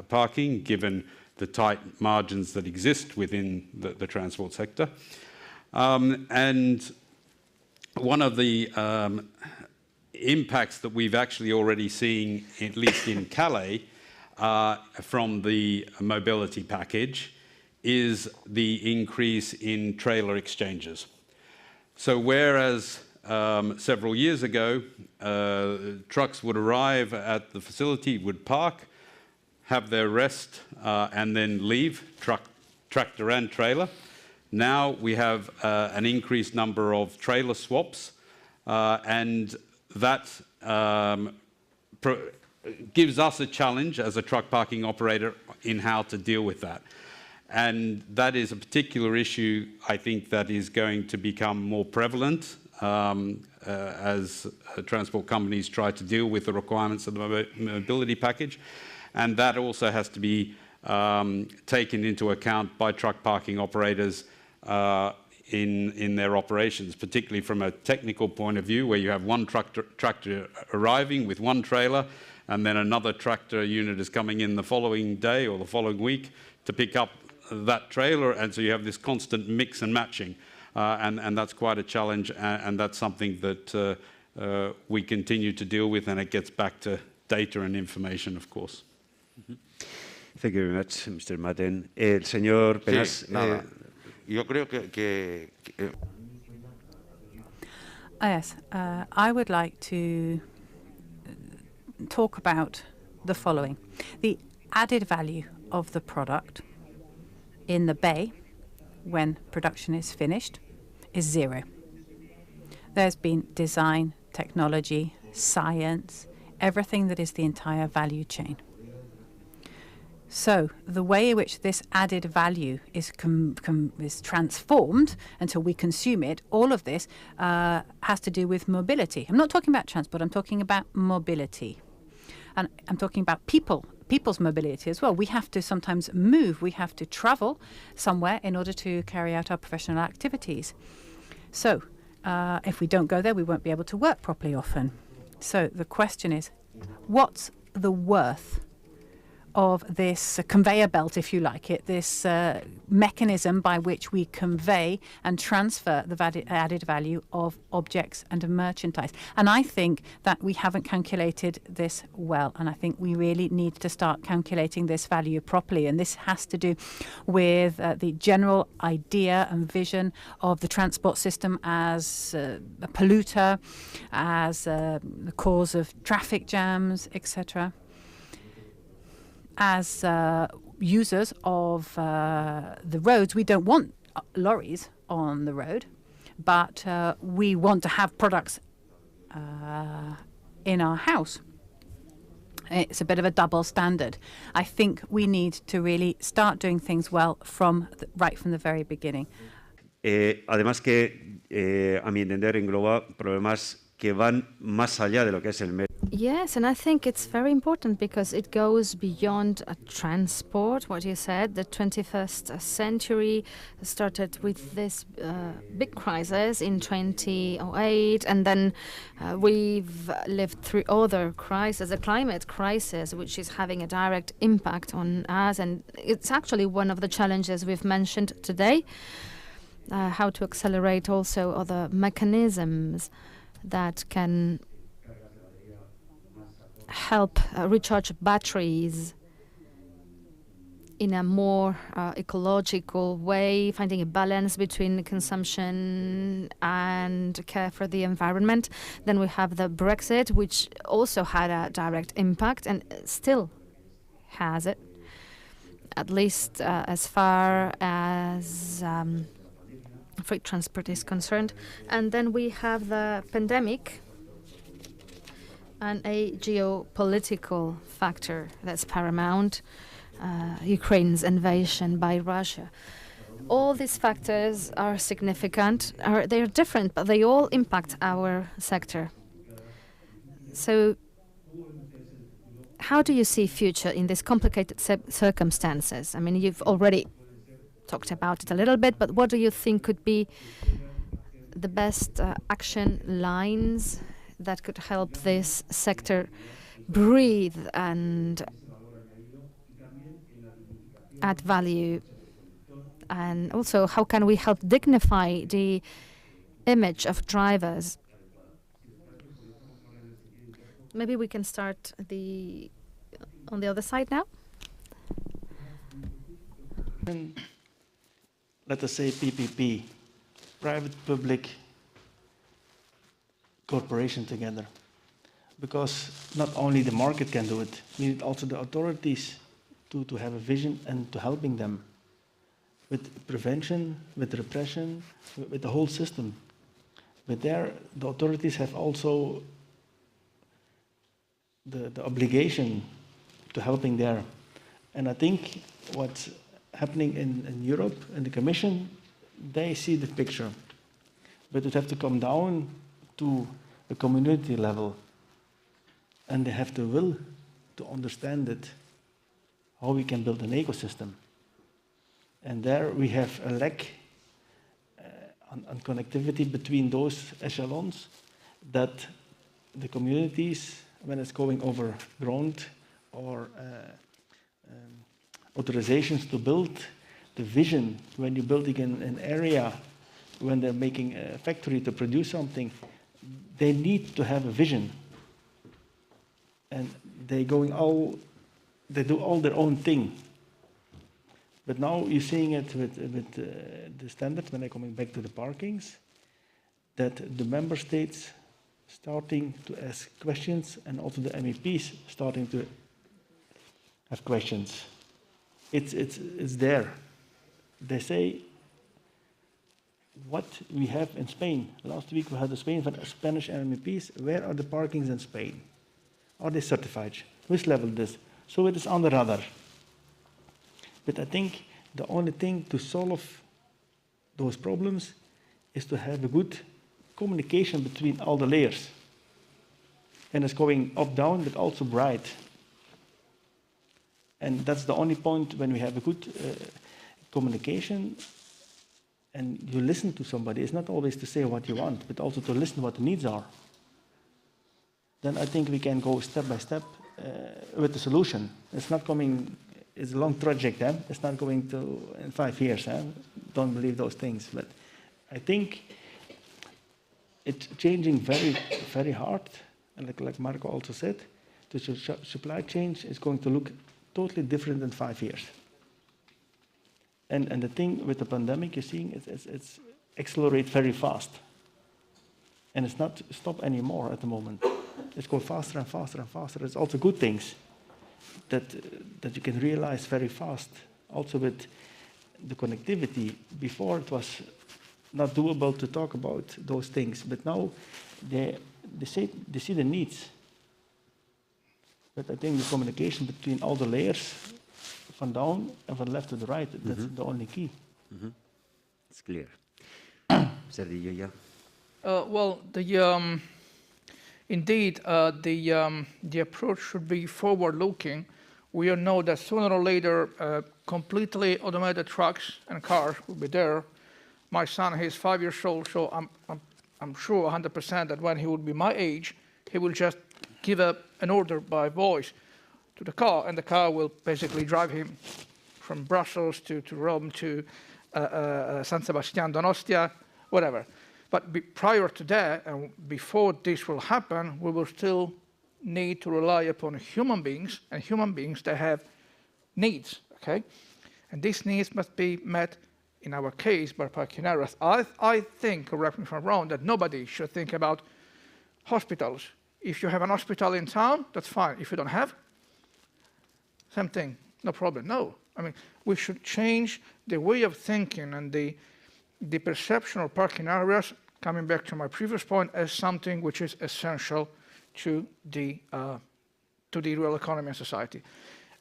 parking, given the tight margins that exist within the transport sector. And one of the impacts that we've actually already seen, at least in Calais, from the mobility package, is the increase in trailer exchanges. So whereas several years ago, trucks would arrive at the facility, would park, have their rest, and then leave, tractor and trailer. Now we have an increased number of trailer swaps, and that gives us a challenge as a truck parking operator in how to deal with that. And that is a particular issue, I think, that is going to become more prevalent as transport companies try to deal with the requirements of the mobility package. And that also has to be taken into account by truck parking operators in their operations, particularly from a technical point of view, where you have one tractor arriving with one trailer, and then another tractor unit is coming in the following day or the following week to pick up that trailer, and so you have this constant mix and matching, and that's quite a challenge, and that's something that we continue to deal with, and it gets back to data and information, of course. Thank you very much, Mr. Matten. El señor Penas. Sí, nada. Yo creo que Yes, I would like to talk about the following. The added value of the product in the bay when production is finished is zero. There's been design, technology, science, everything that is the entire value chain. So the way in which this added value is transformed until we consume it, all of this has to do with mobility. I'm not talking about transport, I'm talking about mobility. And I'm talking about people's mobility as well. We have to sometimes move, we have to travel somewhere in order to carry out our professional activities. So if we don't go there, we won't be able to work properly often. So the question is, what's the worth of this conveyor belt, if you like it, this mechanism by which we convey and transfer the added value of objects and merchandise? And I think that we haven't calculated this well, and I think we really need to start calculating this value properly. And this has to do with the general idea and vision of the transport system as a polluter, as the cause of traffic jams, etc. As users of the roads, we don't want lorries on the road, but we want to have products in our house. It's a bit of a double standard. I think we need to really start doing things well right from the very beginning. Además que, a mi entender, engloba problemas que van más allá de lo que es el medio. Yes, and I think it's very important because it goes beyond transport, what you said. The 21st century started with this big crisis in 2008, and then we've lived through other crises, a climate crisis, which is having a direct impact on us, and it's actually one of the challenges we've mentioned today, how to accelerate also other mechanisms that can help recharge batteries in a more ecological way, finding a balance between consumption and care for the environment. Then we have the Brexit, which also had a direct impact and still has it, at least as far as freight transport is concerned. And then we have the pandemic and a geopolitical factor that's paramount, Ukraine's invasion by Russia. All these factors are significant. They're different, but they all impact our sector. So how do you see future in these complicated circumstances? I mean, you've already talked about it a little bit, but what do you think could be the best action lines that could help this sector breathe and add value? And also, how can we help dignify the image of drivers? Maybe we can start on the other side now. Let us say PPP, private-public cooperation together. Because not only the market can do it, we need also the authorities to have a vision and to helping them with prevention, with repression, with the whole system. But there, the authorities have also the obligation to helping there. And I think what's happening in Europe and the Commission, they see the picture. But it has to come down to a community level. And they have the will to understand it, how we can build an ecosystem. And there we have a lack on connectivity between those echelons that the communities, when it's going over ground or authorizations to build, the vision when you're building an area, when they're making a factory to produce something, they need to have a vision. And they do all their own thing. But now you're seeing it with the standards, when they're coming back to the parkings, that the member states starting to ask questions, and also the MEPs starting to have questions. It's there. They say, what we have in Spain. Last week we had the Spanish MEPs. Where are the parkings in Spain? Are they certified? Which level is this? So it is on the radar. But I think the only thing to solve those problems is to have a good communication between all the layers. And it's going up, down, but also bright. And that's the only point when we have a good communication and you listen to somebody. It's not always to say what you want, but also to listen what the needs are. Then I think we can go step by step with the solution. It's not coming, it's a long project, it's not going to in 5 years. Don't believe those things. But I think it's changing very, very hard. And like Marco also said, the supply chain is going to look totally different in 5 years. And the thing with the pandemic, you're seeing it's accelerate very fast. And it's not stop anymore at the moment. It's going faster and faster and faster. It's also good things that you can realize very fast. Also with the connectivity. Before it was not doable to talk about those things, but now they see the needs. But I think the communication between all the layers, from down and from left to the right, that's the only key. It's clear. Sergio, yeah. Well, indeed, the approach should be forward-looking. We all know that sooner or later, completely automated trucks and cars will be there. My son, he's 5 years old, so I'm sure 100% that when he will be my age, he will just give an order by voice to the car, and the car will basically drive him from Brussels to Rome to San Sebastian, Donostia, whatever. But prior to that, and before this will happen, we will still need to rely upon human beings, and human beings that have needs, okay? And these needs must be met, in our case, by parking areas. I think, correct me if I'm wrong, that nobody should think about hospitals. If you have an hospital in town, that's fine. If you don't have, same thing, no problem. No, I mean, we should change the way of thinking and the perception of parking areas, coming back to my previous point, as something which is essential to the real economy and society.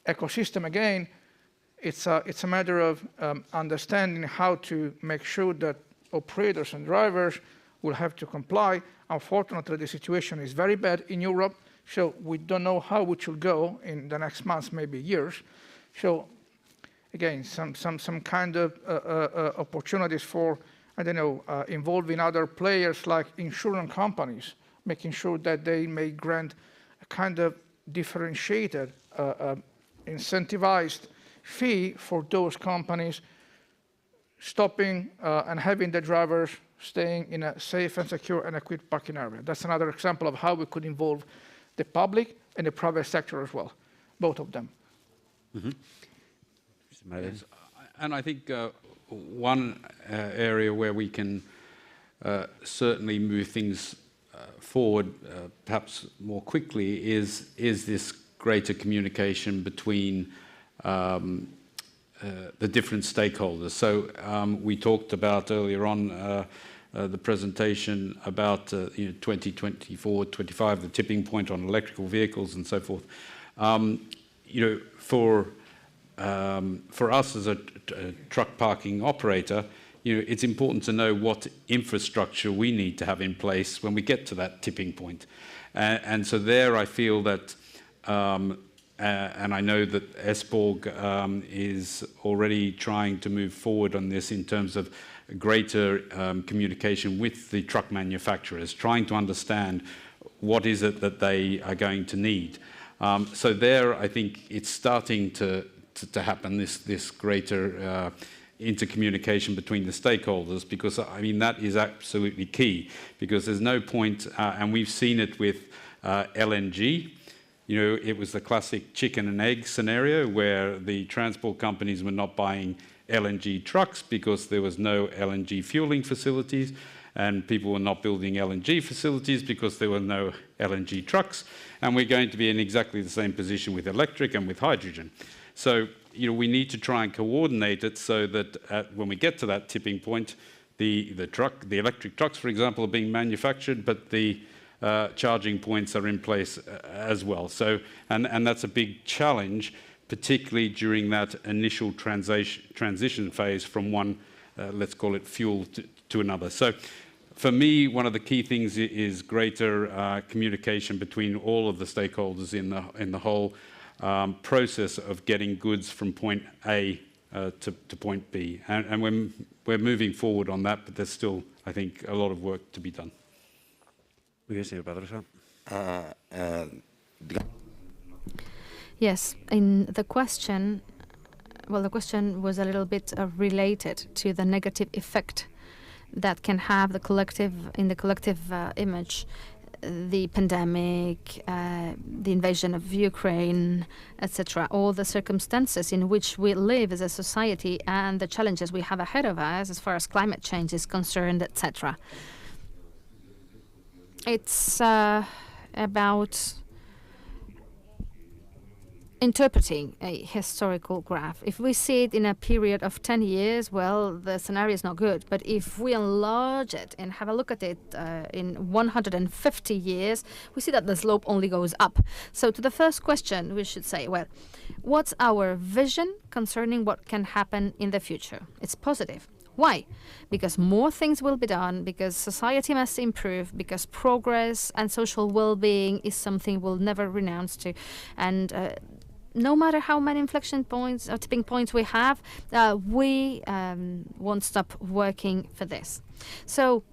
Ecosystem, again, it's a matter of understanding how to make sure that operators and drivers will have to comply. Unfortunately, the situation is very bad in Europe, so we don't know how it will go in the next months, maybe years. So again, some kind of opportunities for, I don't know, involving other players like insurance companies, making sure that they may grant a kind of differentiated, incentivized fee for those companies stopping and having the drivers staying in a safe and secure and equipped parking area. That's another example of how we could involve the public and the private sector as well, both of them. Yes. And I think one area where we can certainly move things forward perhaps more quickly is this greater communication between the different stakeholders. So we talked about earlier on the presentation about 2024, 25, the tipping point on electrical vehicles and so forth. For us as a truck parking operator, it's important to know what infrastructure we need to have in place when we get to that tipping point. And so there I feel that, and I know that SBORG is already trying to move forward on this in terms of greater communication with the truck manufacturers, trying to understand what is it that they are going to need. So there, I think it's starting to happen, this greater intercommunication between the stakeholders, because I mean that is absolutely key, because there's no point, and we've seen it with LNG. It was the classic chicken and egg scenario where the transport companies were not buying LNG trucks because there was no LNG fueling facilities, and people were not building LNG facilities because there were no LNG trucks. And we're going to be in exactly the same position with electric and with hydrogen. So, we need to try and coordinate it so that when we get to that tipping point, the electric trucks, for example, are being manufactured, but the charging points are in place as well. So, and that's a big challenge, particularly during that initial transition phase from one, let's call it fuel, to another. So, for me, one of the key things is greater communication between all of the stakeholders in the whole process of getting goods from point A to point B. And we're moving forward on that, but there's still, I think, a lot of work to be done. Yes, in the question, the question was a little bit related to the negative effect that can have the collective image, the pandemic, the invasion of Ukraine, etc. All the circumstances in which we live as a society and the challenges we have ahead of us as far as climate change is concerned, etc. It's about interpreting a historical graph. If we see it in a period of 10 years, well, the scenario is not good. But if we enlarge it and have a look at it in 150 years, we see that the slope only goes up. So to the first question, we should say, well, what's our vision concerning what can happen in the future? It's positive. Why? Because more things will be done, because society must improve, because progress and social well-being is something we'll never renounce to. And no matter how many inflection points or tipping points we have, we won't stop working for this. So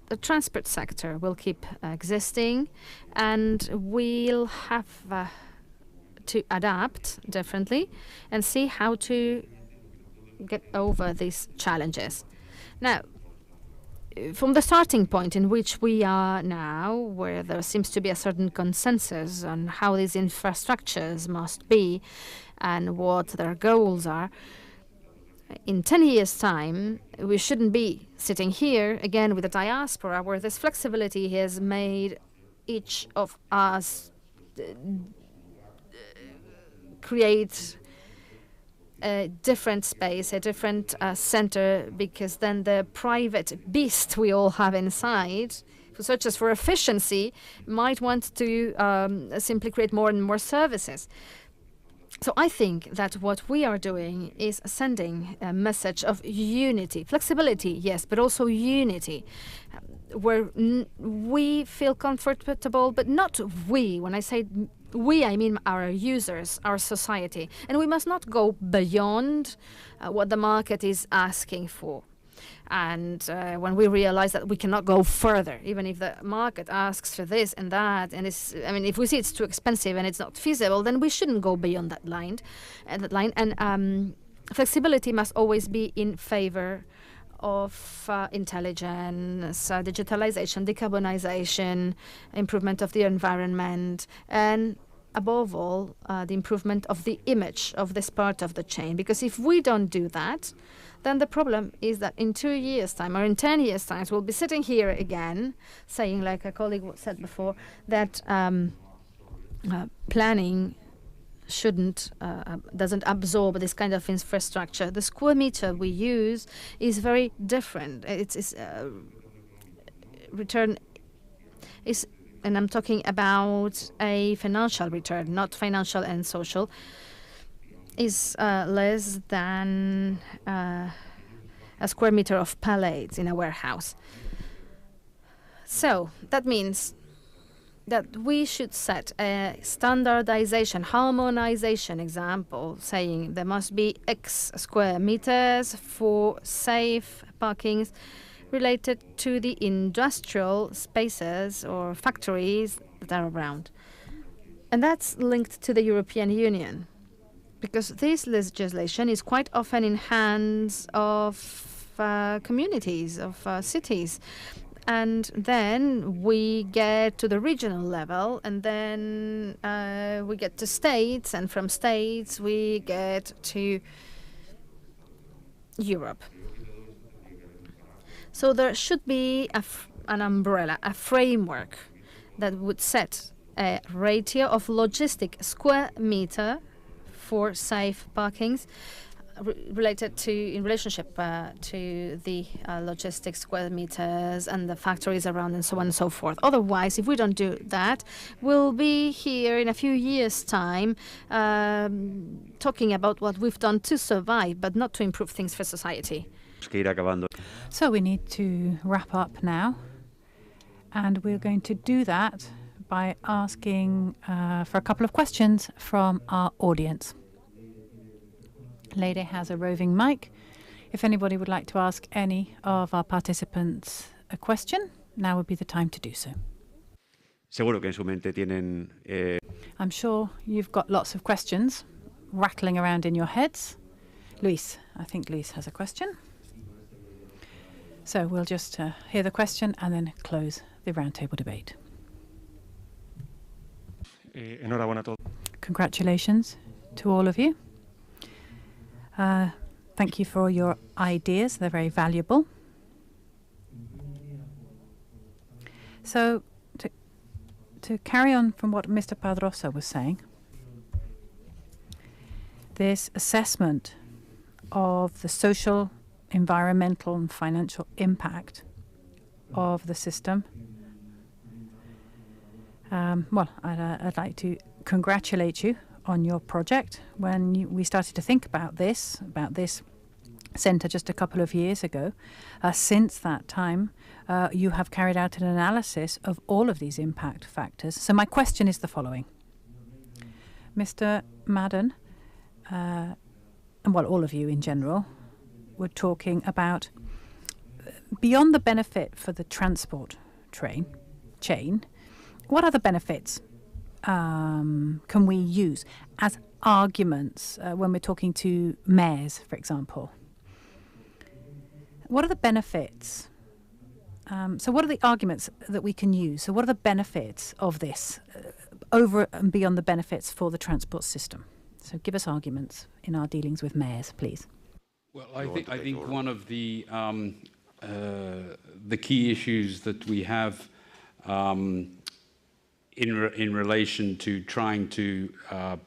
the transport sector will keep existing, and we'll have to adapt differently and see how to get over these challenges. Now, from the starting point in which we are now, where there seems to be a certain consensus on how these infrastructures must be and what their goals are, in 10 years' time, we shouldn't be sitting here again with a diaspora where this flexibility has made each of us create a different space, a different center, because then the private beast we all have inside, who searches for efficiency, might want to simply create more and more services. So I think that what we are doing is sending a message of unity, flexibility, yes, but also unity, where we feel comfortable, but not we. When I say we, I mean our users, our society. And we must not go beyond what the market is asking for. And when we realize that we cannot go further, even if the market asks for this and that, and if we see it's too expensive and it's not feasible, then we shouldn't go beyond that line. And flexibility must always be in favor of intelligence, digitalization, decarbonization, improvement of the environment, and above all, the improvement of the image of this part of the chain. Because if we don't do that, then the problem is that in 2 years' time or in 10 years' time, we'll be sitting here again saying, like a colleague said before, that planning doesn't absorb this kind of infrastructure. The square meter we use is very different. It's return is, and I'm talking about a financial return, not financial and social, is less than a square meter of pallets in a warehouse. So that means that we should set a standardization, harmonization example, saying there must be X square meters for safe parkings related to the industrial spaces or factories that are around. And that's linked to the European Union, because this legislation is quite often in hands of communities, of cities. And then we get to the regional level, and then we get to states, and from states we get to Europe. So there should be an umbrella, a framework that would set a ratio of logistic square meter for safe parkings related to, in relationship to the logistic square meters and the factories around and so on and so forth. Otherwise, if we don't do that, we'll be here in a few years' time talking about what we've done to survive, but not to improve things for society. So we need to wrap up now, and we're going to do that by asking for a couple of questions from our audience. Lady has a roving mic. If anybody would like to ask any of our participants a question, now would be the time to do so. Seguro que en su mente tienen. I'm sure you've got lots of questions rattling around in your heads. Luis, I think Luis has a question. So we'll just hear the question and then close the roundtable debate. Enhorabuena a todos. Congratulations to all of you. Thank you for your ideas. They're very valuable. So to carry on from what Mr. Padrosa was saying, this assessment of the social, environmental and financial impact of the system, well, I'd like to congratulate you on your project. When we started to think about this centre just a couple of years ago, since that time, you have carried out an analysis of all of these impact factors. So my question is the following. Mr. Madden, and well, all of you in general, were talking about beyond the benefit for the transport chain, what other benefits can we use as arguments when we're talking to mayors, for example? What are the benefits? So what are the arguments that we can use? So what are the benefits of this over and beyond the benefits for the transport system? So give us arguments in our dealings with mayors, please. Well, I think one of the key issues that we have in relation to trying to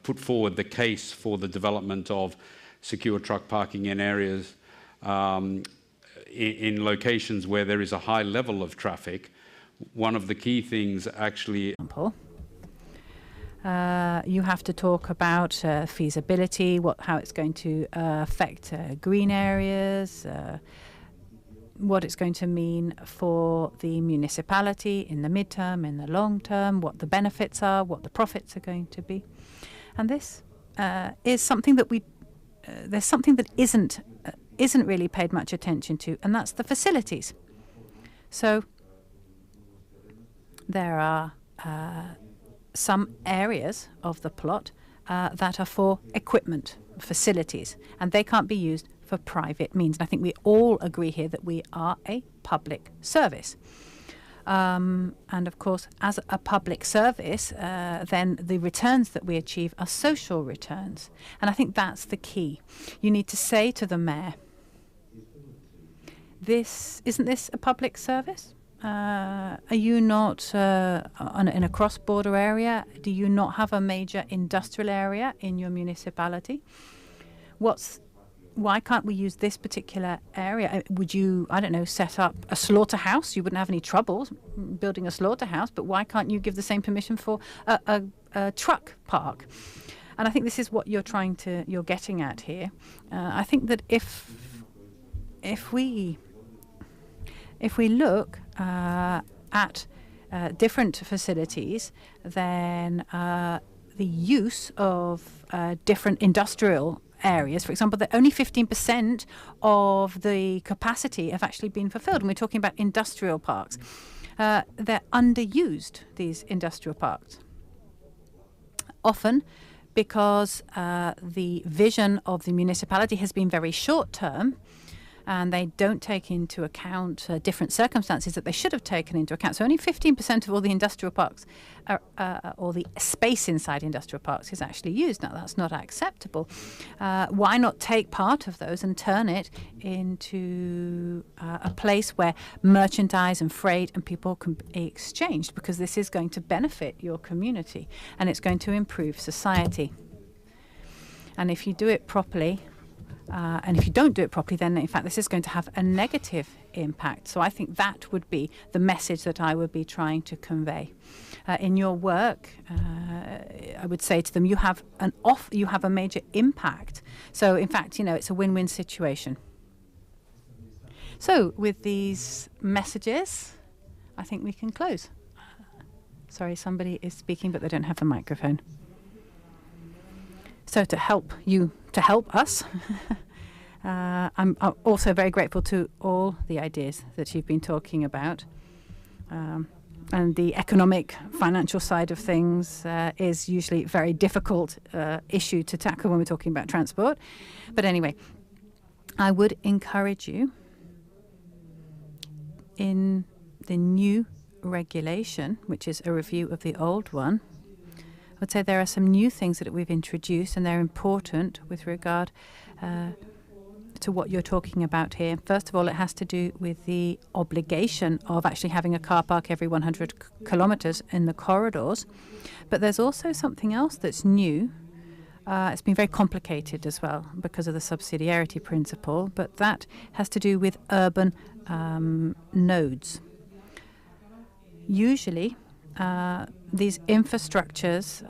put forward the case for the development of secure truck parking in areas in locations where there is a high level of traffic, one of the key things actually... you have to talk about feasibility, how it's going to affect green areas, what it's going to mean for the municipality in the midterm, in the long term, what the benefits are, what the profits are going to be. And this is something that there's something that isn't really paid much attention to, and that's the facilities. So there are some areas of the plot that are for equipment, facilities, and they can't be used for private means. And I think we all agree here that we are a public service. And of course, as a public service, then the returns that we achieve are social returns. And I think that's the key. You need to say to the mayor, isn't this a public service? Are you not in a cross-border area? Do you not have a major industrial area in your municipality? Why can't we use this particular area? Would you, I don't know, set up a slaughterhouse? You wouldn't have any trouble building a slaughterhouse, but why can't you give the same permission for a truck park? And I think this is what you're getting at here. I think that if we look at different facilities, then the use of different industrial areas, for example, that only 15% of the capacity have actually been fulfilled. And we're talking about industrial parks. They're underused, these industrial parks. Often because the vision of the municipality has been very short-term, and they don't take into account different circumstances that they should have taken into account. So only 15% of all the industrial parks, or the space inside industrial parks, is actually used. Now, that's not acceptable. Why not take part of those and turn it into a place where merchandise and freight and people can be exchanged? Because this is going to benefit your community, and it's going to improve society. And if you do it properly, and if you don't do it properly, then in fact this is going to have a negative impact. So I think that would be the message that I would be trying to convey. In your work, I would say to them, you have a major impact. So in fact, it's a win-win situation. So with these messages, I think we can close. Sorry, somebody is speaking, but they don't have the microphone. So to help us, I'm also very grateful to all the ideas that you've been talking about. And the economic, financial side of things is usually a very difficult issue to tackle when we're talking about transport. But anyway, I would encourage you in the new regulation, which is a review of the old one, I would say there are some new things that we've introduced, and they're important with regard to what you're talking about here. First of all, it has to do with the obligation of actually having a car park every 100 kilometers in the corridors. But there's also something else that's new. It's been very complicated as well because of the subsidiarity principle, but that has to do with urban nodes. Usually, these infrastructures,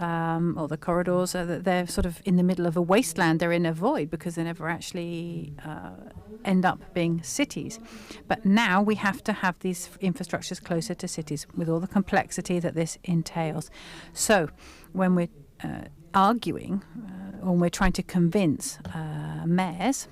or the corridors, they're sort of in the middle of a wasteland. They're in a void because they never actually end up being cities. But now we have to have these infrastructures closer to cities with all the complexity that this entails. So when we're arguing, or we're trying to convince mayors,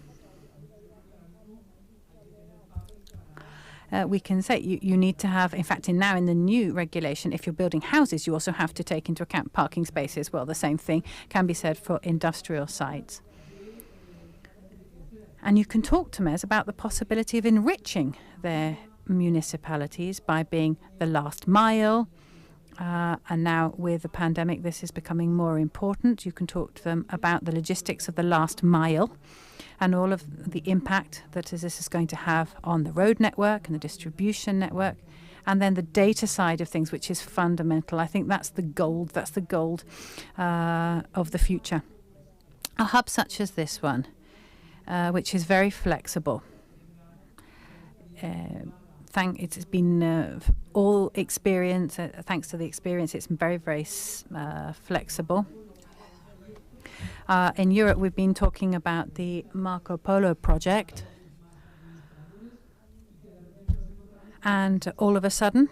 we can say you need to have, in fact, in the new regulation, if you're building houses, you also have to take into account parking spaces. Well, the same thing can be said for industrial sites. And you can talk to mayors about the possibility of enriching their municipalities by being the last mile. And now with the pandemic, this is becoming more important. You can talk to them about the logistics of the last mile and all of the impact that this is going to have on the road network and the distribution network. And then the data side of things, which is fundamental. I think that's the gold of the future. A hub such as this one, which is very flexible. It's been all experience, thanks to the experience, it's very, very flexible. In Europe, we've been talking about the Marco Polo project. And all of a sudden,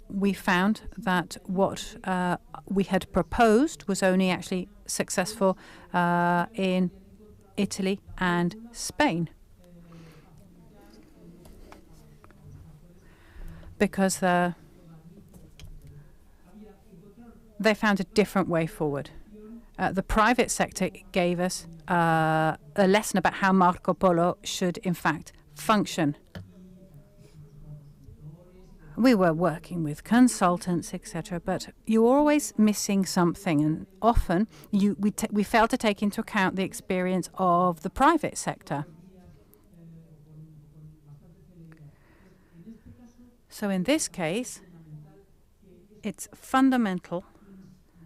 we found that what we had proposed was only actually successful in Italy and Spain. Because they found a different way forward. The private sector gave us a lesson about how Marco Polo should, in fact, function. We were working with consultants, etc., but you're always missing something, and often we fail to take into account the experience of the private sector. So in this case, it's fundamental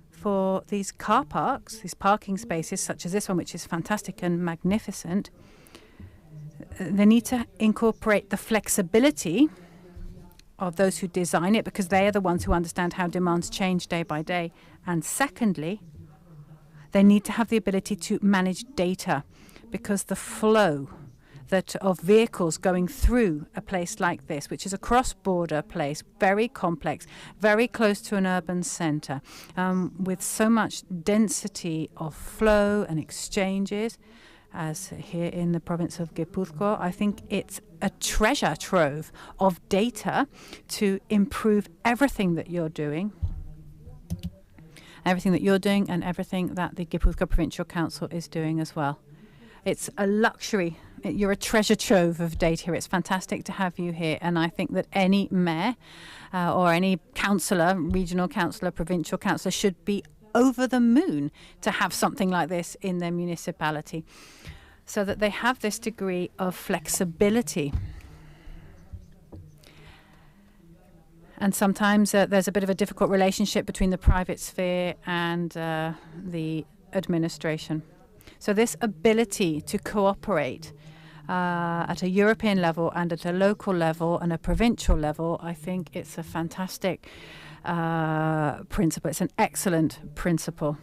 for these car parks, these parking spaces, such as this one, which is fantastic and magnificent. They need to incorporate the flexibility of those who design it, because they are the ones who understand how demands change day by day. And secondly, they need to have the ability to manage data, because the flow of vehicles going through a place like this, which is a cross-border place, very complex, very close to an urban center, with so much density of flow and exchanges, as here in the province of Gipuzkoa, I think it's a treasure trove of data to improve everything that you're doing. Everything that you're doing and everything that the Gipuzkoa Provincial Council is doing as well. It's a luxury. You're a treasure trove of data. It's fantastic to have you here. And I think that any mayor or any councillor, regional councillor, provincial councillor, should be over the moon to have something like this in their municipality, so that they have this degree of flexibility. And sometimes there's a bit of a difficult relationship between the private sphere and the administration. So this ability to cooperate at a European level and at a local level and a provincial level, I think it's a fantastic principle. It's an excellent principle.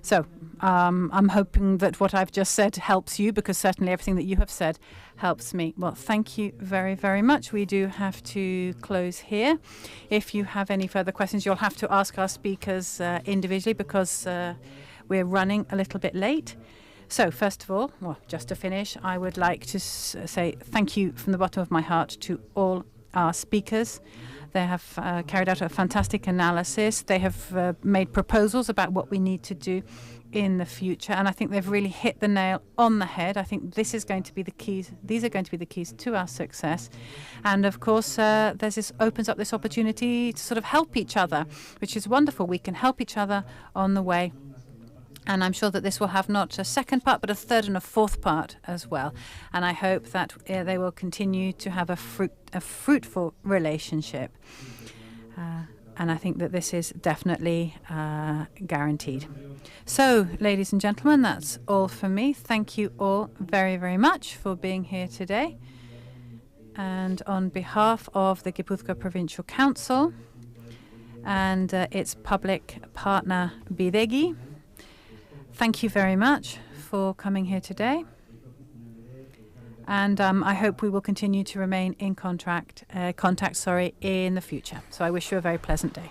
So I'm hoping that what I've just said helps you, because certainly everything that you have said helps me. Well, thank you very, very much. We do have to close here. If you have any further questions, you'll have to ask our speakers individually, because we're running a little bit late. So first of all, well, just to finish, I would like to say thank you from the bottom of my heart to all our speakers. They have carried out a fantastic analysis. They have made proposals about what we need to do in the future, and I think they've really hit the nail on the head. I think this is going to be the keys. These are going to be the keys to our success. And of course, opens up this opportunity to sort of help each other, which is wonderful. We can help each other on the way. And I'm sure that this will have not a second part, but a third and a fourth part as well. And I hope that they will continue to have a fruitful relationship. And I think that this is definitely guaranteed. So, ladies and gentlemen, that's all from me. Thank you all very, very much for being here today. And on behalf of the Gipuzkoa Provincial Council and its public partner, Bidegi, thank you very much for coming here today. And I hope we will continue to remain in contact in the future. So I wish you a very pleasant day.